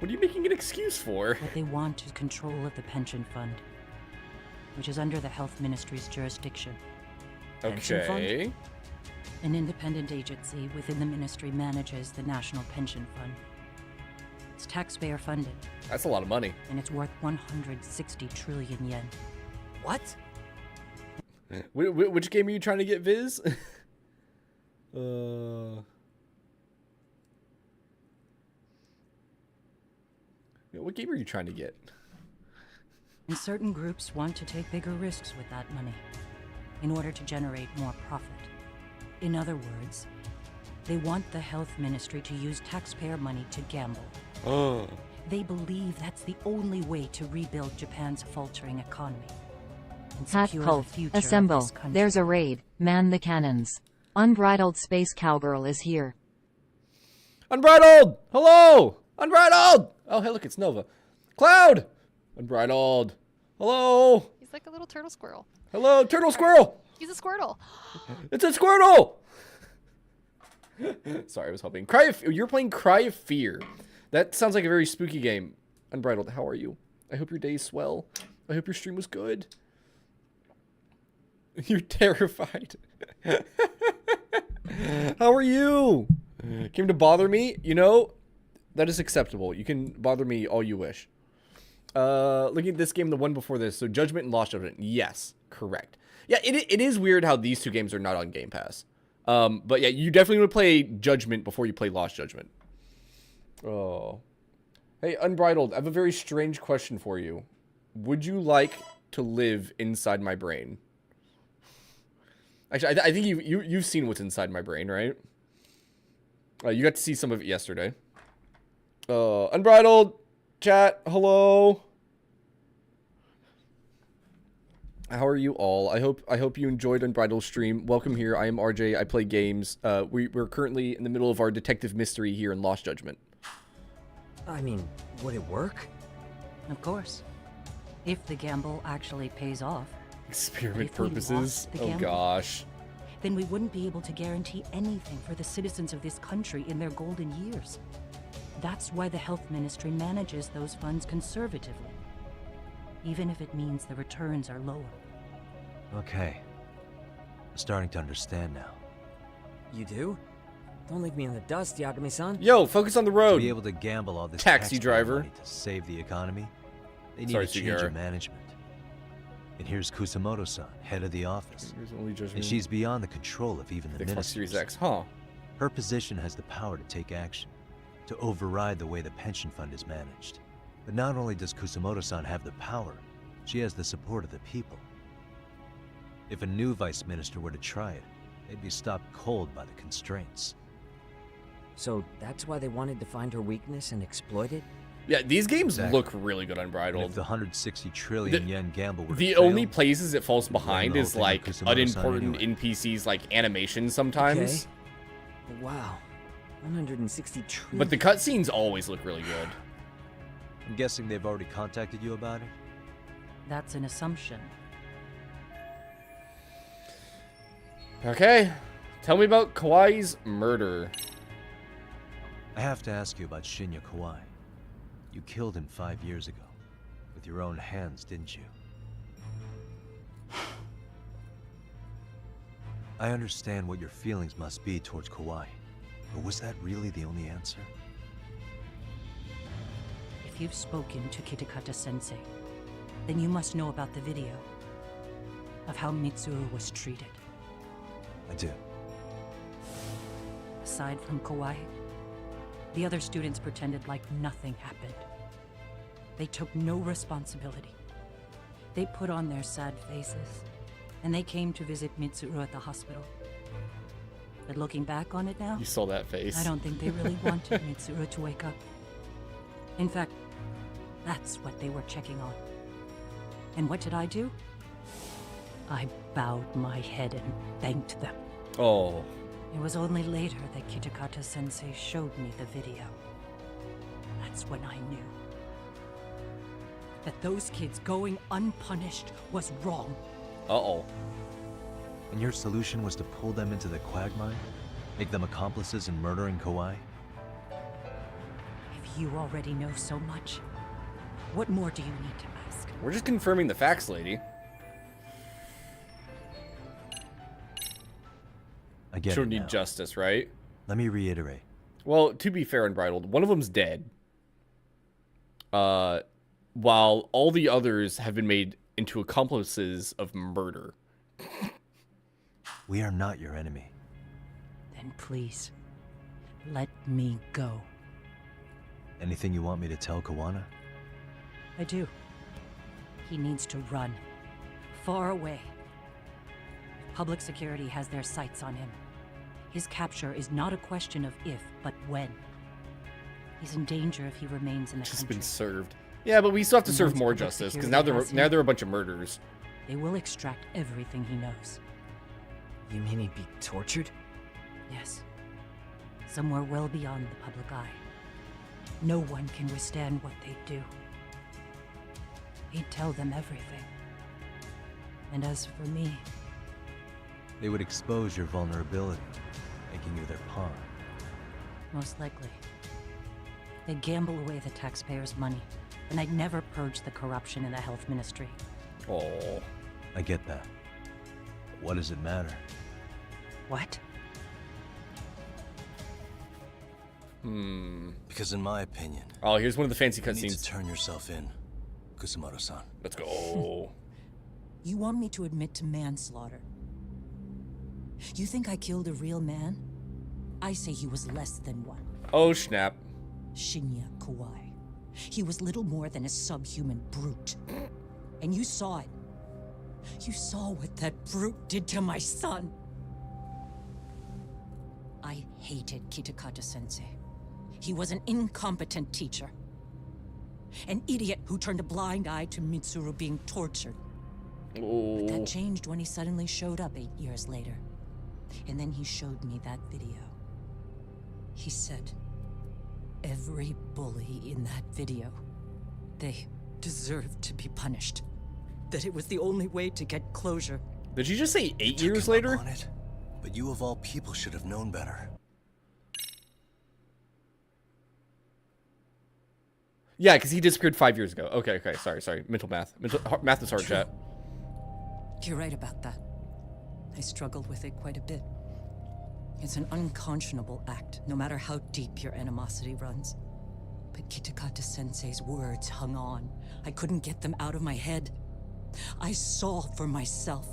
What are you making an excuse for?
What they want is control of the pension fund, which is under the health ministry's jurisdiction. Pension
Okay.
fund? An independent agency within the ministry manages the National Pension Fund. It's taxpayer funded.
That's a lot of money.
And it's worth 160 trillion yen.
What?
Which game are you trying to get, Viz? What game are you trying to get?
And certain groups want to take bigger risks with that money in order to generate more profit. In other words, they want the health ministry to use taxpayer money to gamble.
Oh.
They believe that's the only way to rebuild Japan's faltering economy and
Hat
secure
cult,
the future
assemble.
of this country.
There's a raid. Man the cannons. Unbridled space cowgirl is here.
Unbridled! Hello! Unbridled! Oh, hey, look, it's Nova. Cloud! Unbridled. Hello!
He's like a little turtle squirrel.
Hello, turtle squirrel!
He's a squirtle.
It's a Squirtle! Sorry, I was hoping. You're playing Cry of Fear. That sounds like a very spooky game. Unbridled, how are you? I hope your day's swell. I hope your stream was good. You're terrified. How are you? Came to bother me? You know, that is acceptable. You can bother me all you wish. Looking at this game, the one before this. So Judgment and Lost Judgment. Yes, correct. Yeah, it is weird how these two games are not on Game Pass. But yeah, you definitely want to play Judgment before you play Lost Judgment. Oh. Hey, Unbridled, I have a very strange question for you. Would you like to live inside my brain? Actually, I think you've seen what's inside my brain, right? You got to see some of it yesterday. Unbridled, chat, hello. How are you all? I hope you enjoyed Unbridled stream. Welcome here. I am RJ. I play games. We're currently in the middle of our detective mystery here in Lost Judgment.
I mean, would it work?
Of course. If the gamble actually pays off.
Experiment purposes? Oh gosh.
Then we wouldn't be able to guarantee anything for the citizens of this country in their golden years. That's why the health ministry manages those funds conservatively. Even if it means the returns are lower.
Okay. I'm starting to understand now.
You do? Don't leave me in the dust, Yagami-san.
Yo, focus on the road.
To be able to gamble all this
taxi
taxpayer
driver
money to save the economy, they need
Sorry,
a change in management. And here's Kusamoto-san, head of the office. And she's beyond the control of even the
Xbox
ministers.
Series X, huh?
Her position has the power to take action, to override the way the pension fund is managed. But not only does Kusamoto-san have the power, she has the support of the people. If a new vice minister were to try it, they'd be stopped cold by the constraints.
So that's why they wanted to find her weakness and exploit it?
Yeah, these games
Exactly.
look really good Unbridled.
And if the 160 trillion yen gamble were to
The
fail,
only places it falls behind
the whole
is
thing
like
with Kusamoto-san
unimportant
anyway.
NPCs like animations sometimes.
Okay. Wow. 160 trillion.
But the cutscenes always look really good.
I'm guessing they've already contacted you about it?
That's an assumption.
Okay. Tell me about Kawai's murder.
I have to ask you about Shinya Kawai. You killed him 5 years ago. With your own hands, didn't you? I understand what your feelings must be towards Kawai. But was that really the only answer?
If you've spoken to Kitakata-sensei, then you must know about the video of how Mitsuru was treated.
I do.
Aside from Kawai, the other students pretended like nothing happened. They took no responsibility. They put on their sad faces, and they came to visit Mitsuru at the hospital. But looking back on it now,
You saw that face.
I don't think they really wanted Mitsuru to wake up. In fact, that's what they were checking on. And what did I do? I bowed my head and thanked them.
Oh.
It was only later that Kitakata-sensei showed me the video. That's when I knew that those kids going unpunished was wrong.
Uh-oh.
And your solution was to pull them into the quagmire? Make them accomplices in murdering Kawai?
If you already know so much, what more do you need to ask?
We're just confirming the facts, lady.
I get
She'll
it
need
now.
justice, right?
Let me reiterate.
Well, to be fair, Unbridled, one of them's dead. While all the others have been made into accomplices of murder.
We are not your enemy.
Then please, let me go.
Anything you want me to tell Kawana?
I do. He needs to run. Far away. Public security has their sights on him. His capture is not a question of if, but when. He's in danger if he remains in the
Just
country.
been served. Yeah, but we still have to
And
serve
once
more
public
justice, because
security
now
has him,
they're a bunch of murderers.
They will extract everything he knows.
You mean he'd be tortured?
Yes. Somewhere well beyond the public eye. No one can withstand what they do. He'd tell them everything. And as for me,
They would expose your vulnerability, making you their pawn.
most likely. They'd gamble away the taxpayers' money, and I'd never purge the corruption in the health ministry.
Oh.
I get that. But what does it matter?
What?
Because in my opinion...
Oh, here's one of the fancy
you need
cutscenes.
to turn yourself in, Kusumoto-san.
Let's go.
You want me to admit to manslaughter? You think I killed a real man? I say he was less than one.
Oh, snap.
Shinya Kawai. He was little more than a subhuman brute. And you saw it. You saw what that brute did to my son. I hated Kitakata-sensei. He was an incompetent teacher. An idiot who turned a blind eye to Mitsuru being tortured.
Oh.
But that changed when he suddenly showed up 8 years later. And then he showed me that video. He said, every bully in that video, they deserved to be punished. That it was the only way to get closure.
Did you just say 8 years
him up
later?
on it, but you of all people should have known better.
Yeah, because he disappeared 5 years ago. Okay, sorry. Mental math. Math is hard, chat.
You're right about that. I struggled with it quite a bit. It's an unconscionable act, no matter how deep your animosity runs. But Kitakata-sensei's words hung on. I couldn't get them out of my head. I saw for myself.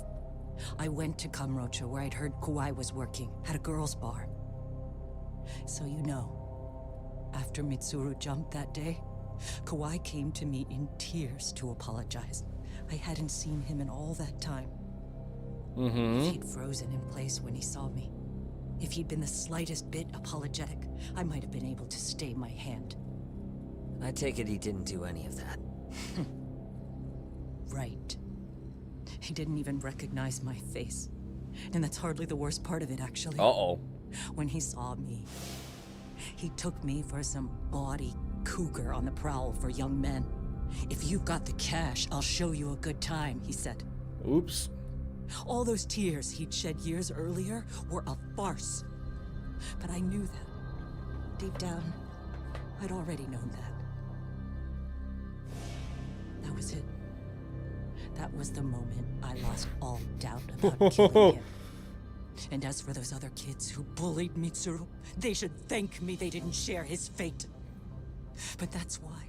I went to Kamurocho, where I'd heard Kawai was working, at a girls' bar. So you know, after Mitsuru jumped that day, Kawai came to me in tears to apologize. I hadn't seen him in all that time. If he'd frozen in place when he saw me, if he'd been the slightest bit apologetic, I might have been able to stay my hand.
I take it he didn't do any of that.
Right. He didn't even recognize my face. And that's hardly the worst part of it, actually.
Uh-oh.
When he saw me, he took me for some bawdy cougar on the prowl for young men. If you've got the cash, I'll show you a good time, he said.
Oops.
All those tears he'd shed years earlier were a farce. But I knew that. Deep down, I'd already known that. That was it. That was the moment I lost all doubt about killing him. And as for those other kids who bullied Mitsuru, they should thank me they didn't share his fate. But that's why.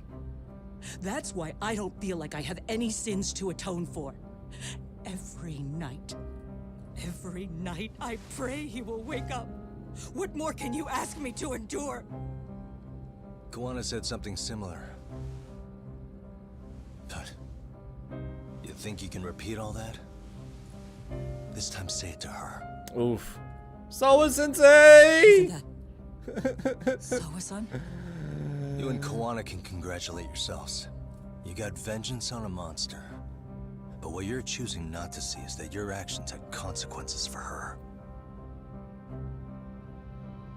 That's why I don't feel like I have any sins to atone for. Every night I pray he will wake up. What more can you ask me to endure?
Kawana said something similar. But you think you can repeat all that? This time say it to her.
Oof. Sawa-sensei!
Sawa-san?
You and Kawana can congratulate yourselves. You got vengeance on a monster. But what you're choosing not to see is that your actions had consequences for her.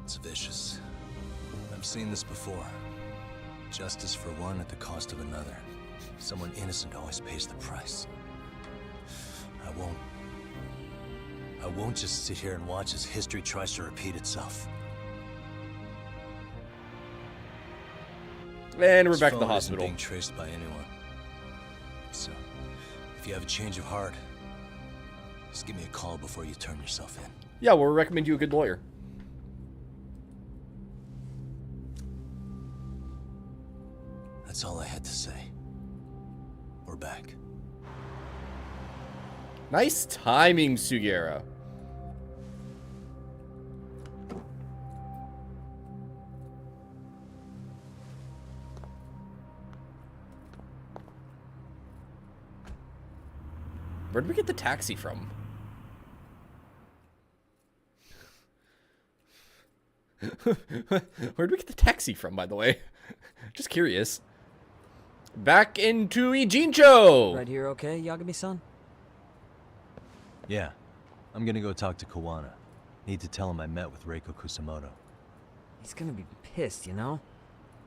It's vicious. I've seen this before. Justice for one at the cost of another. Someone innocent always pays the price. I won't just sit here and watch as history tries to repeat itself.
And we're
This
back at the
phone isn't
hospital.
being traced by anyone. So, if you have a change of heart, just give me a call before you turn yourself in.
Yeah, we'll recommend you a good lawyer.
That's all I had to say. We're back.
Nice timing, Sugiura. Where did we get the taxi from? Where did we get the taxi from, by the way? Just curious. Back into Ijincho!
Right here, okay, Yagami-san?
Yeah. I'm gonna go talk to Kawana. Need to tell him I met with Reiko Kusamoto.
He's gonna be pissed, you know?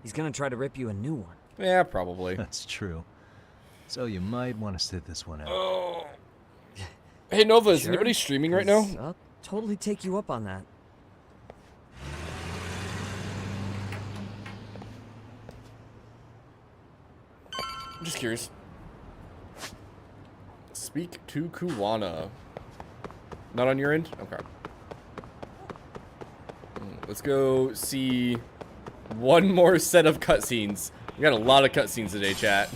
He's gonna try to rip you a new one.
Yeah, probably.
That's true. So you might want to sit this one out.
Oh. Hey, Nova, is anybody streaming right now?
I'll totally take you up on that.
I'm just curious. Speak to Kawana. Not on your end? Okay. Let's go see one more set of cutscenes. We got a lot of cutscenes today, chat.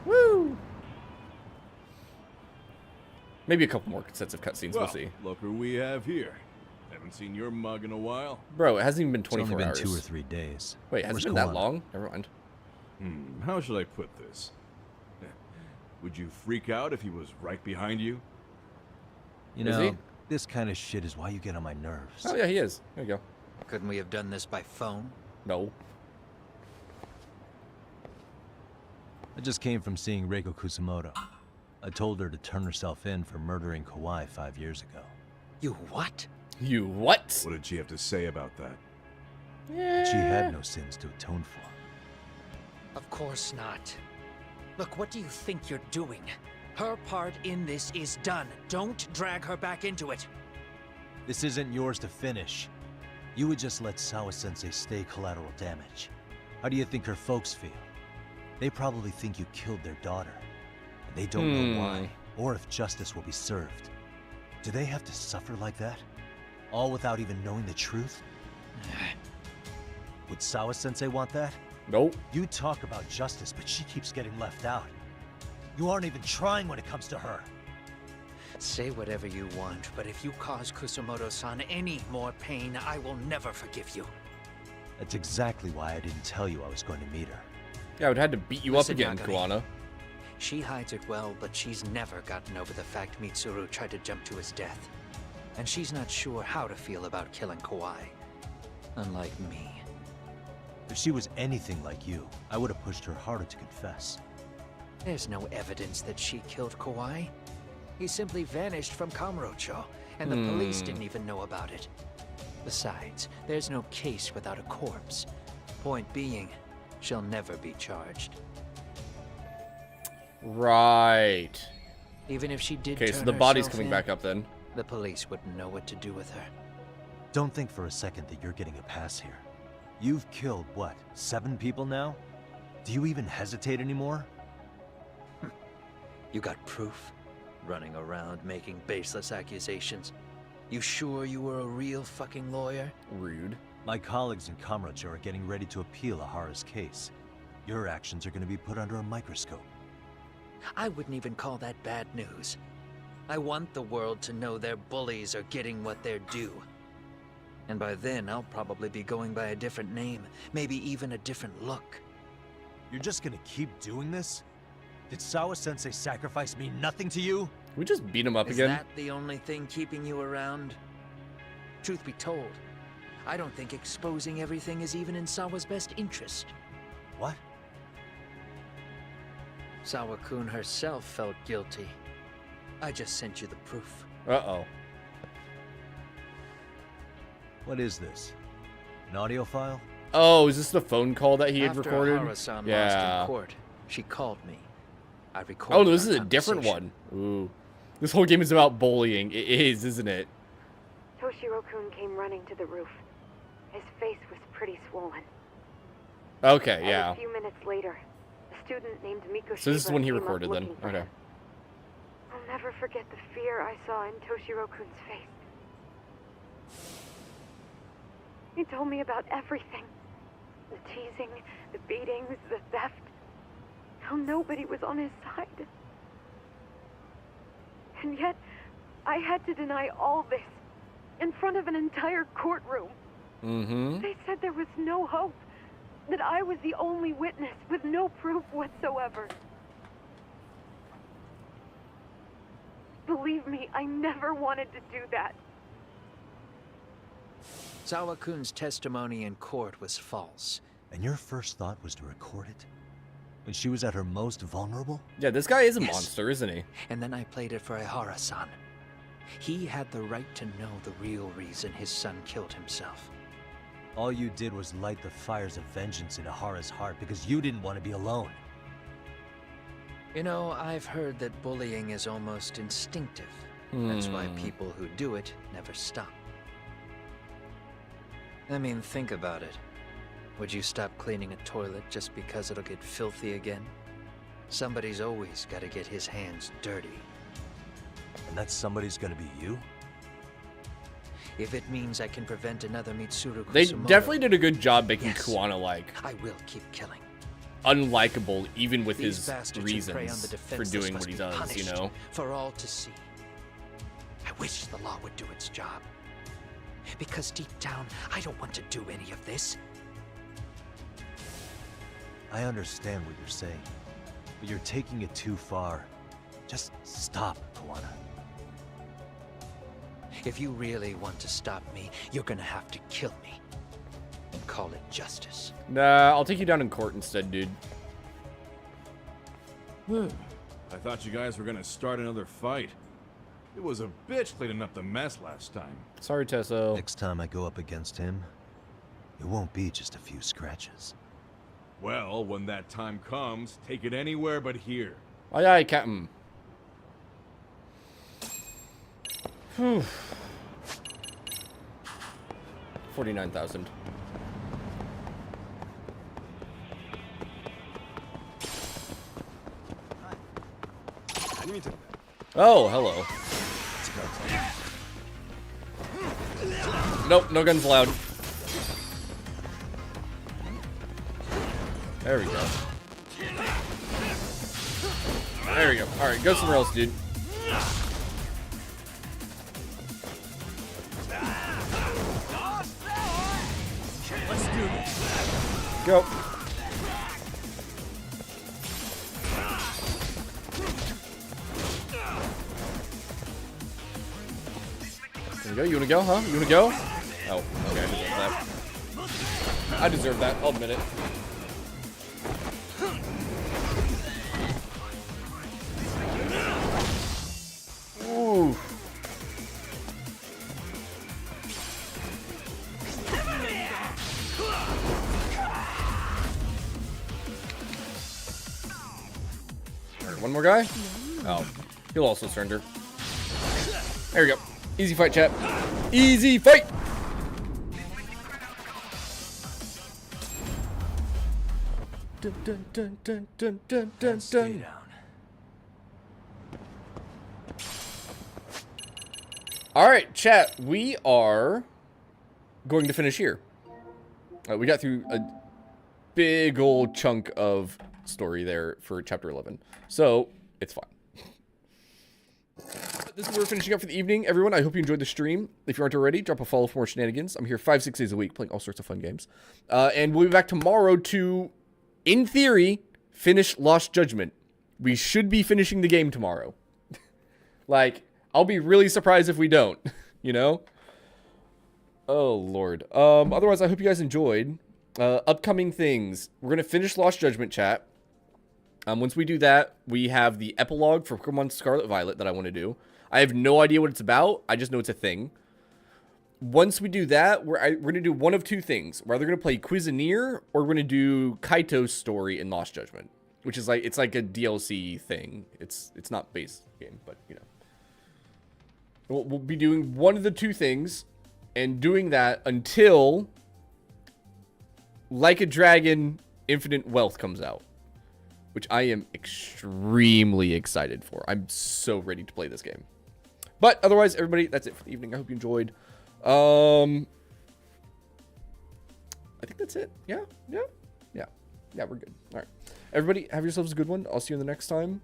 Woo! Maybe a couple more sets of cutscenes. We'll see.
Look who we have here. Haven't seen your mug in a while.
Bro, it hasn't even been 24
It's only been
hours.
2 or 3 days.
Wait, has it been that long? Never mind.
How should I put this? Would you freak out if he was right behind you?
You know, this kind of shit is why you get on my nerves.
Oh, yeah, he is. There you go.
Couldn't we have done this by phone?
No.
I just came from seeing Reiko Kusamoto. I told her to turn herself in for murdering Kawai 5 years ago.
You what?
You what?
What did she have to say about that?
That she had no sins to atone for.
Of course not. Look, what do you think you're doing? Her part in this is done. Don't drag her back into it.
This isn't yours to finish. You would just let Sawa-sensei stay collateral damage. How do you think her folks feel? They probably think you killed their daughter. And they don't know why, or if justice will be served. Do they have to suffer like that? All without even knowing the truth? Would Sawa-sensei want that?
Nope.
You talk about justice, but she keeps getting left out. You aren't even trying when it comes to her.
Say whatever you want, but if you cause Kusamoto-san any more pain, I will never forgive you.
That's exactly why I didn't tell you I was going to meet her.
Yeah, I would have had to beat you
Listen,
up again,
Yagami.
Kawana.
She hides it well, but she's never gotten over the fact Mitsuru tried to jump to his death. And she's not sure how to feel about killing Kawai. Unlike me.
If she was anything like you, I would have pushed her harder to confess.
There's no evidence that she killed Kawai. He simply vanished from Kamurocho, and the police didn't even know about it. Besides, there's no case without a corpse. Point being, she'll never be charged.
Right.
Even if she did
Okay, so
turn
the body's
herself
coming
in,
back up then.
the police wouldn't know what to do with her.
Don't think for a second that you're getting a pass here. You've killed, what, 7 people now? Do you even hesitate anymore?
You got proof? Running around making baseless accusations. You sure you were a real fucking lawyer?
Rude.
My colleagues in Kamurocho are getting ready to appeal Ahara's case. Your actions are going to be put under a microscope.
I wouldn't even call that bad news. I want the world to know their bullies are getting what they're due. And by then, I'll probably be going by a different name, maybe even a different look.
You're just going to keep doing this? Did Sawa-sensei sacrifice mean nothing to you?
Can we just beat him up
Is
again?
that the only thing keeping you around? Truth be told, I don't think exposing everything is even in Sawa's best interest.
What?
Sawa-kun herself felt guilty. I just sent you the proof.
Uh-oh.
What is this? An audio file?
Oh, is this the phone call that he had
After
recorded?
Ahara-san lost
Yeah.
in court, she called me. I
Oh,
recorded
no, this
our
is a different
conversation.
one. Ooh. This whole game is about bullying. It is, isn't it?
Toshiro-kun came running to the roof. His face was pretty swollen.
Okay, yeah.
And a few minutes later, a student named Miko
So this is when he
came up
recorded then.
looking for
Okay.
him. I'll never forget the fear I saw in Toshiro-kun's face. He told me about everything. The teasing, the beatings, the theft. How nobody was on his side. And yet, I had to deny all this in front of an entire courtroom.
Mm-hmm.
They said there was no hope. That I was the only witness with no proof whatsoever. Believe me, I never wanted to do that.
Sawa-kun's testimony in court was false.
And your first thought was to record it? When she was at her most vulnerable?
Yeah, this guy is a
Yes.
monster, isn't he?
And then I played it for Ehara-san. He had the right to know the real reason his son killed himself.
All you did was light the fires of vengeance in Ahara's heart because you didn't want to be alone.
You know, I've heard that bullying is almost instinctive. That's why people who do it never stop. I mean, think about it. Would you stop cleaning a toilet just because it'll get filthy again? Somebody's always got to get his hands dirty.
And that somebody's gonna be you?
If it means I can prevent another Mitsuru
They
Kusumoto,
definitely did a good job making
yes,
Kuwana, like,
I will keep killing.
unlikable, even with
These
his
bastards who prey on the
reasons for
defenseless
doing
must
what he
be
does, you
punished
know?
for all to see. I wish the law would do its job. Because deep down, I don't want to do any of this.
I understand what you're saying, but you're taking it too far. Just stop, Kuwana.
If you really want to stop me, you're gonna have to kill me. And call it justice.
Nah, I'll take you down in court instead, dude.
I thought you guys were gonna start another fight. It was a bitch cleaning up the mess last time.
Sorry, Tesso.
Next time I go up against him, it won't be just a few scratches.
Well, when that time comes, take it anywhere but here.
Aye, aye, Captain. Whew. 49,000. Oh, hello. Nope, no guns allowed. There we go. There we go. Alright, go somewhere else, dude.
Let's do this.
Go. There you go. You wanna go, huh? You wanna go? Oh, okay, I deserve that. I'll admit it. Ooh. Alright, one more guy? Oh, he'll also surrender. There we go. Easy fight, chat. Easy fight! Dun, dun, dun, dun, dun, dun, dun, dun. Alright, chat. We are going to finish here. We got through a big old chunk of story there for chapter 11. So, it's fine. This is where we're finishing up for the evening, everyone. I hope you enjoyed the stream. If you aren't already, drop a follow for more shenanigans. I'm here 5-6 days a week playing all sorts of fun games. And we'll be back tomorrow to, in theory, finish Lost Judgment. We should be finishing the game tomorrow. Like, I'll be really surprised if we don't, you know? Oh, Lord. Otherwise, I hope you guys enjoyed. Upcoming things. We're going to finish Lost Judgment, chat. Once we do that, we have the epilogue for Pokemon Scarlet Violet that I want to do. I have no idea what it's about. I just know it's a thing. Once we do that, we're going to do one of two things. We're either going to play Cuisinier or we're going to do Kaito's story in Lost Judgment, which is like, it's like a DLC thing. It's not base game, but you know. We'll be doing one of the two things and doing that until Like a Dragon Infinite Wealth comes out, which I am extremely excited for. I'm so ready to play this game. But otherwise, everybody, that's it for the evening. I hope you enjoyed. I think that's it. Yeah, we're good. All right. Everybody, have yourselves a good one. I'll see you in the next time.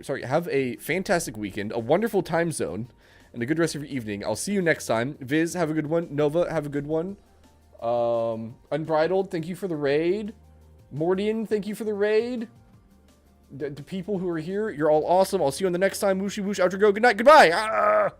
Sorry, have a fantastic weekend, a wonderful time zone, and a good rest of your evening. I'll see you next time. Viz, have a good one. Nova, have a good one. Unbridled, thank you for the raid. Mordian, thank you for the raid. the people who are here, you're all awesome. I'll see you on the next time. Whooshy whoosh, outro go. Good night, goodbye. Ah!